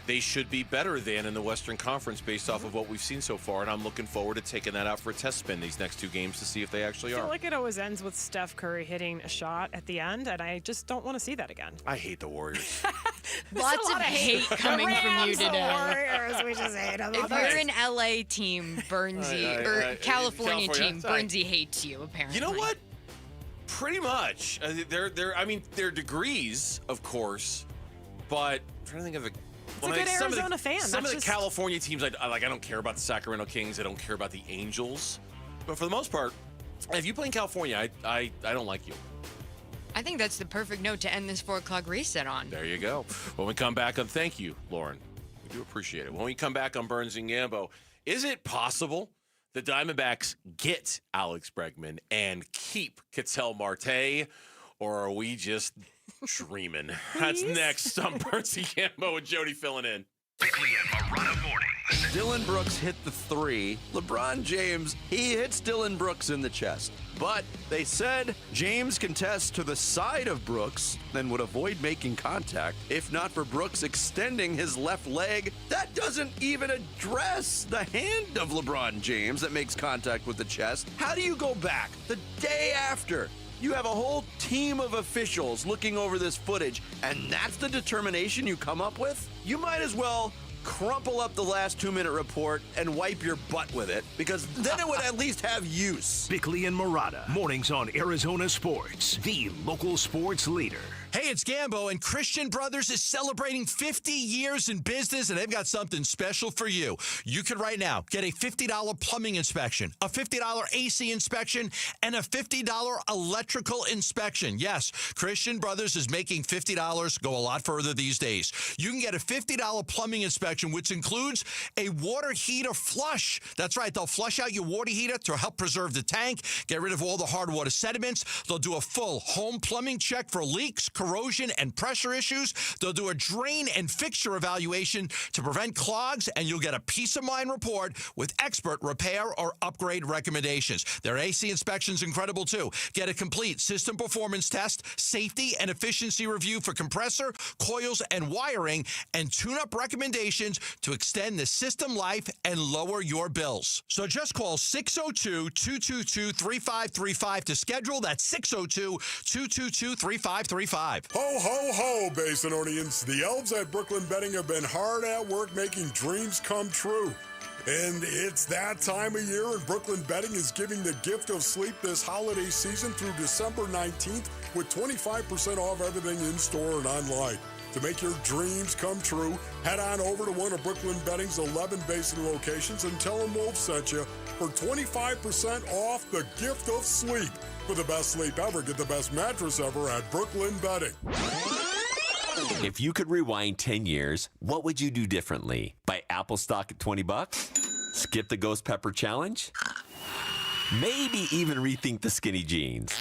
they should be better than in the Western Conference based off of what we've seen so far. And I'm looking forward to taking that out for a test spin these next two games to see if they actually I feel are. like it always ends with Steph Curry hitting a shot at the end, and I just don't want to see that again. I hate the Warriors. Lots of hate coming from you today. Warriors, we just hate them. If you're an LA team, Burnsy, or California team, Burnsy hates you, apparently. You know what? Pretty much. They're degrees, of course, but I'm trying to think of the. It's a good Arizona fan. Some of the California teams, I don't care about the Sacramento Kings. I don't care about the Angels. But for the most part, if you play in California, I don't like you. I think that's the perfect note to end this 4 o'clock reset on. There you go. When we come back on, thank you, Lauren. We do appreciate it. When we come back on Burns and Gambo, is it possible the Diamondbacks get Alex Bregman and keep Ketel Marte, or are we just dreaming? That's next on Burns and Gambo and Jody filling in. Bickley and Morana mornings. Dylan Brooks hit the 3. LeBron James, he hits Dylan Brooks in the chest. But they said James contests to the side of Brooks and would avoid making contact if not for Brooks extending his left leg. That doesn't even address the hand of LeBron James that makes contact with the chest. How do you go back the day after? You have a whole team of officials looking over this footage, and that's the determination you come up with? You might as well crumple up the last 2-minute report and wipe your butt with it, because then it would at least have use. Bickley and Morana mornings on Arizona Sports, the local sports leader. Hey, it's Gambo, and Christian Brothers is celebrating 50 years in business, and they've got something special for you. You can right now get a $50 plumbing inspection, a $50 AC inspection, and a $50 electrical inspection. Yes, Christian Brothers is making $50 go a lot further these days. You can get a $50 plumbing inspection, which includes a water heater flush. That's right, they'll flush out your water heater to help preserve the tank, get rid of all the hard water sediments. They'll do a full home plumbing check for leaks, corrosion, and pressure issues. They'll do a drain and fixture evaluation to prevent clogs, and you'll get a peace of mind report with expert repair or upgrade recommendations. Their AC inspection's incredible too. Get a complete system performance test, safety and efficiency review for compressor, coils, and wiring, and tune-up recommendations to extend the system life and lower your bills. So just call 602-222-3535 to schedule. That's 602-222-3535. Ho, ho, ho, Basinonians. The elves at Brooklyn Betting have been hard at work making dreams come true. And it's that time of year, and Brooklyn Betting is giving the gift of sleep this holiday season through December 19th with 25% off everything in-store and online. To make your dreams come true, head on over to one of Brooklyn Betting's 11 Basin locations and tell them Wolf sent you for 25% off the gift of sleep. For the best sleep ever, get the best mattress ever at Brooklyn Betting. If you could rewind 10 years, what would you do differently? Buy Apple stock at $20? Skip the Ghost Pepper Challenge? Maybe even rethink the skinny jeans.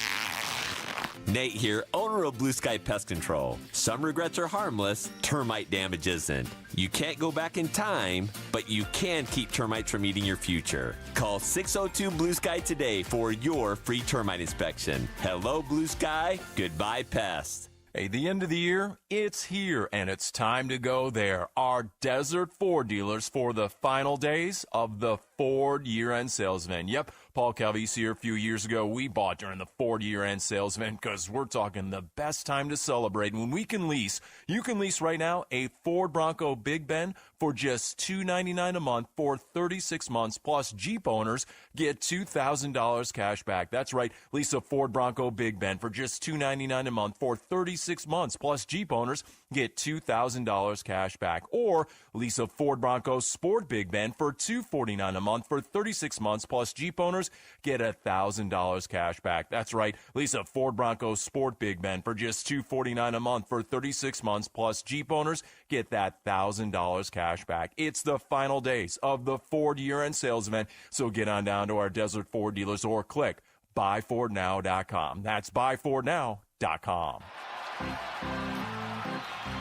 Nate here, owner of Blue Sky Pest Control. Some regrets are harmless, termite damage isn't. You can't go back in time, but you can keep termites from eating your future. Call 602 Blue Sky today for your free termite inspection. Hello, Blue Sky. Goodbye, pests. Hey, the end of the year, it's here, and it's time to go there. Our Desert Ford dealers for the final days of the Ford year-end sales event. Yep, Paul Calvisi here. A few years ago, we bought during the Ford year-end sales event because we're talking the best time to celebrate. And when we can lease, you can lease right now a Ford Bronco Big Ben for just $299 a month for 36 months, plus Jeep owners get $2,000 cash back. That's right, lease a Ford Bronco Big Ben for just $299 a month for 36 months, plus Jeep owners get $2,000 cash back. Or lease a Ford Bronco Sport Big Ben for $249 a month for 36 months, plus Jeep owners get $1,000 cash back. That's right, lease a Ford Bronco Sport Big Ben for just $249 a month for 36 months, plus Jeep owners get that $1,000 cash back. It's the final days of the Ford year-end sales event, so get on down to our Desert Ford dealers or click buyfordnow.com. That's buyfordnow.com.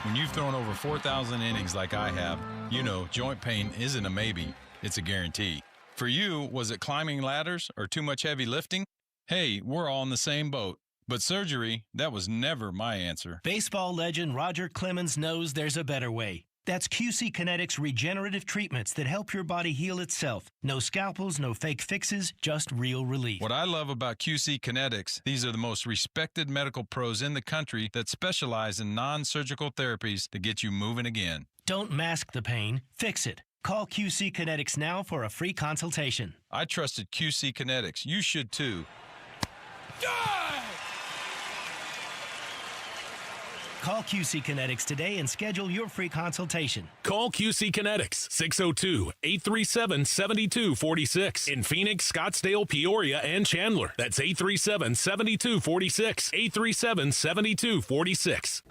When you've thrown over 4,000 innings like I have, you know joint pain isn't a maybe, it's a guarantee. For you, was it climbing ladders or too much heavy lifting? Hey, we're all in the same boat. But surgery, that was never my answer. Baseball legend Roger Clemens knows there's a better way. That's QC Kinetics regenerative treatments that help your body heal itself. No scalpels, no fake fixes, just real relief. What I love about QC Kinetics, these are the most respected medical pros in the country that specialize in non-surgical therapies to get you moving again. Don't mask the pain, fix it. Call QC Kinetics now for a free consultation. I trusted QC Kinetics. You should too. Call QC Kinetics today and schedule your free consultation. Call QC Kinetics, 602-837-7246. In Phoenix, Scottsdale, Peoria, and Chandler. That's 837-7246. 837-7246.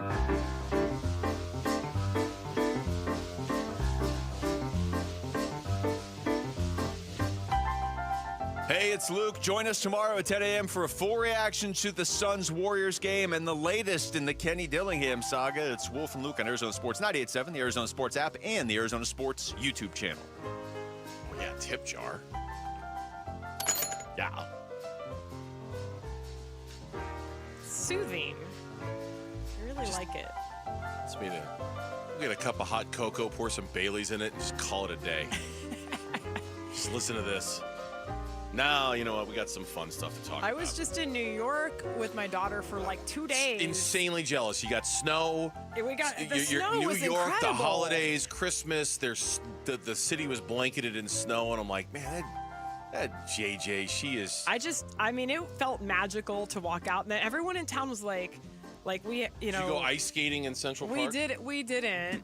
Hey, it's Luke. Join us tomorrow at 10 a.m. for a full reaction to the Suns-Warriors game and the latest in the Kenny Dillingham saga. It's Wolf and Luke on Arizona Sports 98.7, the Arizona Sports app, and the Arizona Sports YouTube channel. Oh, yeah, tip jar. Yeah. Soothing. I really like it. Let's get a cup of hot cocoa, pour some Baileys in it, and just call it a day. Just listen to this. Now, you know what? We got some fun stuff to talk about. I was just in New York with my daughter for like 2 days. Insanely jealous. You got snow. We got the You're snow New was York, incredible. the holidays, Christmas. There's the city was blanketed in snow, and I'm like, man, that JJ, she is. I mean, it felt magical to walk out, and then everyone in town was like we, you know. Did you go ice skating in Central Park? We didn't.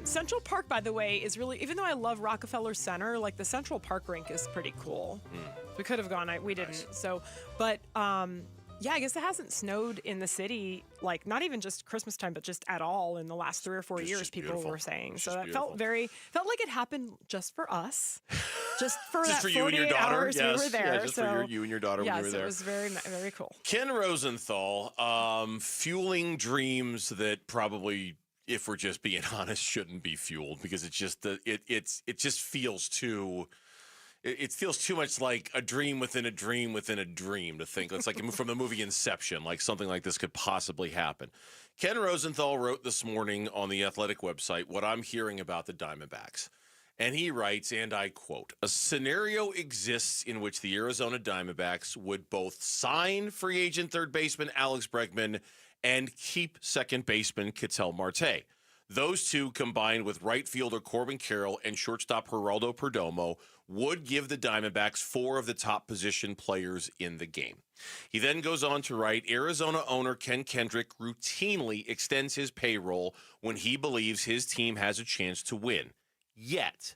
Central Park, by the way, is really, even though I love Rockefeller Center, like the Central Park rink is pretty cool. We could have gone, we didn't. Nice. So, but yeah, I guess it hasn't snowed in the city, like not even just Christmas time, but just at all in the last 3 or 4 years, people were saying. So that felt like it happened just for us. Just for just that for 48 hours yes. we were there. Yeah, just for you and your daughter when you were there. Yes, it was very, very cool. Ken Rosenthal, fueling dreams that probably, if we're just being honest, shouldn't be fueled because it's just it just feels too. It feels too much like a dream within a dream within a dream to think. It's like from the movie Inception, like something like this could possibly happen. Ken Rosenthal wrote this morning on the Athletic website what I'm hearing about the Diamondbacks. And he writes, and I quote, "A scenario exists in which the Arizona Diamondbacks would both sign free agent third baseman Alex Bregman and keep second baseman Ketel Marte. Those two, combined with right fielder Corbin Carroll and shortstop Geraldo Perdomo, would give the Diamondbacks 4 of the top position players in the game." He then goes on to write, "Arizona owner Ken Kendrick routinely extends his payroll when he believes his team has a chance to win. Yet,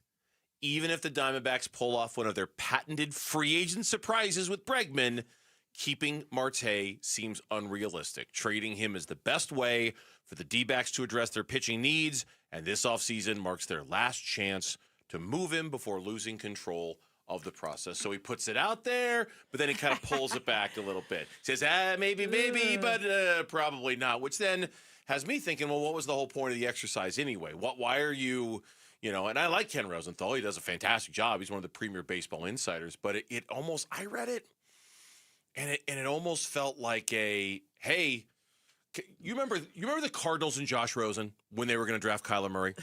even if the Diamondbacks pull off one of their patented free agent surprises with Bregman, keeping Marte seems unrealistic. Trading him is the best way for the D-backs to address their pitching needs, and this offseason marks their last chance to move him before losing control of the process." So he puts it out there, but then he kind of pulls it back a little bit. Says, maybe, but probably not, which then has me thinking, well, what was the whole point of the exercise anyway? Why are you, and I like Ken Rosenthal. He does a fantastic job. He's one of the premier baseball insiders, but it almost, I read it, and it almost felt like hey, you remember the Cardinals and Josh Rosen when they were going to draft Kyler Murray?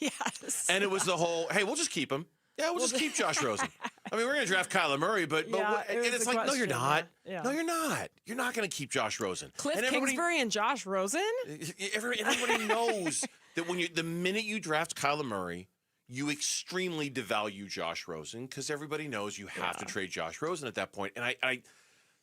Yes. And it was the whole, hey, we'll just keep him. Yeah, we'll just keep Josh Rosen. I mean, we're going to draft Kyler Murray, but it's like, no, you're not. Yeah. No, you're not. You're not going to keep Josh Rosen. Cliff Kingsbury and Josh Rosen? Everybody knows that the minute you draft Kyler Murray, you extremely devalue Josh Rosen because everybody knows you have to trade Josh Rosen at that point. And I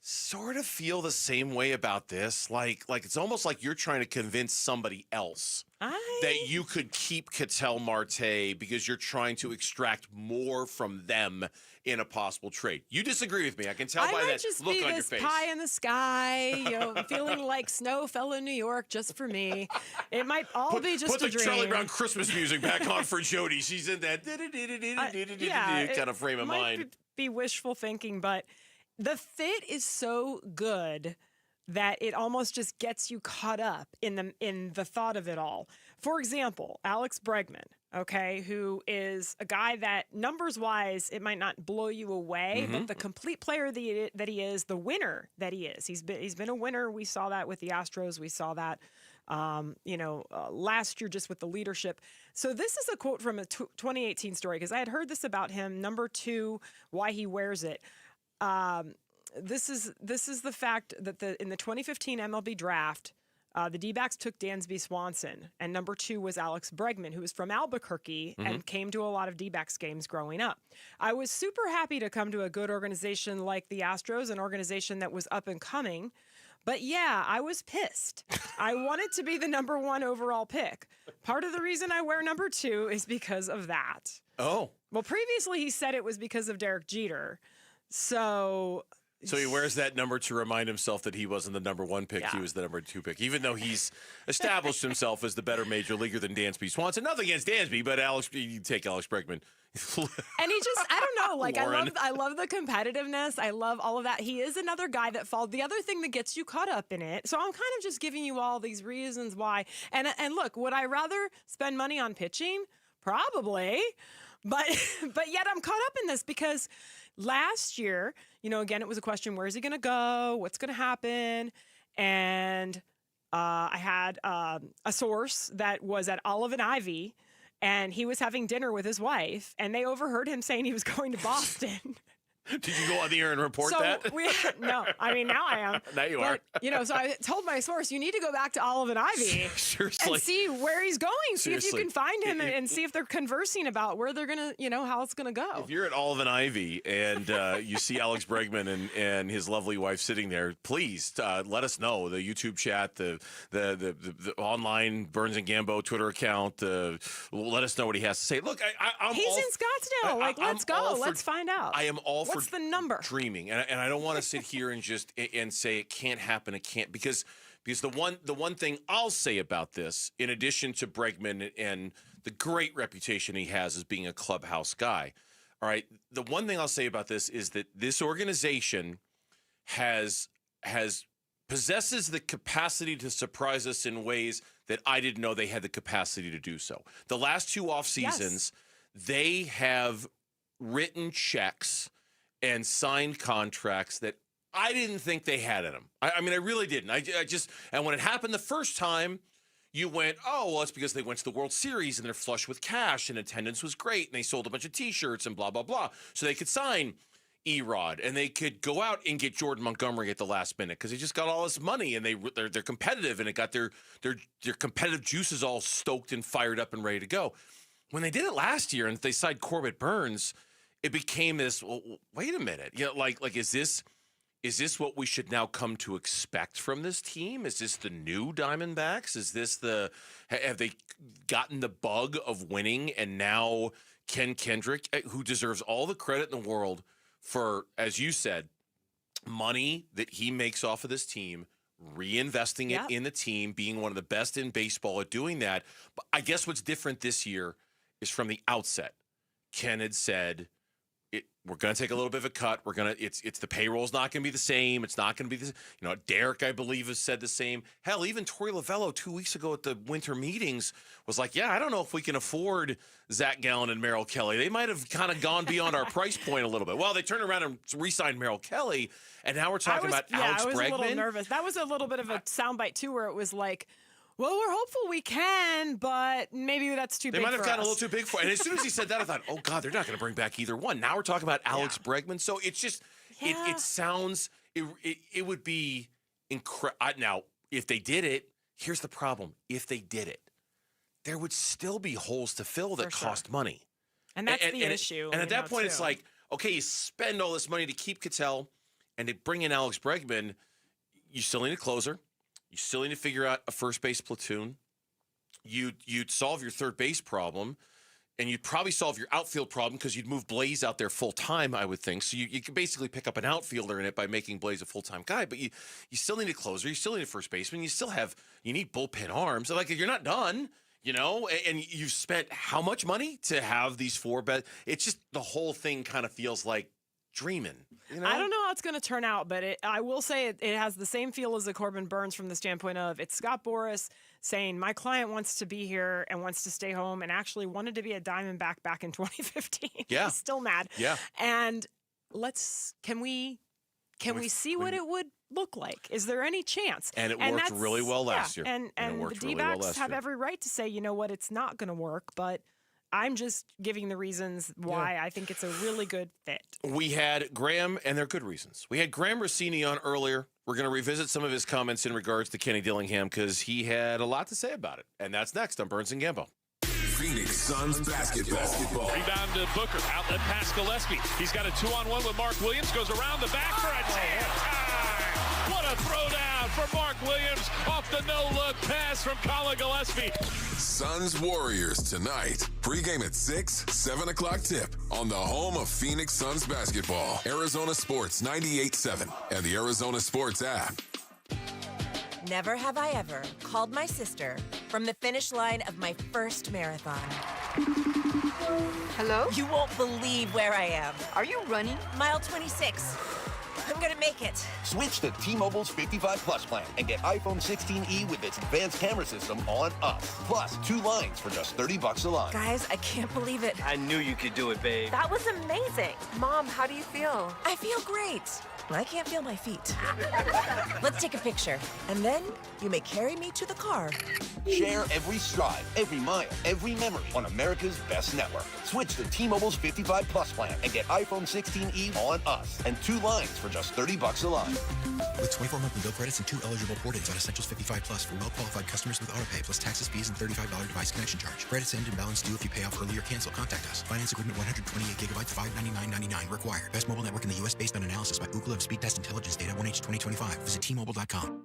sort of feel the same way about this. Like it's almost like you're trying to convince somebody else that you could keep Ketel Marte because you're trying to extract more from them in a possible trade. You disagree with me. I can tell by that look on your face. Pie in the sky, feeling like snow fell in New York just for me. It might all be just a dream. Put the Charlie Brown Christmas music back on for Jody. She's in that kind of frame of mind. Might be wishful thinking, but the fit is so good that it almost just gets you caught up in the thought of it all. For example, Alex Bregman, who is a guy that numbers-wise, it might not blow you away, but the complete player that he is, the winner that he is. He's been a winner. We saw that with the Astros. We saw that last year just with the leadership. So this is a quote from a 2018 story because I had heard this about him. Number 2, why he wears it. This is the fact that in the 2015 MLB draft, the D-backs took Dansby Swanson, and number 2 was Alex Bregman, who was from Albuquerque and came to a lot of D-backs games growing up. I was super happy to come to a good organization like the Astros, an organization that was up and coming. But yeah, I was pissed. I wanted to be the number 1 overall pick. Part of the reason I wear number 2 is because of that. Oh. Well, previously he said it was because of Derek Jeter. So he wears that number to remind himself that he wasn't the number 1 pick. Yeah. He was the number 2 pick, even though he's established himself as the better major leaguer than Dansby Swanson. Nothing against Dansby, but you take Alex Bregman. And he just, I don't know, like I love the competitiveness. I love all of that. He is another guy that followed the other thing that gets you caught up in it. So I'm kind of just giving you all these reasons why. And look, would I rather spend money on pitching? Probably. But yet I'm caught up in this because last year, again, it was a question, where is he going to go? What's going to happen? And I had a source that was at Olive and Ivy, and he was having dinner with his wife, and they overheard him saying he was going to Boston. Did you go on the air and report that? No, I mean, now I am. Now you are. So I told my source, you need to go back to Olive and Ivy and see where he's going. See if you can find him and see if they're conversing about where they're going to, how it's going to go. If you're at Olive and Ivy and you see Alex Bregman and his lovely wife sitting there, please let us know. The YouTube chat, the online Burns and Gambo Twitter account, let us know what he has to say. Look, he's in Scottsdale. Let's go. Let's find out. I am all What's the number? Dreaming, and I don't want to sit here and just and say it can't happen. It can't because the one thing I'll say about this, in addition to Bregman and the great reputation he has as being a clubhouse guy, all right. The one thing I'll say about this is that this organization possesses the capacity to surprise us in ways that I didn't know they had the capacity to do so. The last 2 off seasons, they have written checks and signed contracts that I didn't think they had in them. I mean, I really didn't. And when it happened the first time, you went, oh, well, it's because they went to the World Series and they're flush with cash and attendance was great and they sold a bunch of T-shirts and blah, blah, blah. So they could sign Erod and they could go out and get Jordan Montgomery at the last minute because they just got all this money and they're competitive and it got their competitive juices all stoked and fired up and ready to go. When they did it last year and they signed Corbett Burns, it became this, well, wait a minute. Like is this what we should now come to expect from this team? Is this the new Diamondbacks? Is this have they gotten the bug of winning? And now Ken Kendrick, who deserves all the credit in the world for, as you said, money that he makes off of this team, reinvesting it in the team, being one of the best in baseball at doing that. But I guess what's different this year is from the outset, Ken had said, we're going to take a little bit of a cut. It's the payroll's not going to be the same. It's not going to be the, Derek, I believe, has said the same. Hell, even Torey Lovello 2 weeks ago at the winter meetings was like, yeah, I don't know if we can afford Zach Gallen and Merrill Kelly. They might have kind of gone beyond our price point a little bit. Well, they turned around and re-signed Merrill Kelly, and now we're talking about Alex Bregman. I was a little nervous. That was a little bit of a soundbite, too, where it was like, Well, we're hopeful we can, but maybe that's too They big might have for gotten a us. little too big for it. And as soon as he said that, I thought, oh, God, they're not going to bring back either one. Now we're talking about Alex Bregman. So it's just, it sounds, it would be incredible. Now, if they did it, here's the problem. If they did it, there would still be holes to fill that cost money. And that's the issue. And at that point, it's like, okay, you spend all this money to keep Cattell and to bring in Alex Bregman, you still need a closer. You still need to figure out a first base platoon. You'd solve your third base problem, and you'd probably solve your outfield problem because you'd move Blaze out there full time, I would think. So you could basically pick up an outfielder in it by making Blaze a full time guy. But you still need a closer. You still need a first baseman. You need bullpen arms. Like, you're not done. And you've spent how much money to have these four beds? It's just the whole thing kind of feels like dreaming. I don't know how it's going to turn out, but I will say it has the same feel as the Corbin Burns from the standpoint of it's Scott Boras saying, my client wants to be here and wants to stay home and actually wanted to be a Diamondback back in 2015. Yeah. He's still mad. Yeah. And can we see what it would look like? Is there any chance? And it worked really well last year. And the D-backs have every right to say, you know what, it's not going to work, but I'm just giving the reasons why I think it's a really good fit. We had Graham, and they're good reasons. We had Graham Rossini on earlier. We're going to revisit some of his comments in regards to Kenny Dillingham because he had a lot to say about it. And that's next on Burns and Gambo. Phoenix Suns basketball. Rebound to Booker. Outlet pass Gillespie. He's got a 2-on-1 with Mark Williams. Goes around the back for a jam. What a throwdown for Mark Williams off the no-look pass from Colin Gillespie. Suns Warriors tonight. Pre-game at 6, 7 o'clock tip on the home of Phoenix Suns basketball. Arizona Sports 98.7 and the Arizona Sports app. Never have I ever called my sister from the finish line of my first marathon. Hello? You won't believe where I am. Are you running? Mile 26. I'm gonna make it. Switch to T-Mobile's 55 Plus plan and get iPhone 16e with its advanced camera system on us. Plus, 2 lines for just $30 a line. Guys, I can't believe it. I knew you could do it, babe. That was amazing. Mom, how do you feel? I feel great. I can't feel my feet. Let's take a picture, and then you may carry me to the car. Share every stride, every mile, every memory on America's best network. Switch to T-Mobile's 55 Plus plan and get iPhone 16e on us and 2 lines for just $30 a line. With 24 monthly bill credits and 2 eligible port-ins on Essentials 55 Plus for well-qualified customers with autopay plus taxes, fees, and $35 device connection charge. Credits end and balance due if you pay off early or cancel. Contact us. Finance agreement 128 gigabytes, $599.99 required. Best mobile network in the U.S. based on analysis by Ookla of Speed Test Intelligence data 1H 2025. Visit T-Mobile.com.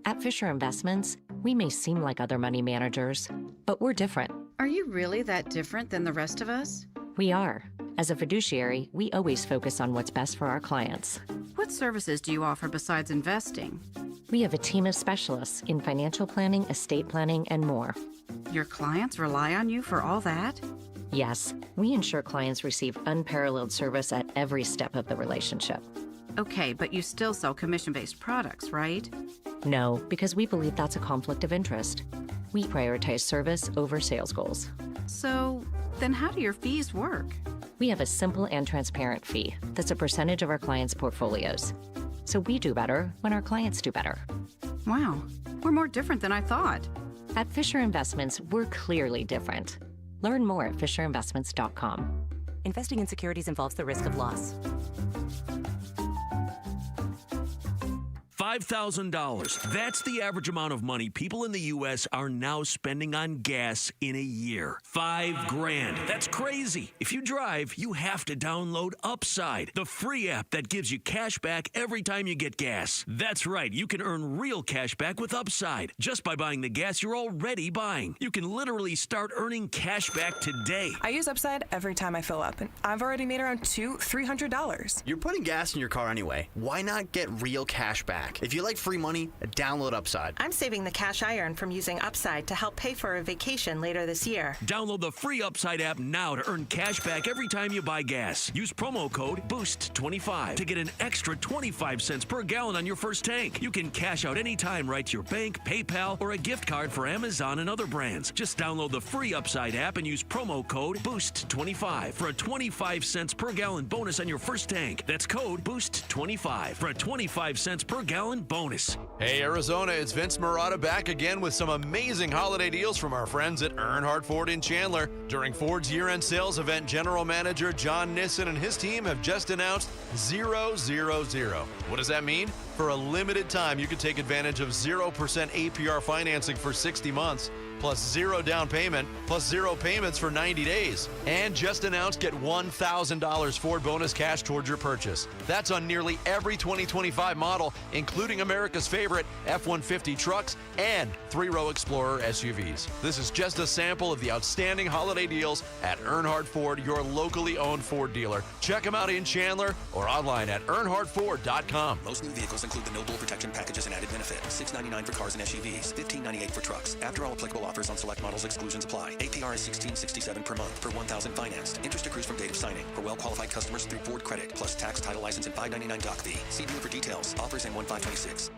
At Fisher Investments, we may seem like other money managers, but we're different. Are you really that different than the rest of us? We are. As a fiduciary, we always focus on what's best for our clients. What services do you offer besides investing? We have a team of specialists in financial planning, estate planning, and more. Your clients rely on you for all that? Yes, we ensure clients receive unparalleled service at every step of the relationship. Okay, but you still sell commission-based products, right? No, because we believe that's a conflict of interest. We prioritize service over sales goals. So, then how do your fees work? We have a simple and transparent fee that's a percentage of our clients' portfolios. So we do better when our clients do better. Wow, we're more different than I thought. At Fisher Investments, we're clearly different. Learn more at FisherInvestments.com. Investing in securities involves the risk of loss. $5,000. That's the average amount of money people in the U.S. are now spending on gas in a year. $5,000. That's crazy. If you drive, you have to download Upside, the free app that gives you cash back every time you get gas. That's right. You can earn real cash back with Upside just by buying the gas you're already buying. You can literally start earning cash back today. I use Upside every time I fill up, and I've already made around $200-$300. You're putting gas in your car anyway. Why not get real cash back? If you like free money, download Upside. I'm saving the cash I earn from using Upside to help pay for a vacation later this year. Download the free Upside app now to earn cash back every time you buy gas. Use promo code BOOST25 to get an extra 25 cents per gallon on your first tank. You can cash out anytime right to your bank, PayPal, or a gift card for Amazon and other brands. Just download the free Upside app and use promo code BOOST25 for a 25 cents per gallon bonus on your first tank. That's code BOOST25 for a 25 cents per gallon $1,000 bonus. Hey, Arizona, it's Vince Marotta back again with some amazing holiday deals from our friends at Earnhardt Ford in Chandler. During Ford's year-end sales event, General Manager John Nissen and his team have just announced 000. What does that mean? For a limited time, you can take advantage of 0% APR financing for 60 months. Plus 0 down payment, plus 0 payments for 90 days. And just announced, get $1,000 Ford bonus cash towards your purchase. That's on nearly every 2025 model, including America's favorite F-150 trucks and 3-row Explorer SUVs. This is just a sample of the outstanding holiday deals at Earnhardt Ford, your locally owned Ford dealer. Check them out in Chandler or online at earnhardtford.com. Most new vehicles include the no bull protection packages and added benefit. $699 for cars and SUVs, $1598 for trucks. After all applicable offers on select models, exclusions apply. APR is $1,667 per month per $1,000 financed. Interest accrues from date of signing for well-qualified customers through Ford Credit, plus tax, title, license, and $599 doc fee. See dealer for details. Offers end 1/5/26.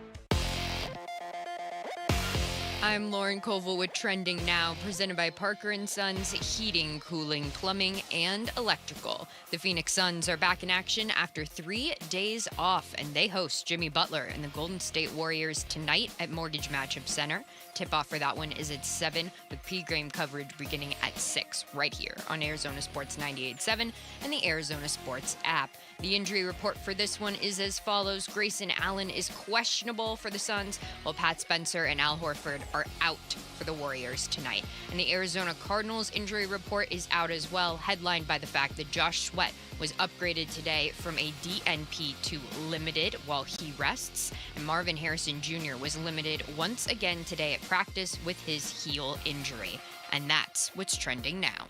I'm Lauren Koval with Trending Now, presented by Parker & Sons Heating, Cooling, Plumbing, and Electrical. The Phoenix Suns are back in action after 3 days off, and they host Jimmy Butler and the Golden State Warriors tonight at Mortgage Matchup Center. Tip-off for that one is at 7, with P-Game coverage beginning at 6, right here on Arizona Sports 98.7 and the Arizona Sports app. The injury report for this one is as follows. Grayson Allen is questionable for the Suns, while Pat Spencer and Al Horford are out for the Warriors tonight. And the Arizona Cardinals injury report is out as well, headlined by the fact that Josh Sweat was upgraded today from a DNP to limited while he rests. And Marvin Harrison Jr. was limited once again today at practice with his heel injury. And that's what's trending now.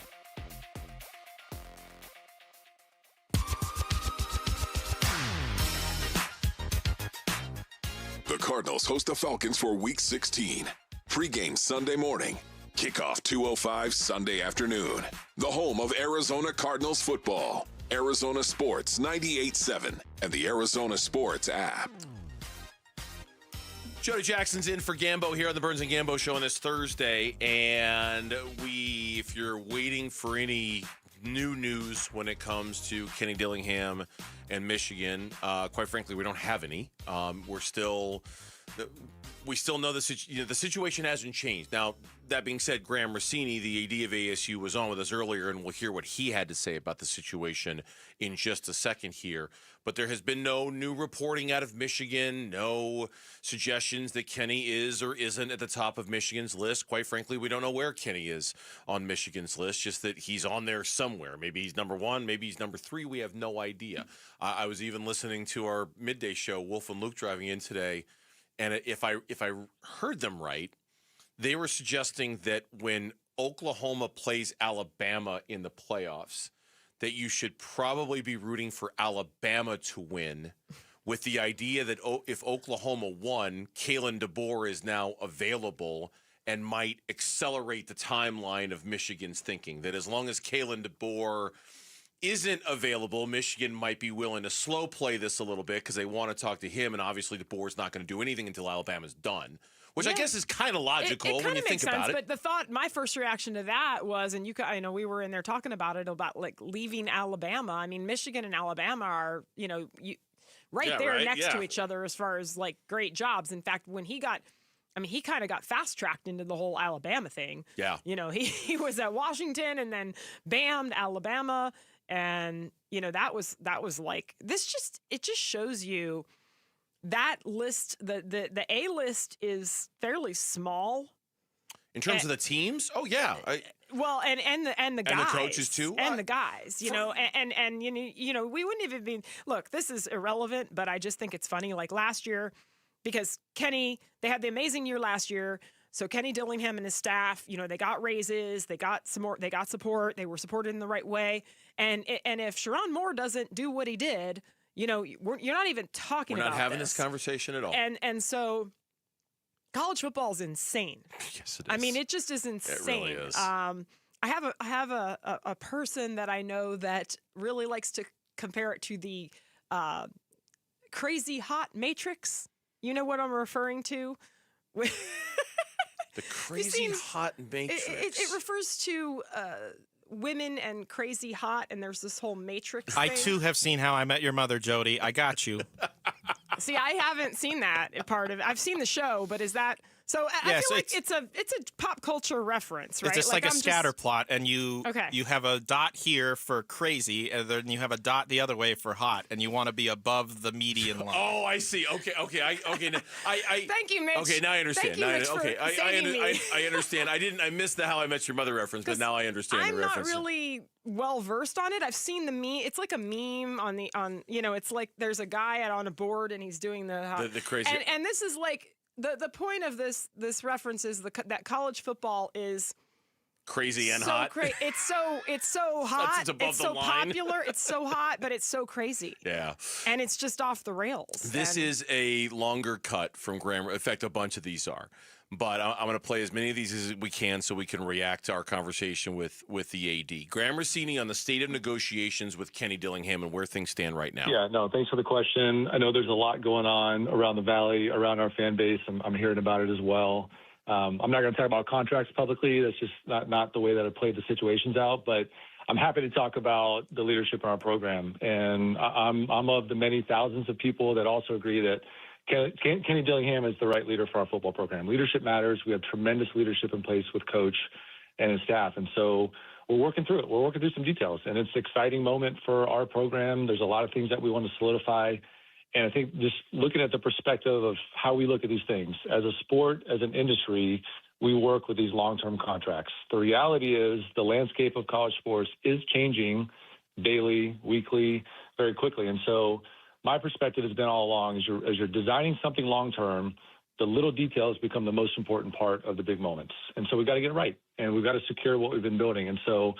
The Cardinals host the Falcons for Week 16. Pre-game Sunday morning. Kickoff 2:05 Sunday afternoon. The home of Arizona Cardinals football. Arizona Sports 98.7 and the Arizona Sports app. Jody Jackson's in for Gambo here on the Burns and Gambo show on this Thursday. And if you're waiting for any new news when it comes to Kenny Dillingham and Michigan, quite frankly, we don't have any. We still know the situation hasn't changed. Now, that being said, Graham Rossini, the AD of ASU, was on with us earlier, and we'll hear what he had to say about the situation in just a second here. But there has been no new reporting out of Michigan, no suggestions that Kenny is or isn't at the top of Michigan's list. Quite frankly, we don't know where Kenny is on Michigan's list, just that he's on there somewhere. Maybe he's number 1, maybe he's number 3. We have no idea. I was even listening to our midday show, Wolf and Luke, driving in today. And if I heard them right, they were suggesting that when Oklahoma plays Alabama in the playoffs, that you should probably be rooting for Alabama to win, with the idea that if Oklahoma won, Kalen DeBoer is now available and might accelerate the timeline of Michigan's thinking. That as long as Kalen DeBoer isn't available, Michigan might be willing to slow play this a little bit because they want to talk to him, and obviously DeBoer's not going to do anything until Alabama's done, which I guess is kind of logical when you think about it. But my first reaction to that was, and I know we were in there talking about it, about like leaving Alabama. I mean, Michigan and Alabama are, next to each other as far as like great jobs. In fact, when he kind of got fast-tracked into the whole Alabama thing. Yeah. He was at Washington and then bam, Alabama. And, that was like, it just shows you that list, the A list is fairly small. In terms of the teams? Oh, yeah. Well, and the guys. And the coaches, too? And the guys, and we wouldn't even be, look, this is irrelevant, but I just think it's funny. Like last year, because they had the amazing year last year. So Kenny Dillingham and his staff, they got raises, they got support, they were supported in the right way. And if Sharon Moore doesn't do what he did, you're not even talking about this. We're not having this conversation at all. And so college football is insane. Yes, it is. I mean, it just is insane. It really is. I have a person that I know that really likes to compare it to the Crazy Hot Matrix. You know what I'm referring to? The Crazy Hot Matrix. It refers to women and crazy hot, and there's this whole Matrix I thing. too have seen How I Met Your Mother, Jody. I got you. See, I haven't seen that part of it. I've seen the show, but is that so? I feel like it's a pop culture reference, right? It's just like a scatter plot, and you have a dot here for crazy, and then you have a dot the other way for hot, and you want to be above the median line. Oh, I see. Okay. Thank you, Mitch. Okay, now I understand. Thank you, Mitch, for saving me. I understand. I missed the How I Met Your Mother reference, but now I understand the reference. I'm not really well versed on it. I've seen the meme. It's like a meme on it's like there's a guy on a board and he's doing the crazy. And this is like the point of this reference is that college football is crazy and so hot. It's so hot. It's above the so line. popular. It's so hot, but it's so crazy. Yeah. And it's just off the rails. This is a longer cut from grammar. In fact, a bunch of these are. But I'm going to play as many of these as we can so we can react to our conversation with the AD. Graham Rossini on the state of negotiations with Kenny Dillingham and where things stand right now. Yeah, no, thanks for the question. I know there's a lot going on around the Valley, around our fan base. I'm hearing about it as well. I'm not going to talk about contracts publicly. That's just not the way that I played the situations out. But I'm happy to talk about the leadership in our program. And I'm of the many thousands of people that also agree that Kenny Dillingham is the right leader for our football program. Leadership matters. We have tremendous leadership in place with Coach and his staff. And so we're working through it. We're working through some details. And it's an exciting moment for our program. There's a lot of things that we want to solidify. And I think just looking at the perspective of how we look at these things, as a sport, as an industry, we work with these long-term contracts. The reality is the landscape of college sports is changing daily, weekly, very quickly. And so my perspective has been all along, as you're designing something long-term, the little details become the most important part of the big moments. And so we've got to get it right, and we've got to secure what we've been building. And so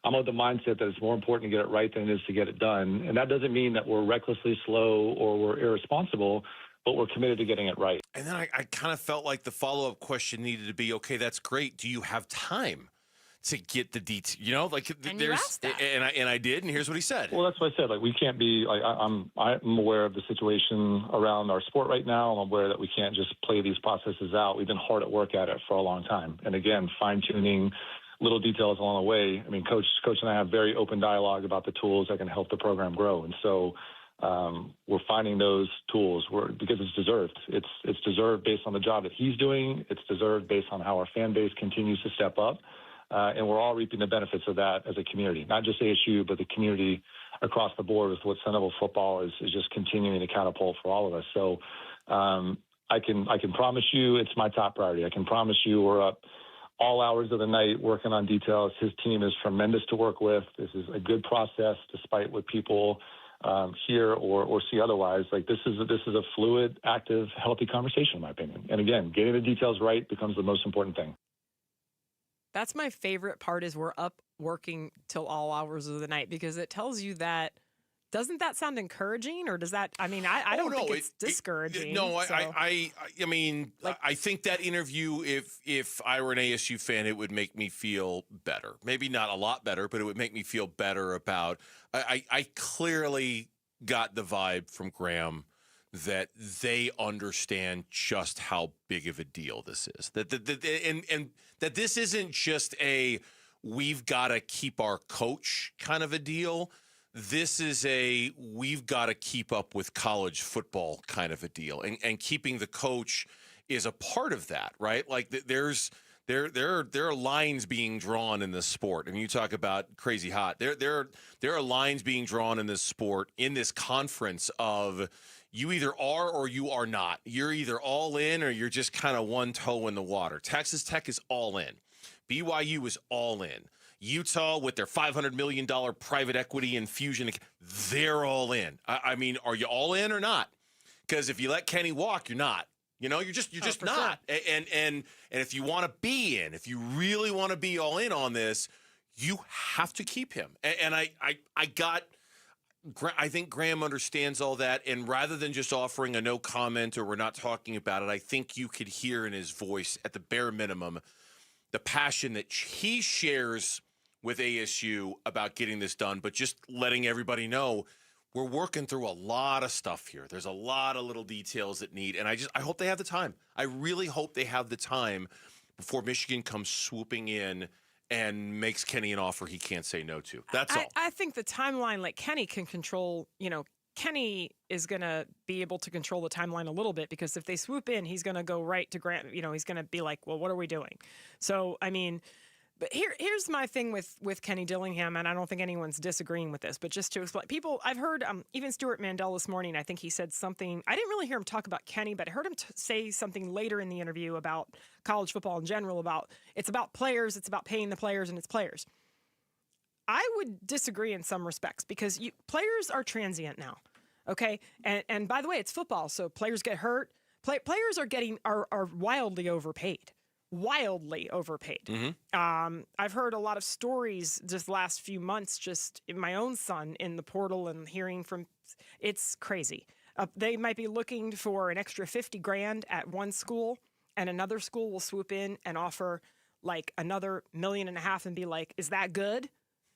I'm of the mindset that it's more important to get it right than it is to get it done. And that doesn't mean that we're recklessly slow or we're irresponsible, but we're committed to getting it right. And then I kind of felt like the follow-up question needed to be, okay, that's great. Do you have time to get the details? You know, like and there's, and I did, and here's what he said. Well, that's what I said. Like, we can't be like, I'm aware of the situation around our sport right now. I'm aware that we can't just play these processes out. We've been hard at work at it for a long time. And again, fine-tuning little details along the way. I mean, Coach and I have very open dialogue about the tools that can help the program grow. And so we're finding those tools because it's deserved. It's deserved based on the job that he's doing. It's deserved based on how our fan base continues to step up. And we're all reaping the benefits of that as a community, not just ASU, but the community across the board with what Sun Devil football is just continuing to catapult for all of us. So I can promise you it's my top priority. I can promise you we're up all hours of the night working on details. His team is tremendous to work with. This is a good process, despite what people hear or see otherwise. Like, this is a fluid, active, healthy conversation, in my opinion. And again, getting the details right becomes the most important thing. That's my favorite part, is we're up working till all hours of the night, because it tells you that. Doesn't that sound encouraging, or does that? I mean, I don't think it's discouraging. I mean, I think that interview, if I were an ASU fan, it would make me feel better. Maybe not a lot better, but it would make me feel better about. I clearly got the vibe from Graham that they understand just how big of a deal this is. And that this isn't just a we've got to keep our coach kind of a deal. This is a we've got to keep up with college football kind of a deal. And keeping the coach is a part of that, right? Like there are lines being drawn in this sport. And you talk about crazy hot. There are lines being drawn in this sport, in this conference, of you either are or you are not. You're either all in or you're just kind of one toe in the water. Texas Tech is all in. BYU is all in. Utah, with their $500 million private equity infusion, they're all in. I mean, are you all in or not? Because if you let Kenny walk, you're not. You know, you're just not. Sure. And if you want to be in, if you really want to be all in on this, you have to keep him. And I think Graham understands all that. And rather than just offering a no comment or we're not talking about it, I think you could hear in his voice, at the bare minimum, the passion that he shares with ASU about getting this done, but just letting everybody know we're working through a lot of stuff here. There's a lot of little details that need, and I hope they have the time. I really hope they have the time before Michigan comes swooping in and makes Kenny an offer he can't say no to. That's all. I think the timeline, like, Kenny can control, Kenny is going to be able to control the timeline a little bit, because if they swoop in, he's going to go right to Grant. He's going to be like, well, what are we doing? So, I mean, but here's my thing with Kenny Dillingham, and I don't think anyone's disagreeing with this, but just to explain, I've heard even Stuart Mandel this morning, I think he said something. I didn't really hear him talk about Kenny, but I heard him say something later in the interview about college football in general, it's about players, it's about paying the players, and it's players. I would disagree in some respects, because players are transient now, okay? And by the way, it's football, so players get hurt. Players are wildly overpaid. Wildly overpaid. Mm-hmm. I've heard a lot of stories just the last few months, just in my own son in the portal, and hearing from, it's crazy. They might be looking for an extra $50,000 at one school, and another school will swoop in and offer like another $1.5 million and be like, is that good?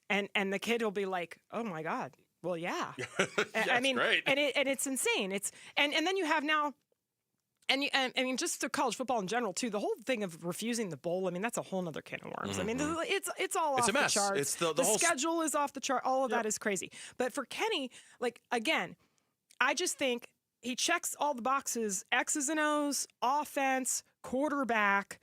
And the kid will be like, oh my God, well, yeah. I mean, great. and it's insane. And then you have now, and I mean, just to college football in general too, the whole thing of refusing the bowl, I mean, that's a whole nother can of worms. Mm-hmm. I mean, it's all It's off a mess. the charts. It's the the whole schedule is off the chart. All of that is crazy. But for Kenny, like, again, I just think he checks all the boxes: X's and O's, offense, quarterback,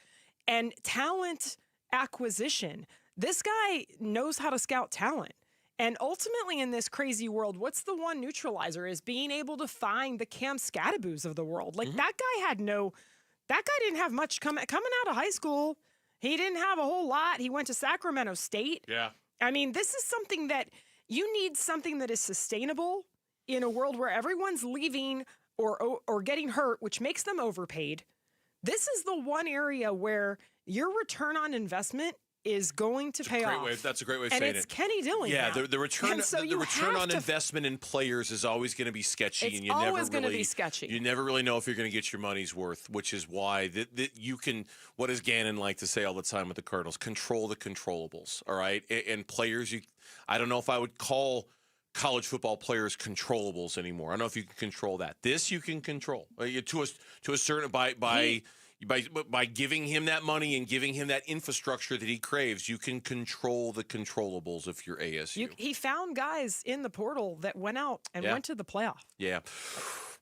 and talent acquisition. This guy knows how to scout talent. And ultimately in this crazy world, what's the one neutralizer is being able to find the Cam Scadaboos of the world. Like that guy didn't have much coming out of high school. He didn't have a whole lot. He went to Sacramento State. Yeah. I mean, this is something that you need, something that is sustainable in a world where everyone's leaving or getting hurt, which makes them overpaid. This is the one area where your return on investment is going to pay off. That's a great way of and saying it. And it's Kenny Dillingham. Yeah, the return on investment in players is always going to be sketchy. It's and you always going to be sketchy. You never really know if you're going to get your money's worth, which is why you can, what does Gannon like to say all the time with the Cardinals? Control the controllables, all right? And players, I don't know if I would call college football players controllables anymore. I don't know if you can control that. This you can control to a certain by giving him that money and giving him that infrastructure that he craves. You can control the controllables if you're ASU. He found guys in the portal that went out and went to the playoff. Yeah.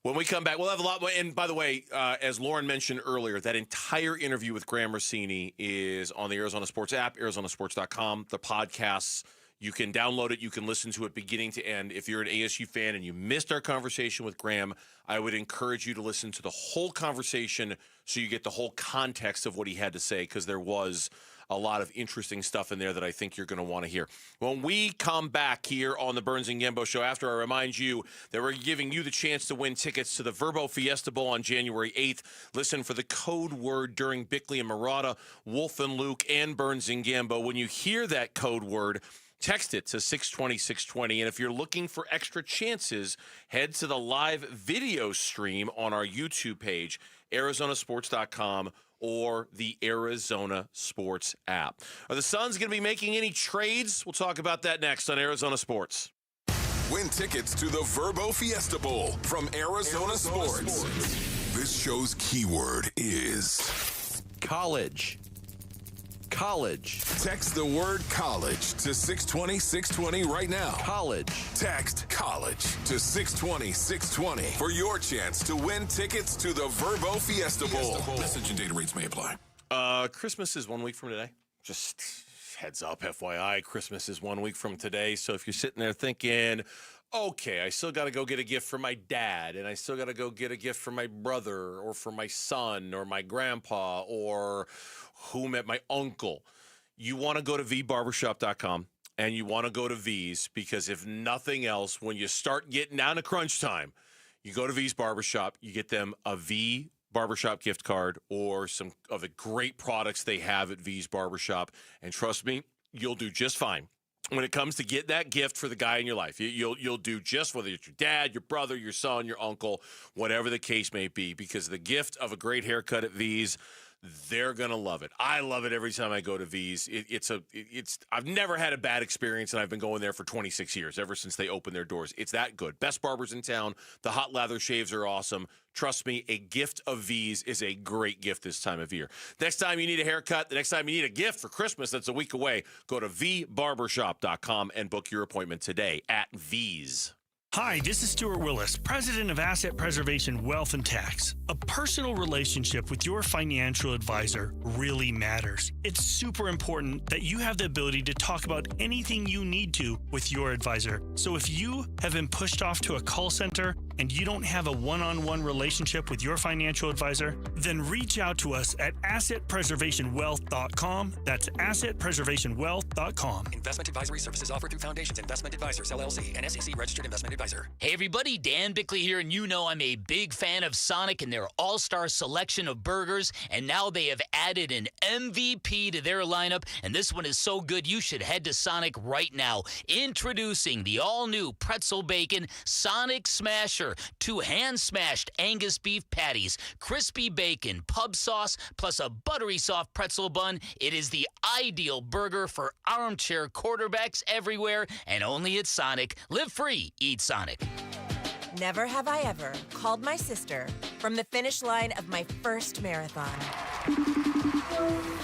When we come back, we'll have a lot more. And by the way, as Lauren mentioned earlier, that entire interview with Graham Rossini is on the Arizona Sports app, arizonasports.com, the podcasts. You can download it. You can listen to it beginning to end. If you're an ASU fan and you missed our conversation with Graham, I would encourage you to listen to the whole conversation so you get the whole context of what he had to say, because there was a lot of interesting stuff in there that I think you're going to want to hear. When we come back here on the Burns and Gambo Show, after I remind you that we're giving you the chance to win tickets to the Verbo Fiesta Bowl on January 8th. Listen for the code word during Bickley and Murata, Wolf and Luke, and Burns and Gambo. When you hear that code word, text it to 620-620. And if you're looking for extra chances, head to the live video stream on our YouTube page, arizonasports.com, or the Arizona Sports app. Are the Suns going to be making any trades? We'll talk about that next on Arizona Sports. Win tickets to the Verbo Fiesta Bowl from Arizona Sports. This show's keyword is college. College. Text the word college to 620-620 right now. College. Text college to 620-620 for your chance to win tickets to the Verbo Fiesta Bowl. Message and data rates may apply. Christmas is 1 week from today. Just heads up, FYI, Christmas is 1 week from today. So if you're sitting there thinking, okay, I still got to go get a gift for my dad, and I still got to go get a gift for my brother or for my son or my grandpa or my uncle. You want to go to vbarbershop.com and you want to go to V's, because if nothing else, when you start getting down to crunch time, you go to V's Barbershop, you get them a V Barbershop gift card or some of the great products they have at V's Barbershop. And trust me, you'll do just fine. When it comes to get that gift for the guy in your life, you'll do just, whether it's your dad, your brother, your son, your uncle, whatever the case may be, because the gift of a great haircut at V's, they're gonna love it. I love it every time I go to V's. I've never had a bad experience, and I've been going there for 26 years, ever since they opened their doors. It's that good. Best barbers in town. The hot lather shaves are awesome. Trust me, a gift of V's is a great gift this time of year. Next time you need a haircut, the next time you need a gift for Christmas that's a week away, go to vbarbershop.com and book your appointment today at V's. Hi, this is Stuart Willis, president of Asset Preservation Wealth and Tax. A personal relationship with your financial advisor really matters. It's super important that you have the ability to talk about anything you need to with your advisor. So if you have been pushed off to a call center and you don't have a one-on-one relationship with your financial advisor, then reach out to us at assetpreservationwealth.com. That's assetpreservationwealth.com. Investment advisory services offered through Foundations Investment Advisors, LLC, an SEC registered investment advisor. Hey everybody, Dan Bickley here, and you know I'm a big fan of Sonic and their all-star selection of burgers, and now they have added an MVP to their lineup, and this one is so good you should head to Sonic right now. Introducing the all-new Pretzel Bacon Sonic Smasher, 2 hand-smashed Angus beef patties, crispy bacon, pub sauce, plus a buttery soft pretzel bun. It is the ideal burger for armchair quarterbacks everywhere, and only at Sonic. Live free, eat Sonic. Never have I ever called my sister from the finish line of my first marathon.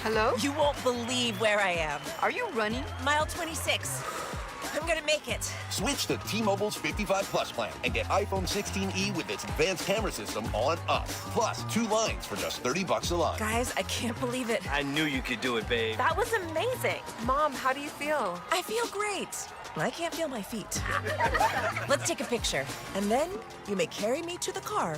Hello? You won't believe where I am. Are you running? Mile 26. I'm gonna make it. Switch to T-Mobile's 55 Plus plan and get iPhone 16e with its advanced camera system on us. Plus, 2 lines for just $30 a line. Guys, I can't believe it. I knew you could do it, babe. That was amazing. Mom, how do you feel? I feel great. I can't feel my feet. Let's take a picture, and then you may carry me to the car.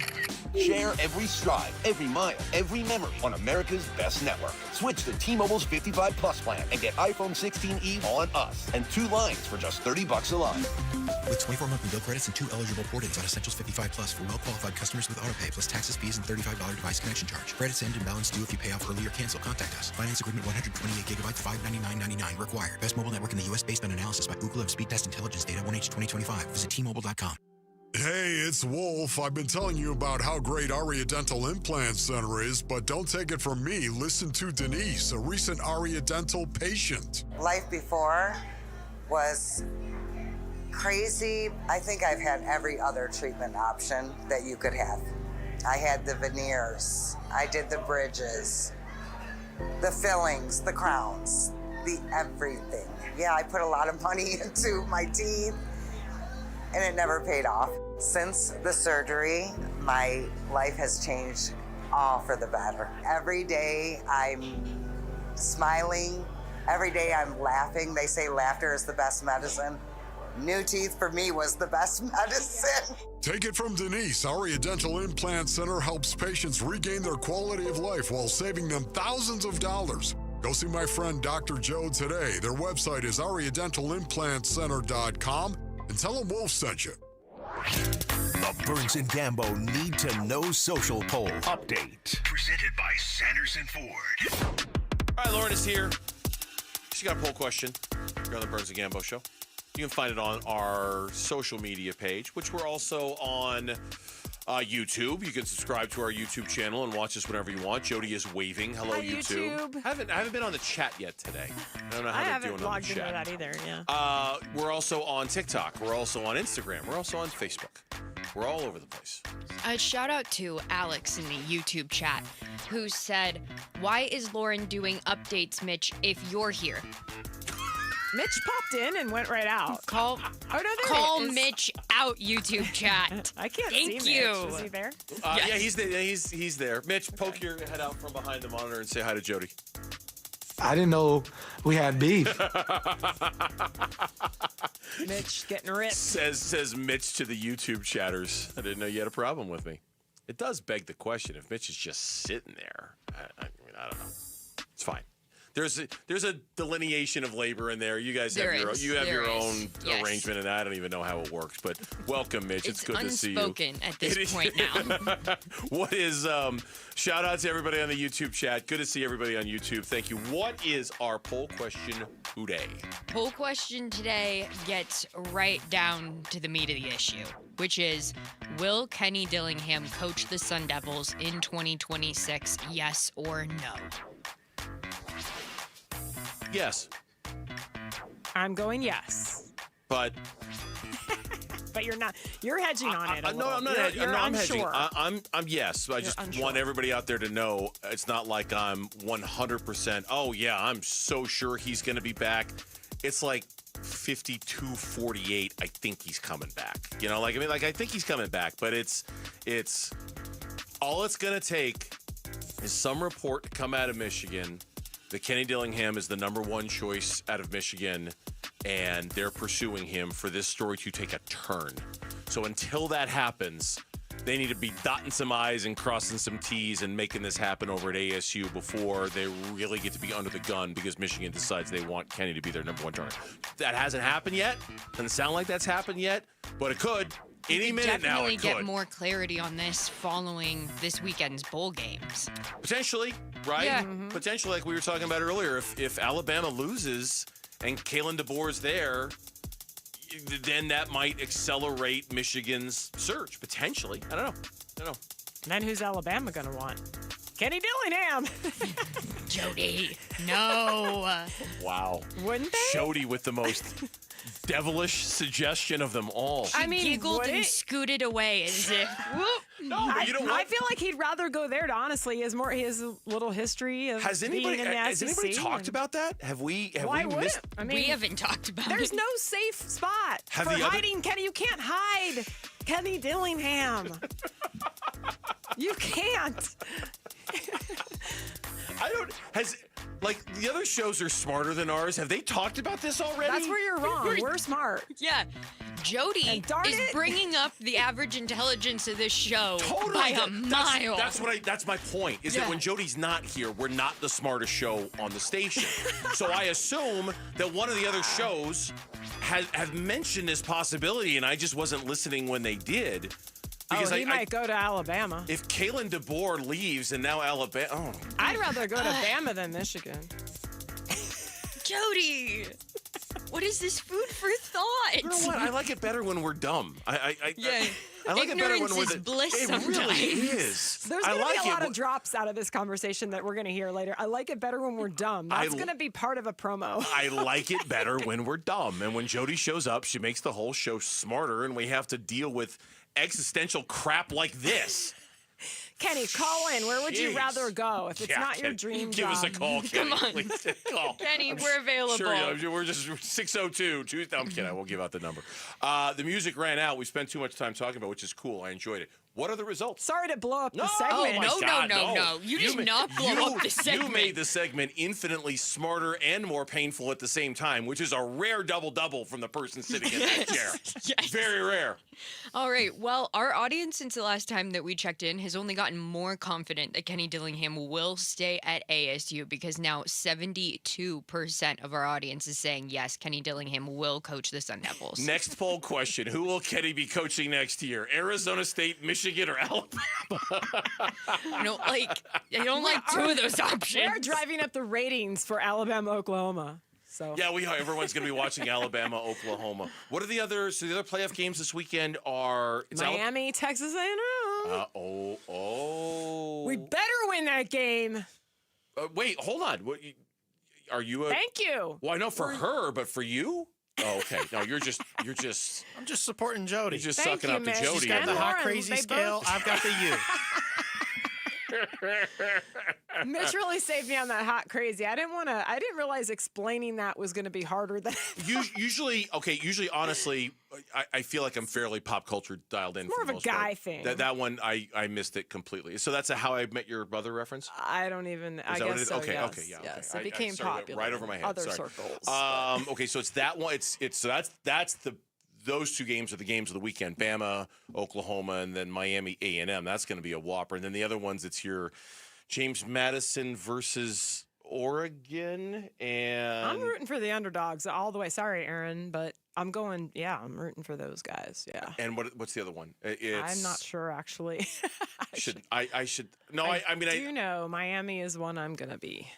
Share every stride, every mile, every memory on America's best network. Switch to T-Mobile's 55 Plus plan and get iPhone 16e on us and 2 lines for just $30 a line. With 24 monthly bill credits and 2 eligible port-ins on Essentials 55 Plus for well-qualified customers with AutoPay, plus taxes, fees, and $35 device connection charge. Credits end and balance due if you pay off early or cancel. Contact us. Finance agreement 128 gigabytes, $599.99 required. Best mobile network in the U.S. based on analysis by Google of Speed Test Intelligence data 1H 2025. Visit T-Mobile.com. Hey, it's Wolf. I've been telling you about how great Aria Dental Implant Center is, but don't take it from me. Listen to Denise, a recent Aria Dental patient. Life before was crazy. I think I've had every other treatment option that you could have. I had the veneers, I did the bridges, the fillings, the crowns, the everything. Yeah, I put a lot of money into my teeth, and it never paid off. Since the surgery, my life has changed all for the better. Every day I'm smiling. Every day I'm laughing. They say laughter is the best medicine. New teeth for me was the best medicine. Take it from Denise. Aria Dental Implant Center helps patients regain their quality of life while saving them thousands of dollars. Go see my friend Dr. Joe today. Their website is ariadentalimplantcenter.com, and tell them Wolf sent you. The Burns and Gambo Need to Know Social Poll Update. Presented by Sanderson Ford. All right, Lauren is here. She got a poll question here on the Burns and Gambo Show. You can find it on our social media page, which we're also on YouTube. You can subscribe to our YouTube channel and watch us whenever you want. Jody is waving. Hello, Hi, YouTube. I haven't been on the chat yet today. I don't know how they're doing on the chat. I haven't logged into that either, yeah. We're also on TikTok. We're also on Instagram. We're also on Facebook. We're all over the place. A shout out to Alex in the YouTube chat who said, "Why is Lauren doing updates, Mitch, if you're here?" Mitch popped in and went right out. Call Mitch out, YouTube chat. I can't Thank see you. Mitch. Is he there? Yes. Yeah, he's there. He's there. Mitch, poke your head out from behind the monitor and say hi to Jody. I didn't know we had beef. Mitch getting ripped. Says Mitch to the YouTube chatters. I didn't know you had a problem with me. It does beg the question if Mitch is just sitting there. I mean, I don't know. It's fine. There's a delineation of labor in there. You guys have your own arrangement, and I don't even know how it works. But welcome, Mitch. It's good to see you. It's unspoken at this point now. What is shout out to everybody on the YouTube chat. Good to see everybody on YouTube. Thank you. What is our poll question today? Poll question today gets right down to the meat of the issue, which is, will Kenny Dillingham coach the Sun Devils in 2026? Yes or no? Yes. I'm going yes. But you're not. You're hedging on it. No, I'm not hedging. I'm hedging. I'm yes. I just unsure. want everybody out there to know it's not like I'm 100%. Oh yeah, I'm so sure he's going to be back. It's like 52-48, I think he's coming back. I think he's coming back, but it's all it's going to take is some report to come out of Michigan that Kenny Dillingham is the number one choice out of Michigan, and they're pursuing him for this story to take a turn. So until that happens, they need to be dotting some I's and crossing some T's and making this happen over at ASU before they really get to be under the gun because Michigan decides they want Kenny to be their number one target. That hasn't happened yet. Doesn't sound like that's happened yet, but it could. Any minute now, it could. Definitely get more clarity on this following this weekend's bowl games. Potentially, right? Yeah. Potentially, like we were talking about earlier, if Alabama loses and Kalen DeBoer's there, then that might accelerate Michigan's surge, potentially. I don't know. And then who's Alabama going to want? Kenny Dillingham. Jody. No. Wow. Wouldn't they? Jody with the most devilish suggestion of them all. She giggled and scooted away as if, whoop. No, but you know what? I feel like he'd rather go there, honestly. He has a little history of being in the has SEC. anybody talked about that? Have we Why would missed? it? I mean, we haven't talked about There's it. no safe spot Have for the other- hiding Kenny. You can't hide Kenny Dillingham. You can't. The other shows are smarter than ours. Have they talked about this already? That's where you're wrong. We're smart. Yeah. Jody is bringing up the average intelligence of this show by a mile. That's my point, is that when Jody's not here, we're not the smartest show on the station. So I assume that one of the other shows have mentioned this possibility, and I just wasn't listening when they did. Because he might go to Alabama. If Kalen DeBoer leaves and now Alabama... I'd rather go to Bama than Michigan. Jody, what is this food for thought? You know what? I like it better when we're dumb. I like it better Ignorance when is we're bliss It sometimes. really is. There's going to be a lot of drops out of this conversation that we're going to hear later. I like it better when we're dumb. That's going to be part of a promo. I like it better when we're dumb. And when Jody shows up, she makes the whole show smarter, and we have to deal with existential crap like this. Kenny, call in. Where would you Jeez. rather go if it's not your dream give job? us a call, Kenny. Come on. Please call. Kenny, we're available. Sure, yeah, we're just 602. No, I'm kidding. I won't give out the number. The music ran out. We spent too much time talking about it, which is cool. I enjoyed it. What are the results? Sorry to blow up the No, segment. my God, No. You did not blow up the segment. You made the segment infinitely smarter and more painful at the same time, which is a rare double-double from the person sitting in that chair. Yes. Very rare. All right. Well, our audience since the last time that we checked in has only gotten more confident that Kenny Dillingham will stay at ASU because now 72% of our audience is saying, yes, Kenny Dillingham will coach the Sun Devils. Next poll question. Who will Kenny be coaching next year? Arizona State, Michigan, or Alabama? I don't like two of those options. We're driving up the ratings for Alabama, Oklahoma. So Yeah, we are. Everyone's going to be watching Alabama, Oklahoma. What are the other? So the other playoff games this weekend are Miami, Texas A&M. We better win that game. Wait, hold on. What? Are you a? Thank you. Well, I know for her, but for you. Oh, okay. No, you're just. I'm just supporting Jody. You're just Thank sucking you, up to Mitch. Jody. She's got the hot crazy they scale. both- I've got the U. Mitch really saved me on that hot crazy. I didn't realize explaining that was going to be harder than. Usually, honestly, I feel like I'm fairly pop culture dialed in. More for of the a most guy part. thing. That one, I missed it completely. So that's a How I Met Your Brother reference? I don't even. I that what it guess is? so. Okay, yes, okay, yeah. Yes, okay. it became sorry, popular right over my head. Other Sorry. circles. Okay, so it's that one. It's so that's those two games are the games of the weekend: Bama, Oklahoma, and then Miami A&M. That's going to be a whopper. And then the other ones, it's your James Madison versus Oregon, and I'm rooting for the underdogs all the way. Sorry, Aaron, but I'm going. Yeah, I'm rooting for those guys. Yeah. And what's the other one? I'm not sure actually. I should. No, I mean do know Miami is one I'm gonna be.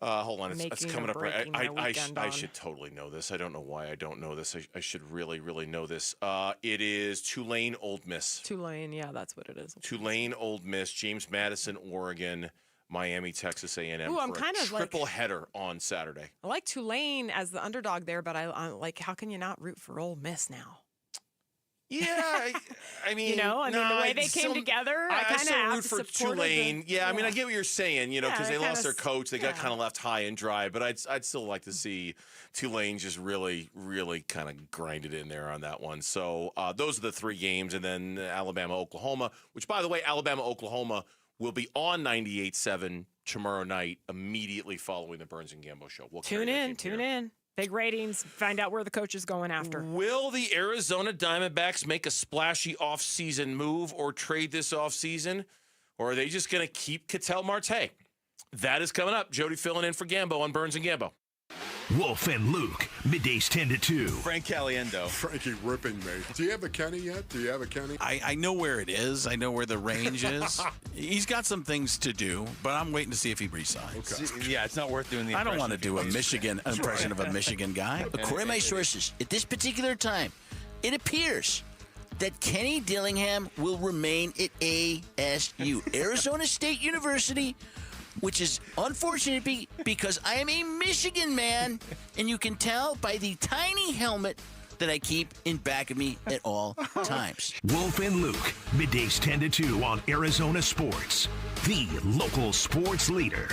Hold on, it's making coming or up right. breaking my weekend I on. should totally know this. I don't know why I don't know this. I should really know this. It is Tulane, Old Miss. Tulane, yeah, that's what it is. Tulane, Old Miss, James Madison, Oregon, Miami, Texas A&M. Ooh, I'm for kind a of like- triple header on Saturday. I like Tulane as the underdog there, but I like. How can you not root for Ole Miss now? Yeah, I mean, the way they came together, I kind of still root for Tulane. I mean, I get what you're saying, because they lost their coach. They got kind of left high and dry, but I'd still like to see Tulane just really, really kind of grind it in there on that one. So those are the 3 games, and then Alabama-Oklahoma, which, by the way, Alabama-Oklahoma will be on 98.7 tomorrow night, immediately following the Burns and Gambo show. We'll tune in. Big ratings. Find out where the coach is going after. Will the Arizona Diamondbacks make a splashy offseason move or trade this offseason? Or are they just going to keep Ketel Marte? That is coming up. Jody filling in for Gambo on Burns and Gambo. Wolf and Luke, middays 10 to 2. Frank Caliendo. Frankie ripping me. Do you have a Kenny yet? I know where it is. I know where the range is. He's got some things to do, but I'm waiting to see if he resigns. Okay. Yeah, it's not worth doing the I don't want to do a Michigan impression of a Michigan guy. According to my sources, at this particular time, it appears that Kenny Dillingham will remain at ASU, Arizona State University, which is unfortunate because I am a Michigan man, and you can tell by the tiny helmet that I keep in back of me at all times. Wolf and Luke, middays 10 to 2 on Arizona Sports, the local sports leader.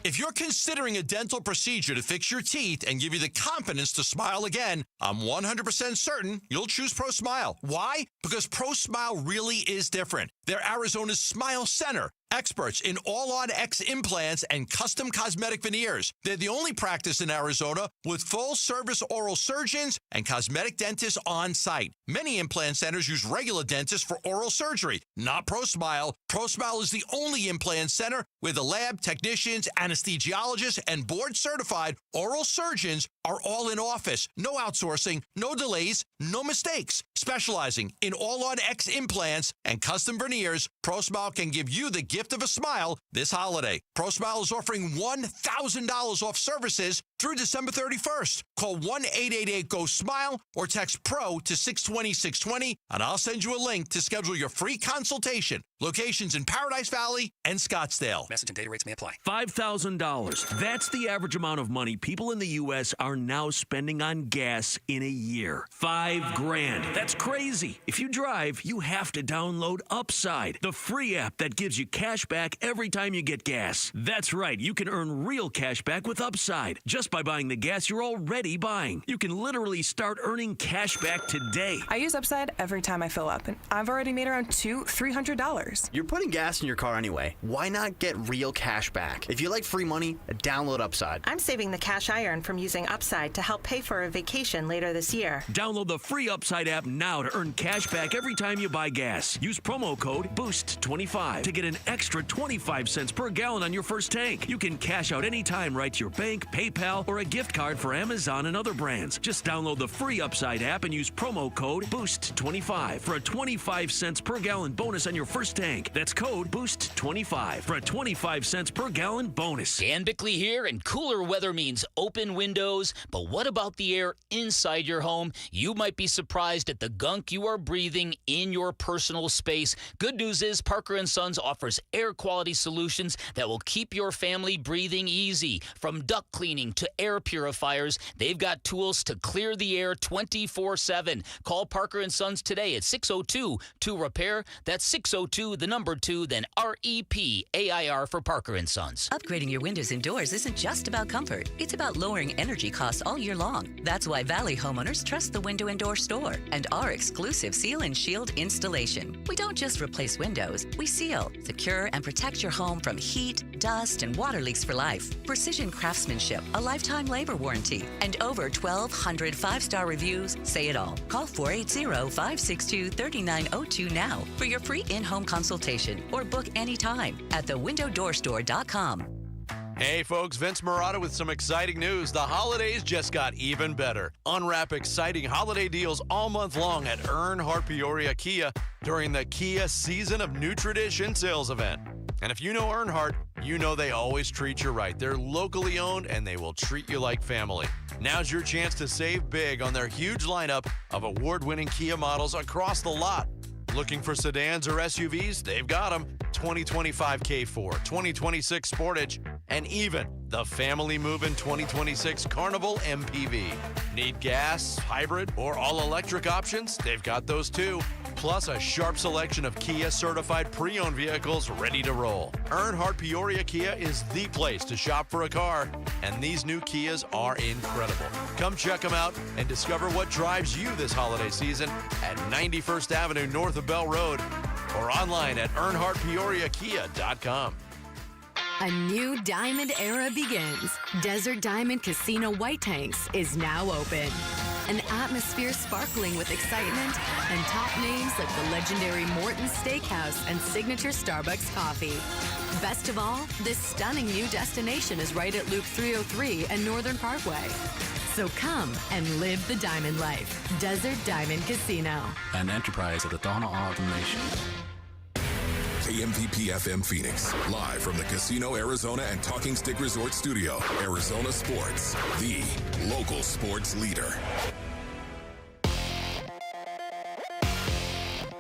If you're considering a dental procedure to fix your teeth and give you the confidence to smile again, I'm 100% certain you'll choose ProSmile. Why? Because ProSmile really is different. They're Arizona's Smile Center. Experts in all-on-X implants and custom cosmetic veneers. They're the only practice in Arizona with full-service oral surgeons and cosmetic dentists on site. Many implant centers use regular dentists for oral surgery, not ProSmile. ProSmile is the only implant center where the lab technicians, anesthesiologists, and board-certified oral surgeons are all in office. No outsourcing, no delays, no mistakes. Specializing in all-on-X implants and custom veneers, ProSmile can give you the gift of a smile this holiday. ProSmile is offering $1,000 off services through December 31st. Call 1-888-GO-SMILE or text PRO to 620-620, and I'll send you a link to schedule your free consultation. Locations in Paradise Valley and Scottsdale. Message and data rates may apply. $5,000. That's the average amount of money people in the U.S. are now spending on gas in a year. $5,000. That's crazy. If you drive, you have to download Upside, the free app that gives you cash back every time you get gas. That's right. You can earn real cash back with Upside just by buying the gas you're already buying. You can literally start earning cash back today. I use Upside every time I fill up, and I've already made around $300. You're putting gas in your car anyway. Why not get real cash back? If you like free money, download Upside. I'm saving the cash I earn from using Upside to help pay for a vacation later this year. Download the free Upside app now to earn cash back every time you buy gas. Use promo code BOOST25 to get an extra 25 cents per gallon on your first tank. You can cash out anytime right to your bank, PayPal, or a gift card for Amazon and other brands. Just download the free Upside app and use promo code BOOST25 for a 25 cents per gallon bonus on your first tank. That's code BOOST25 for a 25 cents per gallon bonus. Dan Bickley here, and cooler weather means open windows. But what about the air inside your home? You might be surprised at the gunk you are breathing in your personal space. Good news is Parker & Sons offers air quality solutions that will keep your family breathing easy. From duct cleaning to air purifiers, they've got tools to clear the air 24/7. Call Parker & Sons today at 602-2REPAIR. That's 602, the number 2, then REPAIR for Parker & Sons. Upgrading your windows and doors isn't just about comfort. It's about lowering energy costs all year long. That's why Valley homeowners trust the Window and Door Store and our exclusive Seal and Shield installation. We don't just replace windows. We seal, secure, and protect your home from heat, dust, and water leaks for life. Precision craftsmanship, a lifetime labor warranty, and over 1,200 five-star reviews say it all. Call 480-562-3902 now for your free in-home consultation or book anytime at thewindowdoorstore.com. Hey folks, Vince Marotta with some exciting news. The holidays just got even better. Unwrap exciting holiday deals all month long at Earnhardt Peoria Kia during the Kia Season of New Tradition sales event. And if you know Earnhardt, you know they always treat you right. They're locally owned and they will treat you like family. Now's your chance to save big on their huge lineup of award-winning Kia models across the lot. Looking for sedans or SUVs? They've got them. 2025 K4, 2026 Sportage, and even The family moving 2026 Carnival MPV. Need gas, hybrid, or all-electric options? They've got those too. Plus a sharp selection of Kia certified pre-owned vehicles ready to roll. Earnhardt Peoria Kia is the place to shop for a car, and these new Kias are incredible. Come check them out and discover what drives you this holiday season at 91st Avenue north of Bell Road or online at earnhardtpeoriakia.com. A new diamond era begins. Desert Diamond Casino White Tanks is now open. An atmosphere sparkling with excitement and top names like the legendary Morton's Steakhouse and signature Starbucks coffee. Best of all, this stunning new destination is right at Loop 303 and Northern Parkway. So come and live the diamond life. Desert Diamond Casino. An enterprise of the Donna Nation. KMVP FM Phoenix, live from the Casino Arizona and Talking Stick Resort Studio. Arizona Sports, the local sports leader.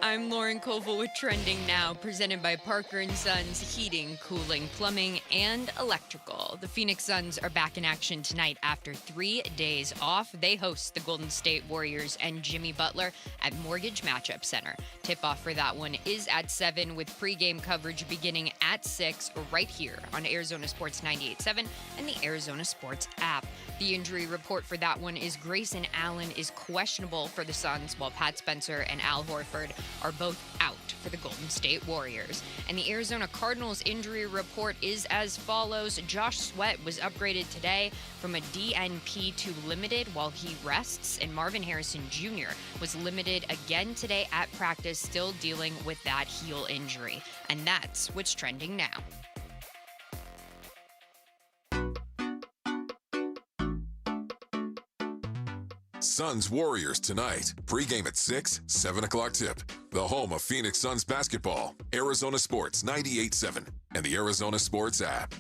I'm Lauren Koval with Trending Now, presented by Parker & Sons Heating, Cooling, Plumbing, and Electrical. The Phoenix Suns are back in action tonight after 3 days off. They host the Golden State Warriors and Jimmy Butler at Mortgage Matchup Center. Tip-off for that one is at 7 with pregame coverage beginning at 6 right here on Arizona Sports 98.7 and the Arizona Sports app. The injury report for that one is Grayson Allen is questionable for the Suns, while Pat Spencer and Al Horford are both out for the Golden State Warriors. And the Arizona Cardinals injury report is as follows. Josh Sweat was upgraded today from a DNP to limited while he rests, and Marvin Harrison Jr. was limited again today at practice, still dealing with that heel injury. And that's what's trending now. Suns Warriors tonight. Pre-game at 6, 7 o'clock tip. The home of Phoenix Suns basketball. Arizona Sports 98.7 and the Arizona Sports app.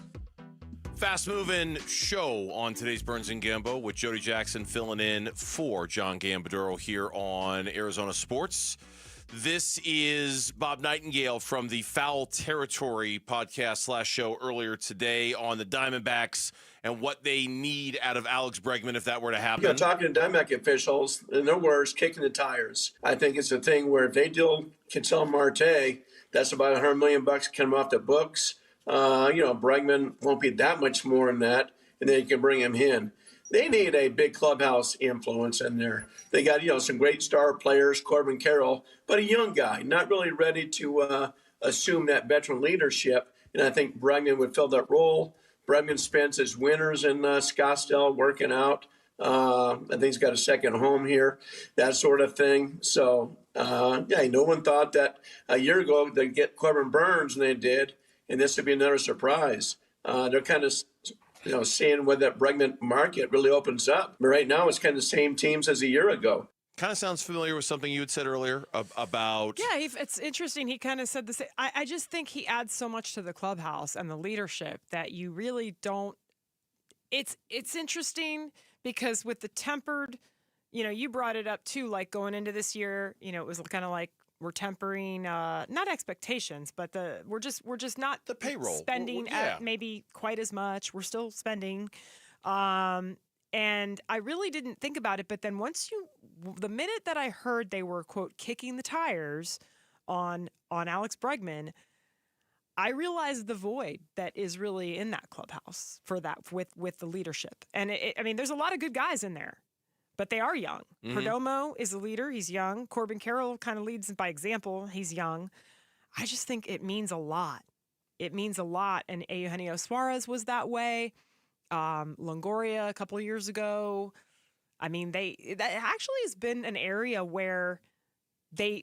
Fast-moving show on today's Burns and Gambo with Jody Jackson filling in for John Gambadoro here on Arizona Sports. This is Bob Nightingale from the Foul Territory podcast / show earlier today on the Diamondbacks and what they need out of Alex Bregman if that were to happen. Talking to Diamondback officials, in their words, kicking the tires. I think it's a thing where if they deal Ketel Marte, that's about $100 million coming off the books. Bregman won't be that much more than that, and then you can bring him in. They need a big clubhouse influence in there. They got, some great star players, Corbin Carroll, but a young guy, not really ready to assume that veteran leadership. And I think Bregman would fill that role. Bregman spends his winters in Scottsdale working out. I think he's got a second home here, that sort of thing. So, no one thought that a year ago they'd get Corbin Burns, and they did, and this would be another surprise. They're kind of seeing where that Bregman market really opens up. But right now, it's kind of the same teams as a year ago. Kind of sounds familiar with something you had said earlier about... Yeah, it's interesting. He kind of said the same. I just think he adds so much to the clubhouse and the leadership that you really don't... It's interesting because with the tempered, you brought it up too, like going into this year, it was kind of like we're tempering, not expectations, but we're just not the payroll spending at maybe quite as much. We're still spending. And I really didn't think about it, but then the minute that I heard they were, quote, kicking the tires on Alex Bregman, I realized the void that is really in that clubhouse for that with the leadership. And there's a lot of good guys in there, but they are young. Mm-hmm. Perdomo is a leader. He's young. Corbin Carroll kind of leads by example. He's young. I just think it means a lot. It means a lot. And Eugenio Suarez was that way. Longoria a couple of years ago. That actually has been an area where they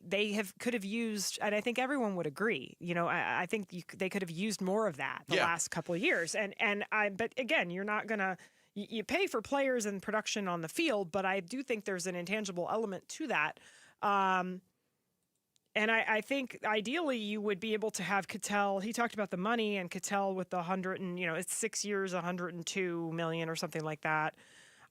could have used, and I think everyone would agree. I think they could have used more of that the last couple of years. But again, you're not gonna you pay for players and production on the field, but I do think there's an intangible element to that. And I think ideally you would be able to have Ketel. He talked about the money, and Ketel with the 100 and it's 6 years, $102 million or something like that.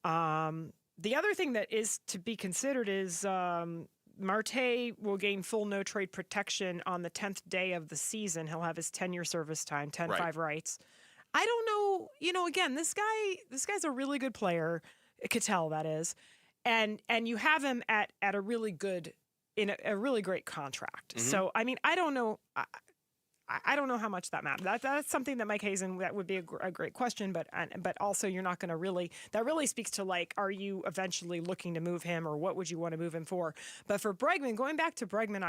The other thing that is to be considered is Marte will gain full no trade protection on the 10th day of the season. He'll have his 10-year service time, 10-5 rights. I don't know. Again, this guy's a really good player. Ketel, that is, and you have him at a really good in a really great contract. Mm-hmm. So I mean, I don't know. I don't know how much that matters. That's something that Mike Hazen, that would be a great question, but also you're not going to really, that really speaks to like, are you eventually looking to move him, or what would you want to move him for? But for Bregman, going back to Bregman,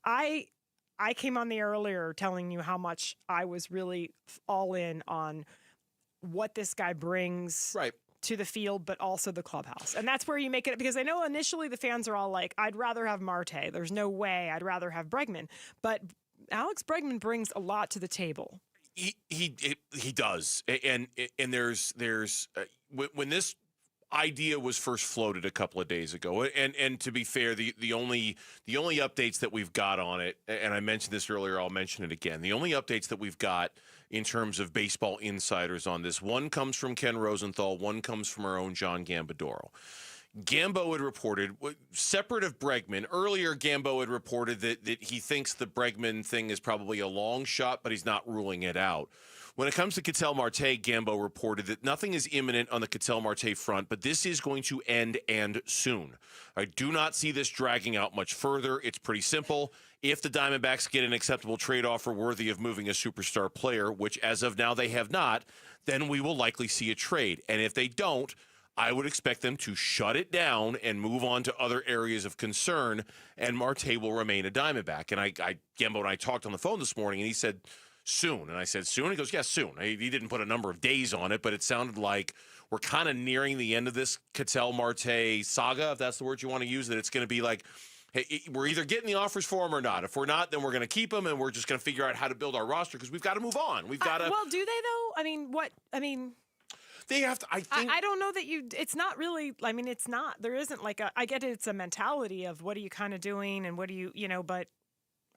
I came on the air earlier telling you how much I was really all in on what this guy brings to the field, but also the clubhouse. And that's where you make it, because I know initially the fans are all like, I'd rather have Marte. There's no way I'd rather have Bregman. But Alex Bregman brings a lot to the table. He does, and there's when this idea was first floated a couple of days ago, and to be fair, the only updates that we've got on it, and I mentioned this earlier, I'll mention it again. The only updates that we've got in terms of baseball insiders on this, one comes from Ken Rosenthal, one comes from our own John Gambadoro. Gambo had reported, separate of Bregman, earlier Gambo had reported that he thinks the Bregman thing is probably a long shot, but he's not ruling it out. When it comes to Ketel Marte, Gambo reported that nothing is imminent on the Ketel Marte front, but this is going to end and soon. I do not see this dragging out much further. It's pretty simple. If the Diamondbacks get an acceptable trade offer worthy of moving a superstar player, which as of now they have not, then we will likely see a trade. And if they don't, I would expect them to shut it down and move on to other areas of concern, and Marte will remain a Diamondback. And Gambo and I talked on the phone this morning, and he said, soon. And I said, soon? He goes, yeah, soon. He didn't put a number of days on it, but it sounded like we're kind of nearing the end of this Ketel Marte saga, if that's the word you want to use, that it's going to be like, hey, we're either getting the offers for him or not. If we're not, then we're going to keep him, and we're just going to figure out how to build our roster, because we've got to move on. We've got to. Well, do they, though? They have to. I don't know that it's not really. I mean, it's not. There isn't like a. I get it. It's a mentality of what are you kind of doing and what do you, but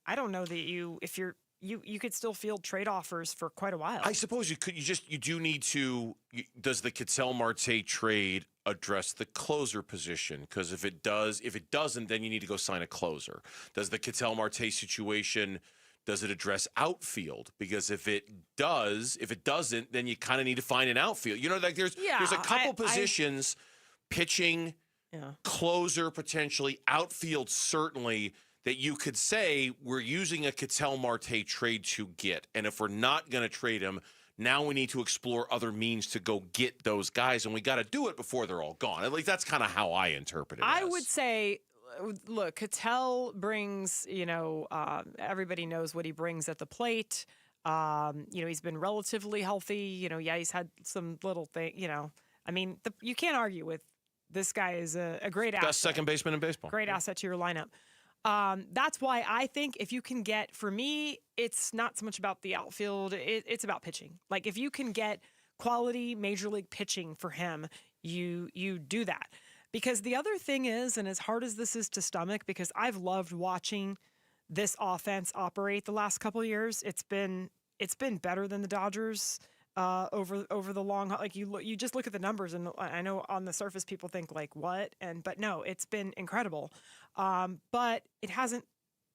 I don't know that if you're. You could still field trade offers for quite a while. I suppose you could. You do need to. Does the Ketel Marte trade address the closer position? Because if it doesn't, then you need to go sign a closer. Does the Ketel Marte situation? Does it address outfield? Because if it doesn't, then you kind of need to find an outfield. Like there's a couple positions, pitching, closer potentially, outfield certainly, that you could say we're using a Ketel Marte trade to get. And if we're not going to trade him, now we need to explore other means to go get those guys, and we got to do it before they're all gone. At least that's kind of how I interpret it. I would say, look, Ketel brings, everybody knows what he brings at the plate. He's been relatively healthy. He's had some little thing, you can't argue with this guy is a great asset. Best second baseman in baseball. Great asset to your lineup. That's why I think if you can get, for me, it's not so much about the outfield. It's about pitching. Like if you can get quality major league pitching for him, you do that. Because the other thing is, and as hard as this is to stomach, because I've loved watching this offense operate the last couple of years, it's been better than the Dodgers over the long haul. Like you just look at the numbers, and I know on the surface people think like what, but no, it's been incredible. But it hasn't.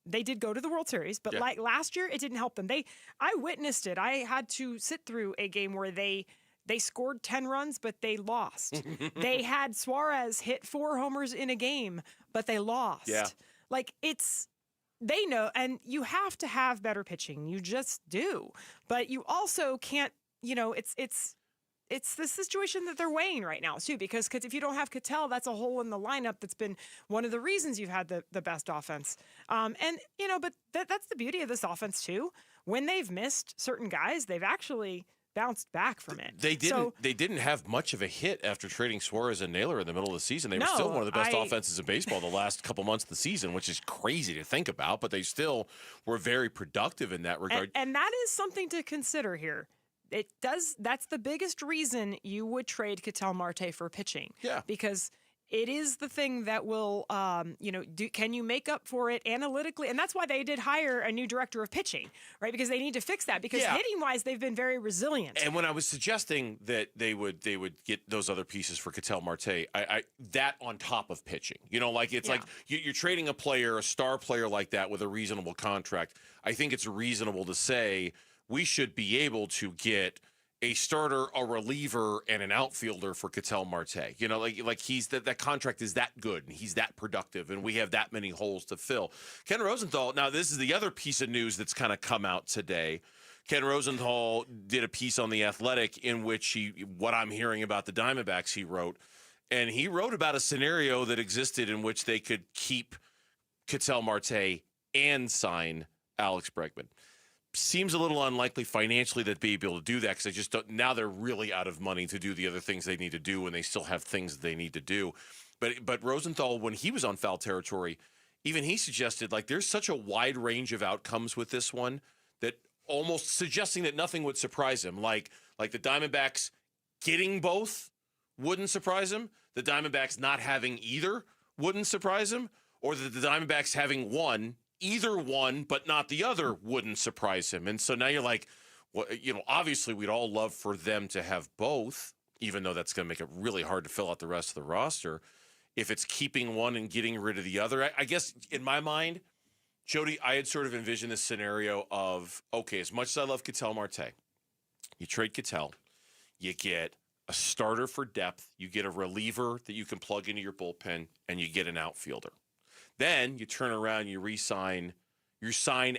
They did go to the World Series, but like last year, it didn't help them. I witnessed it. I had to sit through a game where they scored 10 runs, but they lost. They had Suarez hit 4 homers in a game, but they lost. Yeah. Like they know, and you have to have better pitching. You just do. But you also can't, it's the situation that they're weighing right now too, because if you don't have Ketel, that's a hole in the lineup. That's been one of the reasons you've had the best offense. But that's the beauty of this offense too. When they've missed certain guys, they've actually bounced back from it. They didn't have much of a hit after trading Suarez and Naylor in the middle of the season. They were still one of the best offenses in baseball the last couple months of the season, which is crazy to think about, but they still were very productive in that regard. And that is something to consider here. That's the biggest reason you would trade Ketel Marte for pitching. Yeah. Because it is the thing that will, can you make up for it analytically? And that's why they did hire a new director of pitching, right? Because they need to fix that. Because hitting-wise, they've been very resilient. And when I was suggesting that they would get those other pieces for Ketel Marte, I that on top of pitching, like you're trading a player, a star player like that with a reasonable contract. I think it's reasonable to say we should be able to get a starter, a reliever, and an outfielder for Ketel Marte. You know, like he's that contract is that good and he's that productive, and we have that many holes to fill. Ken Rosenthal. Now, this is the other piece of news that's kind of come out today. Ken Rosenthal did a piece on The Athletic in which what I'm hearing about the Diamondbacks, he wrote about a scenario that existed in which they could keep Ketel Marte and sign Alex Bregman. Seems a little unlikely financially that they'd be able to do that because they just don't. Now they're really out of money to do the other things they need to do, and they still have things that they need to do. But Rosenthal, when he was on Foul Territory, even he suggested like there's such a wide range of outcomes with this one that almost suggesting that nothing would surprise him. Like the Diamondbacks getting both wouldn't surprise him. The Diamondbacks not having either wouldn't surprise him, or that the Diamondbacks having either one, but not the other wouldn't surprise him. And so now you're like, well, you know, obviously we'd all love for them to have both, even though that's going to make it really hard to fill out the rest of the roster. If it's keeping one and getting rid of the other, I guess in my mind, Jody, I had sort of envisioned this scenario of, okay, as much as I love Ketel Marte, you trade Ketel, you get a starter for depth, you get a reliever that you can plug into your bullpen, and you get an outfielder. Then you turn around, you sign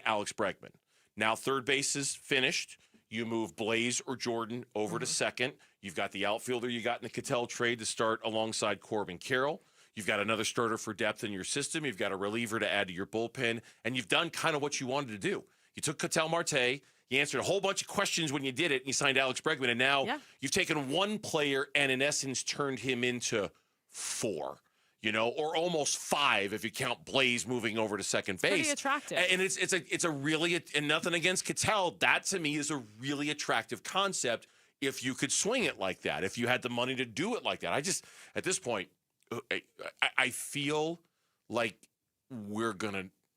Alex Bregman. Now third base is finished. You move Blaze or Jordan over to second. You've got the outfielder you got in the Ketel trade to start alongside Corbin Carroll. You've got another starter for depth in your system. You've got a reliever to add to your bullpen. And you've done kind of what you wanted to do. You took Ketel Marte. You answered a whole bunch of questions when you did it, and you signed Alex Bregman. And now you've taken one player and, in essence, turned him into 4. You know, or almost 5 if you count Blaze moving over to second base. Pretty attractive. And it's a really, and nothing against Ketel, that to me is a really attractive concept if you could swing it like that, if you had the money to do it like that. I just, at this point, I feel like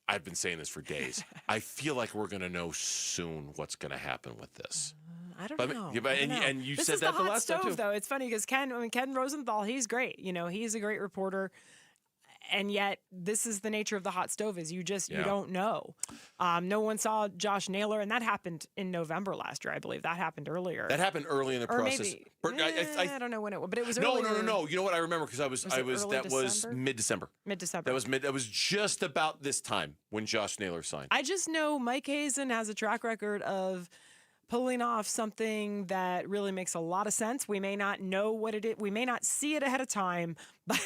I've been saying this for days. I feel like we're going to know soon what's going to happen with this. I don't know. And you this said is that the hot last stove, time too. Though it's funny because Ken Rosenthal, he's great. You know, he's a great reporter, and yet this is the nature of the hot stove: is you don't know. No one saw Josh Naylor, and that happened in November last year, I believe. That happened earlier. That happened early in the or process. Maybe, I don't know when it was, but it was no, earlier. No. You know what? I remember because was mid-December. Mid-December. That was just about this time when Josh Naylor signed. I just know Mike Hazen has a track record of pulling off something that really makes a lot of sense. We may not know what it is. We may not see it ahead of time, but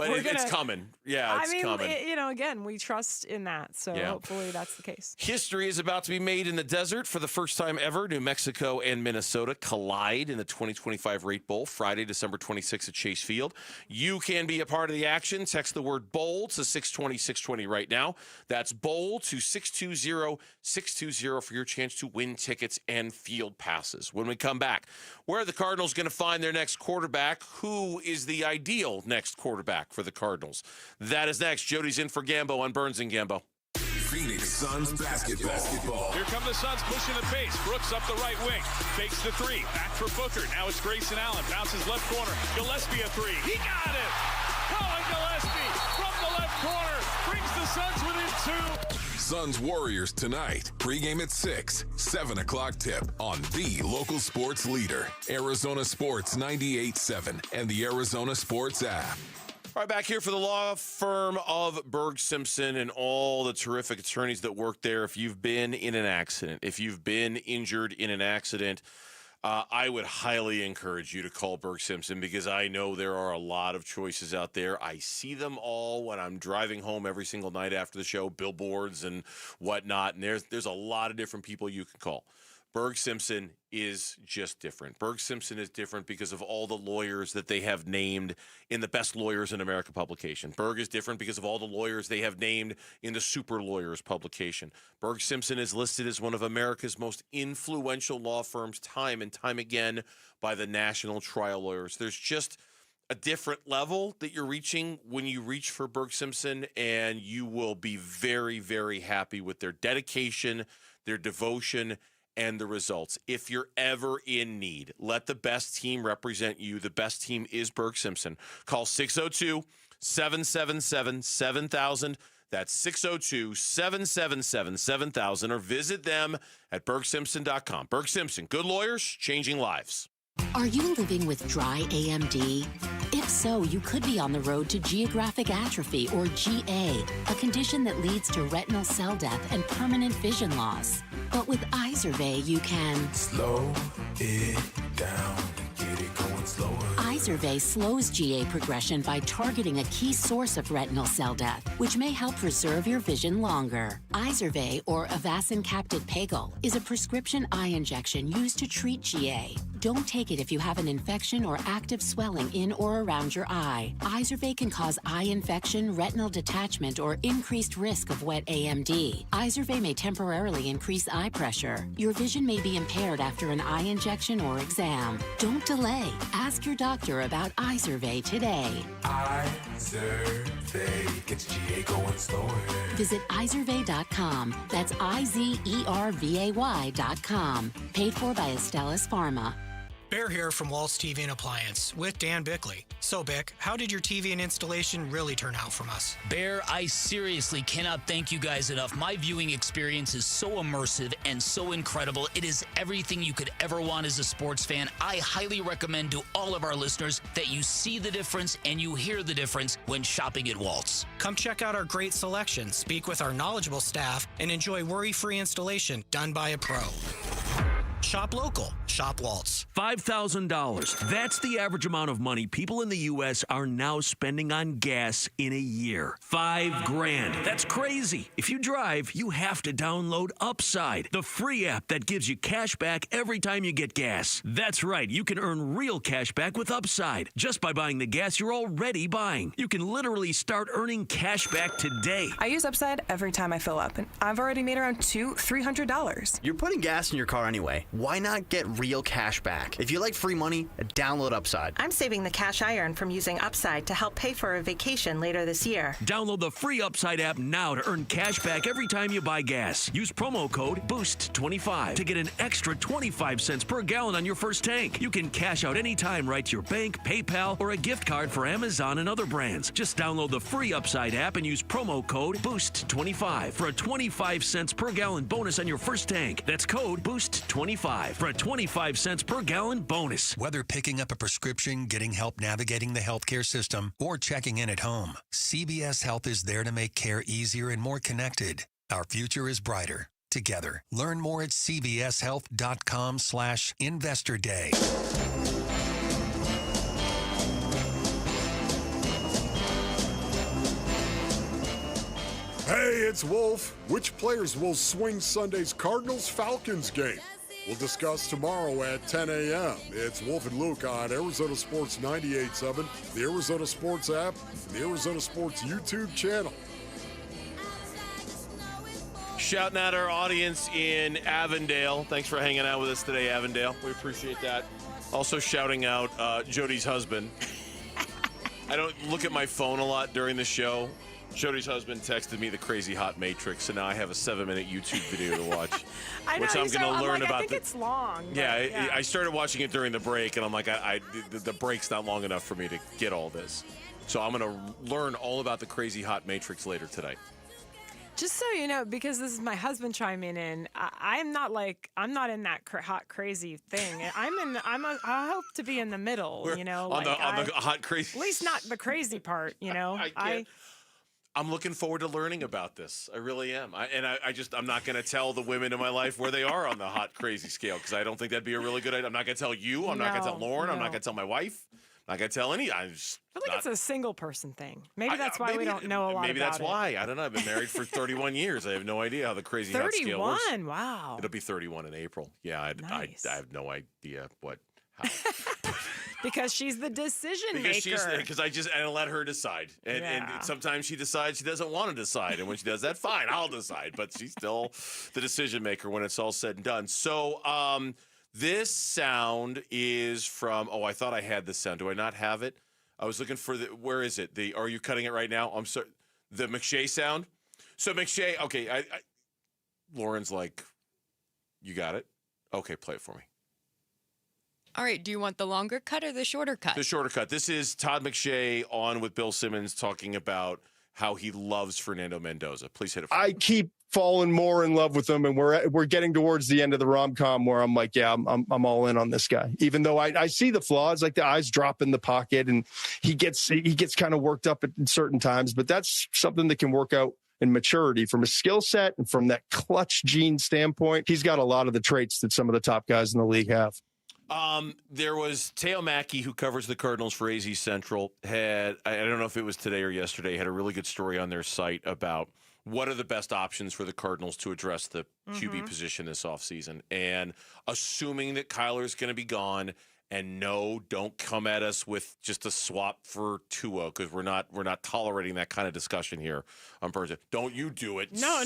it's coming. Yeah, it's coming. Again, we trust in that. So hopefully that's the case. History is about to be made in the desert for the first time ever. New Mexico and Minnesota collide in the 2025 Rate Bowl, Friday, December 26th at Chase Field. You can be a part of the action. Text the word bowl to 620-620 right now. That's bowl to 620-620 for your chance to win tickets and field passes. When we come back, where are the Cardinals going to find their next quarterback? Who is the ideal next quarterback for the Cardinals? That is next. Jody's in for Gambo on Burns and Gambo. Phoenix Suns basketball. Here come the Suns pushing the pace. Brooks up the right wing. Fakes the 3. Back for Booker. Now it's Grayson Allen. Bounces left corner. Gillespie a 3. He got it! Colin Gillespie from the left corner brings the Suns within 2. Suns Warriors tonight. Pregame at 6, 7 o'clock tip on the local sports leader. Arizona Sports 98.7 and the Arizona Sports app. All right, back here for the law firm of Berg Simpson and all the terrific attorneys that work there. If you've been in an accident, if you've been injured in an accident, I would highly encourage you to call Berg Simpson because I know there are a lot of choices out there. I see them all when I'm driving home every single night after the show, billboards and whatnot, and there's a lot of different people you can call. Berg Simpson is just different. Berg Simpson is different because of all the lawyers that they have named in the Best Lawyers in America publication. Berg is different because of all the lawyers they have named in the Super Lawyers publication. Berg Simpson is listed as one of America's most influential law firms time and time again by the National Trial Lawyers. There's just a different level that you're reaching when you reach for Berg Simpson, and you will be very, very happy with their dedication, their devotion, and the results. If you're ever in need, let the best team represent you. The best team is Berg Simpson. Call 602-777-7000. That's 602-777-7000 or visit them at BergSimpson.com. Berg Simpson, good lawyers, changing lives. Are you living with dry AMD? If so, you could be on the road to geographic atrophy, or GA, a condition that leads to retinal cell death and permanent vision loss. But with Izervay, you can slow it down, get it going slower. Izervay slows GA progression by targeting a key source of retinal cell death, which may help preserve your vision longer. Izervay, or Avastin Capted Pagel, is a prescription eye injection used to treat GA. Don't take it if you have an infection or active swelling in or around your eye. Izervay can cause eye infection, retinal detachment, or increased risk of wet AMD. Izervay may temporarily increase eye pressure. Your vision may be impaired after an eye injection or exam. Don't delay. Ask your doctor about Izervay today. Izervay gets GA going slower. Visit Izervay.com. That's IZERVAY.com. Paid for by Astellas Pharma. Bear here from Waltz TV and Appliance with Dan Bickley. So, Bick, how did your TV and installation really turn out from us? Bear, I seriously cannot thank you guys enough. My viewing experience is so immersive and so incredible. It is everything you could ever want as a sports fan. I highly recommend to all of our listeners that you see the difference and you hear the difference when shopping at Waltz. Come check out our great selection, speak with our knowledgeable staff, and enjoy worry-free installation done by a pro. Shop local. Shop Waltz. $5,000. That's the average amount of money people in the U.S. are now spending on gas in a year. $5,000. That's crazy. If you drive, you have to download Upside, the free app that gives you cash back every time you get gas. That's right. You can earn real cash back with Upside just by buying the gas you're already buying. You can literally start earning cash back today. I use Upside every time I fill up, and I've already made around $300. You're putting gas in your car anyway. Why not get real cash back? If you like free money, download Upside. I'm saving the cash I earn from using Upside to help pay for a vacation later this year. Download the free Upside app now to earn cash back every time you buy gas. Use promo code BOOST25 to get an extra 25 cents per gallon on your first tank. You can cash out anytime right to your bank, PayPal, or a gift card for Amazon and other brands. Just download the free Upside app and use promo code BOOST25 for a 25 cents per gallon bonus on your first tank. That's code BOOST25 for a 25 cents per gallon bonus. Whether picking up a prescription, getting help navigating the healthcare system, or checking in at home, CVS Health is there to make care easier and more connected. Our future is brighter together. Learn more at cvshealth.com/Investor Day. Hey, it's Wolf. Which players will swing Sunday's Cardinals-Falcons game? We'll discuss tomorrow at 10 a.m. It's Wolf and Luke on Arizona Sports 98.7, the Arizona Sports app, and the Arizona Sports YouTube channel. Shouting at our audience in Avondale. Thanks for hanging out with us today, Avondale. We appreciate that. Also shouting out Jody's husband. I don't look at my phone a lot during the show. Jody's husband texted me the Crazy Hot Matrix, so now I have a 7-minute YouTube video to watch, which I'm going to learn about. I think it's long. Yeah, I started watching it during the break, and I'm like, the break's not long enough for me to get all this. So I'm going to learn all about the Crazy Hot Matrix later tonight. Just so you know, because this is my husband chiming in, I'm not in that hot crazy thing. I hope to be in the middle. On the hot crazy. At least not the crazy part. I'm looking forward to learning about this. I really am. I'm not going to tell the women in my life where they are on the hot crazy scale because I don't think that'd be a really good idea. I'm not going to tell you. I'm not going to tell Lauren. I'm not going to tell my wife. I'm not going to tell any. I think it's a single person thing. Maybe that's why we don't know a lot about it. Maybe that's why. I don't know. I've been married for 31 years. I have no idea how the crazy hot scale works. 31? Wow. It'll be 31 in April. Yeah, Nice. I have no idea how. Because she's the decision maker. Because I let her decide. And sometimes she decides she doesn't want to decide. And when she does that, fine, I'll decide. But she's still the decision maker when it's all said and done. So this sound is from, I thought I had this sound. Do I not have it? I was looking for where is it? Are you cutting it right now? I'm sorry. The McShay sound? So McShay, okay, Lauren's like, you got it? Okay, play it for me. All right, do you want the longer cut or the shorter cut? The shorter cut. This is Todd McShay on with Bill Simmons talking about how he loves Fernando Mendoza. Please hit it. I keep falling more in love with him, and we're getting towards the end of the rom-com where I'm like, yeah, I'm all in on this guy. Even though I see the flaws, like the eyes drop in the pocket, and he gets kind of worked up at certain times, but that's something that can work out in maturity from a skill set and from that clutch gene standpoint. He's got a lot of the traits that some of the top guys in the league have. There was Teo Mackey, who covers the Cardinals for AZ Central, I don't know if it was today or yesterday, had a really good story on their site about what are the best options for the Cardinals to address the QB position this offseason. And assuming that Kyler's going to be gone, and no, don't come at us with just a swap for Tua, because we're not tolerating that kind of discussion here on Thursday. Don't you do it? No,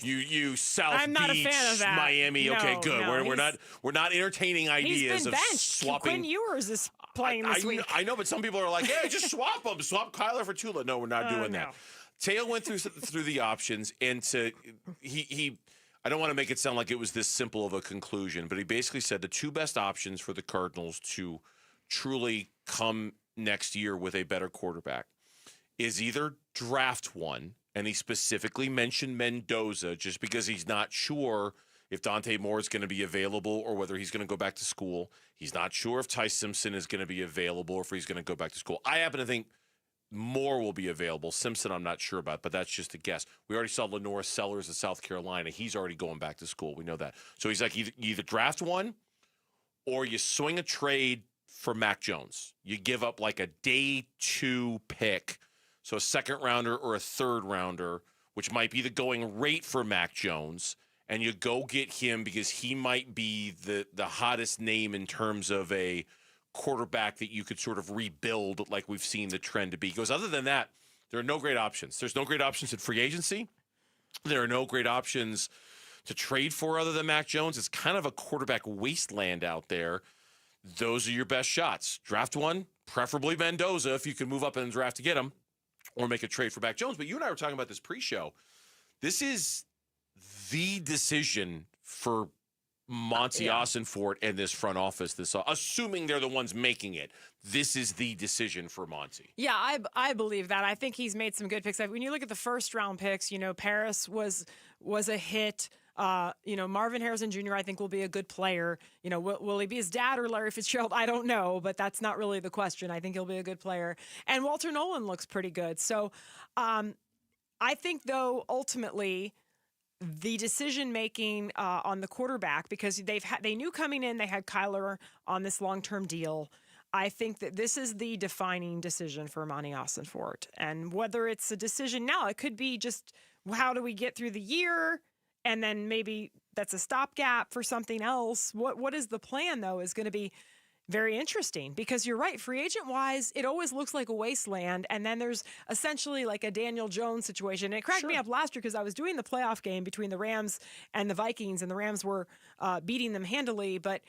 you South I'm not Beach, a fan of that. Miami. No, okay, good. no, we're not entertaining ideas he's been of benched. swapping. Quinn Ewers is playing this week. I know, but some people are like, hey, just swap them. Swap Kyler for Tua. No, we're not doing that. Teo went through the options, and he I don't want to make it sound like it was this simple of a conclusion, but he basically said the two best options for the Cardinals to truly come next year with a better quarterback is either draft one, and he specifically mentioned Mendoza just because he's not sure if Dante Moore is going to be available or whether he's going to go back to school. He's not sure if Ty Simpson is going to be available or if he's going to go back to school. I happen to think Moore will be available. Simpson, I'm not sure about, but that's just a guess. We already saw Lenore Sellers of South Carolina. He's already going back to school. We know that. So he's like, either draft one or you swing a trade for Mac Jones. You give up like a day 2 pick, so a second rounder or a third rounder, which might be the going rate for Mac Jones, and you go get him because he might be the hottest name in terms of a quarterback that you could sort of rebuild like we've seen the trend to be. Because other than that, there are no great options. There's no great options in free agency. There are no great options to trade for other than Mac Jones. It's kind of a quarterback wasteland out there. Those are your best shots. Draft one, preferably Mendoza if you can move up in the draft to get him, or make a trade for Mac Jones. But you and I were talking about this pre-show. This is the decision for Monty Ossenfort and this front office, assuming they're the ones making it. This is the decision for Monty. Yeah, I believe that. I think he's made some good picks. When you look at the first round picks, Paris was a hit. Marvin Harrison Jr. I think will be a good player. Will he be his dad or Larry Fitzgerald? I don't know, but that's not really the question. I think he'll be a good player. And Walter Nolan looks pretty good. So I think, though, ultimately, the decision-making on the quarterback, because they knew coming in they had Kyler on this long-term deal. I think that this is the defining decision for Monty Ossenfort. And whether it's a decision now, it could be just how do we get through the year, and then maybe that's a stopgap for something else. What is the plan, though, is going to be very interesting, because you're right. Free agent wise, it always looks like a wasteland. And then there's essentially like a Daniel Jones situation. And it cracked me up last year because I was doing the playoff game between the Rams and the Vikings, and the Rams were beating them handily. But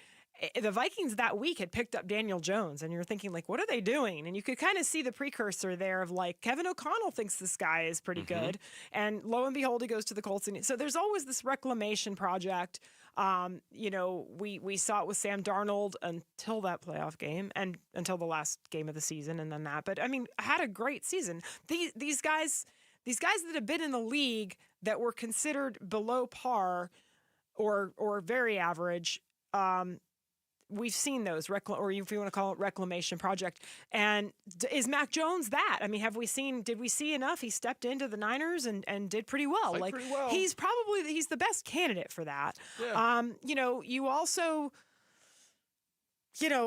the Vikings that week had picked up Daniel Jones, and you're thinking, like, what are they doing? And you could kind of see the precursor there of, like, Kevin O'Connell thinks this guy is pretty good. And lo and behold, he goes to the Colts. And so there's always this reclamation project. We saw it with Sam Darnold until that playoff game and until the last game of the season, and then that. But I mean, had a great season. These guys that have been in the league that were considered below par or very average, we've seen those, or if you want to call it reclamation project. And is Mac Jones that? I mean, did we see enough? He stepped into the Niners and did pretty well. Pretty well. He's the best candidate for that. Yeah. You also,